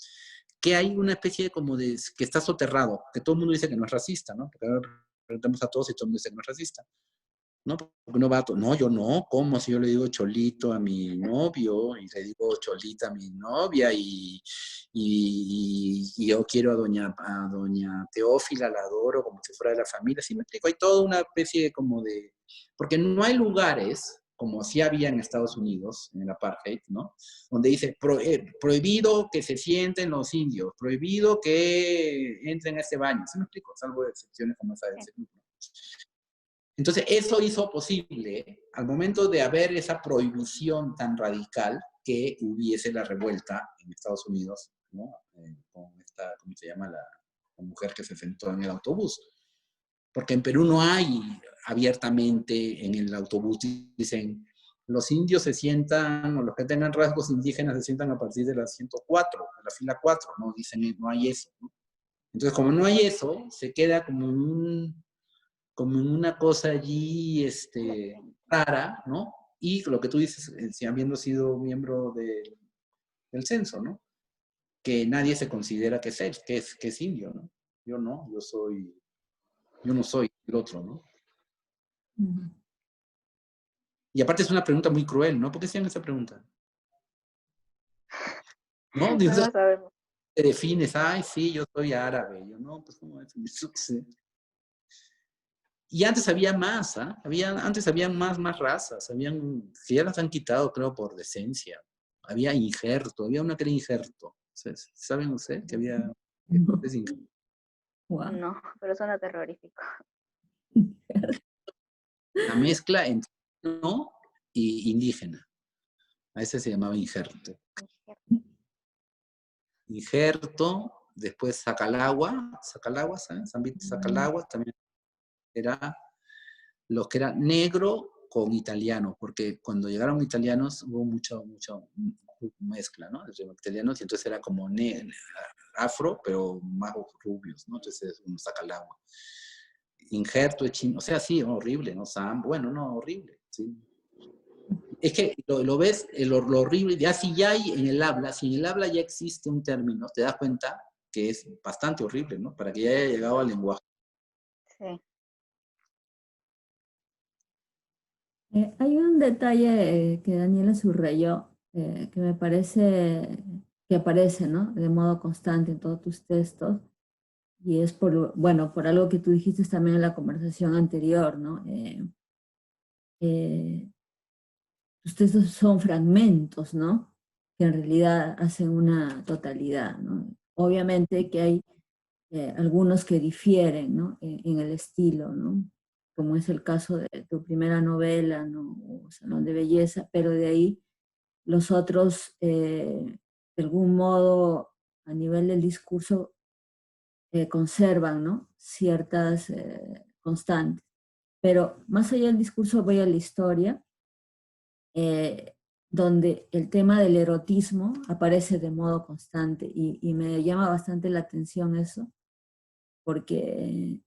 que hay una especie que está soterrado, que todo el mundo dice que no es racista, ¿no? Porque ahora preguntamos a todos y todo el mundo dice que no es racista, ¿no? Porque uno va no, yo no, ¿cómo? Si yo le digo cholito a mi novio, y le digo cholita a mi novia, y yo quiero a doña Teófila, la adoro como si fuera de la familia, ¿sí me explico? Hay toda una especie porque no hay lugares, como sí había en Estados Unidos, en el apartheid, ¿no? Donde dice, prohibido que se sienten los indios, prohibido que entren a este baño, ¿sí me explico? Salvo excepciones como esa de ese grupo. Entonces, eso hizo posible, al momento de haber esa prohibición tan radical, que hubiese la revuelta en Estados Unidos, ¿no? Con esta, ¿cómo se llama? La mujer que se sentó en el autobús. Porque en Perú no hay abiertamente en el autobús, dicen, los indios se sientan, o los que tengan rasgos indígenas se sientan a partir de la 104, de la fila 4, ¿no? Dicen, no hay eso, ¿no? Entonces, como no hay eso, se queda como en una cosa allí rara, ¿no? Y lo que tú dices, si habiendo sido miembro del censo, ¿no? Que nadie se considera que es indio, ¿no? Yo no, yo no soy el otro, ¿no? Y aparte es una pregunta muy cruel, ¿no? ¿Por qué hacían esa pregunta? ¿No? No lo sabemos. Te defines, ay, sí, yo soy árabe. Yo no, pues ¿cómo es? Y antes había más, ¿ah? Antes habían más razas, que ya las han quitado, creo, por decencia. Había injerto, había una que era injerto. ¿Saben ustedes que había injerto? Wow. No, pero suena terrorífico. La mezcla entre no y indígena. A ese se llamaba injerto. Injerto, después Sacalagua, ¿sabes? Sacalagua también era los que era negro con italiano, porque cuando llegaron italianos hubo mucha mezcla, ¿no? Entre italianos, y entonces era como afro, pero más rubios, ¿no? Entonces uno saca el agua. Injerto de chino, o sea, sí, horrible, ¿no? Bueno, no, horrible, sí. Es que lo ves, lo horrible, ya si ya hay en el habla, si en el habla ya existe un término, te das cuenta que es bastante horrible, ¿no? Para que ya haya llegado al lenguaje. Sí. Hay un detalle que Daniela subrayó, que me parece que aparece, ¿no? De modo constante en todos tus textos, y es bueno, por algo que tú dijiste también en la conversación anterior, ¿no? Eh, tus textos son fragmentos, ¿no? Que en realidad hacen una totalidad, ¿no? Obviamente que hay algunos que difieren, ¿no? En el estilo, ¿no? Como es el caso de tu primera novela, ¿no? O Salón de Belleza, pero de ahí los otros, de algún modo, a nivel del discurso, conservan, ¿no? Ciertas constantes. Pero más allá del discurso voy a la historia, donde el tema del erotismo aparece de modo constante y me llama bastante la atención eso, porque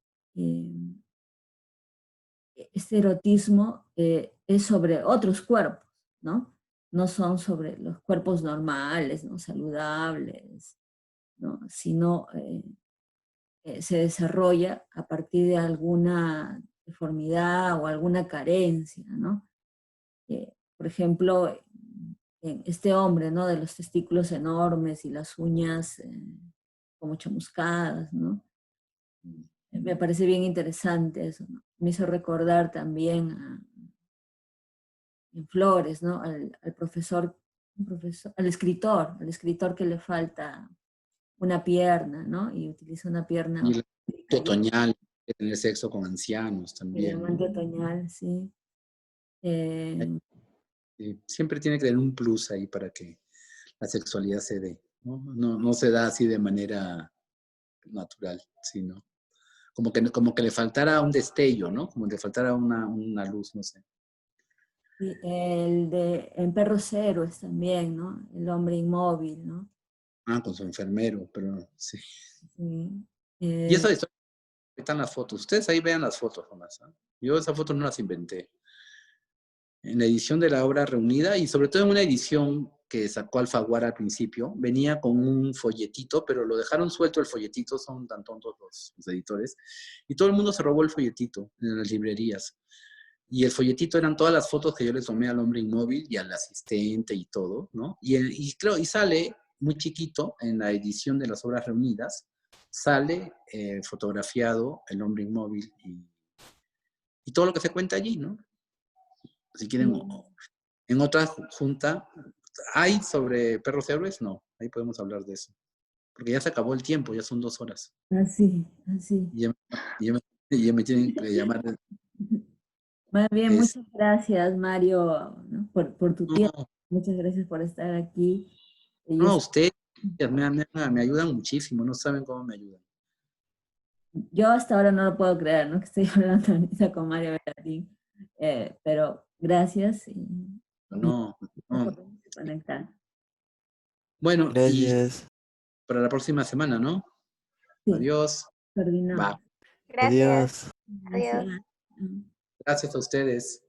este erotismo es sobre otros cuerpos, ¿no? No son sobre los cuerpos normales, ¿no? Saludables, ¿no? Sino se desarrolla a partir de alguna deformidad o alguna carencia, ¿no? Por ejemplo, este hombre, ¿no? De los testículos enormes y las uñas como chamuscadas, ¿no? Me parece bien interesante eso, ¿no? Me hizo recordar también en Flores, ¿no? Al profesor, al escritor que le falta una pierna, ¿no? Y utiliza una pierna Y el otoñal, tener sexo con ancianos el también, amante ¿no? otoñal, sí. Eh, Siempre tiene que tener un plus ahí para que la sexualidad se dé, ¿no? No se da así de manera natural, sino como que le faltara un destello, ¿no? Como que le faltara una luz, no sé. y en Perros Héroes también, ¿no? El hombre inmóvil, ¿no? Ah, con su enfermero, pero sí. Sí. Y esa historia están las fotos. Ustedes ahí vean las fotos nomás, ¿eh? Yo esas fotos no las inventé. En la edición de la obra reunida y sobre todo en una edición que sacó Alfaguara al principio, venía con un folletito, pero lo dejaron suelto el folletito, son tan tontos los editores, y todo el mundo se robó el folletito en las librerías. Y el folletito eran todas las fotos que yo le tomé al hombre inmóvil y al asistente y todo, ¿no? Y sale muy chiquito en la edición de las obras reunidas, sale fotografiado el hombre inmóvil y todo lo que se cuenta allí, ¿no? Si quieren, en otra junta, ¿hay sobre perros héroes? No, ahí podemos hablar de eso. Porque ya se acabó el tiempo, ya son 2 horas. Así, así. Y ya me tienen que llamar. Más bien, Es, muchas gracias, Mario, ¿no? por tu tiempo. no, Muchas gracias por estar aquí. Y no, ustedes me ayudan muchísimo, no saben cómo me ayudan. yo hasta ahora no lo puedo creer, ¿no? Que estoy hablando ahorita con Mario Berardín. Pero gracias y No, por no. conectar. Bueno, y Gracias. para la próxima semana, ¿no? Sí, Adiós. coordinamos. Va. Gracias. Adiós. Adiós. Gracias. Gracias a ustedes.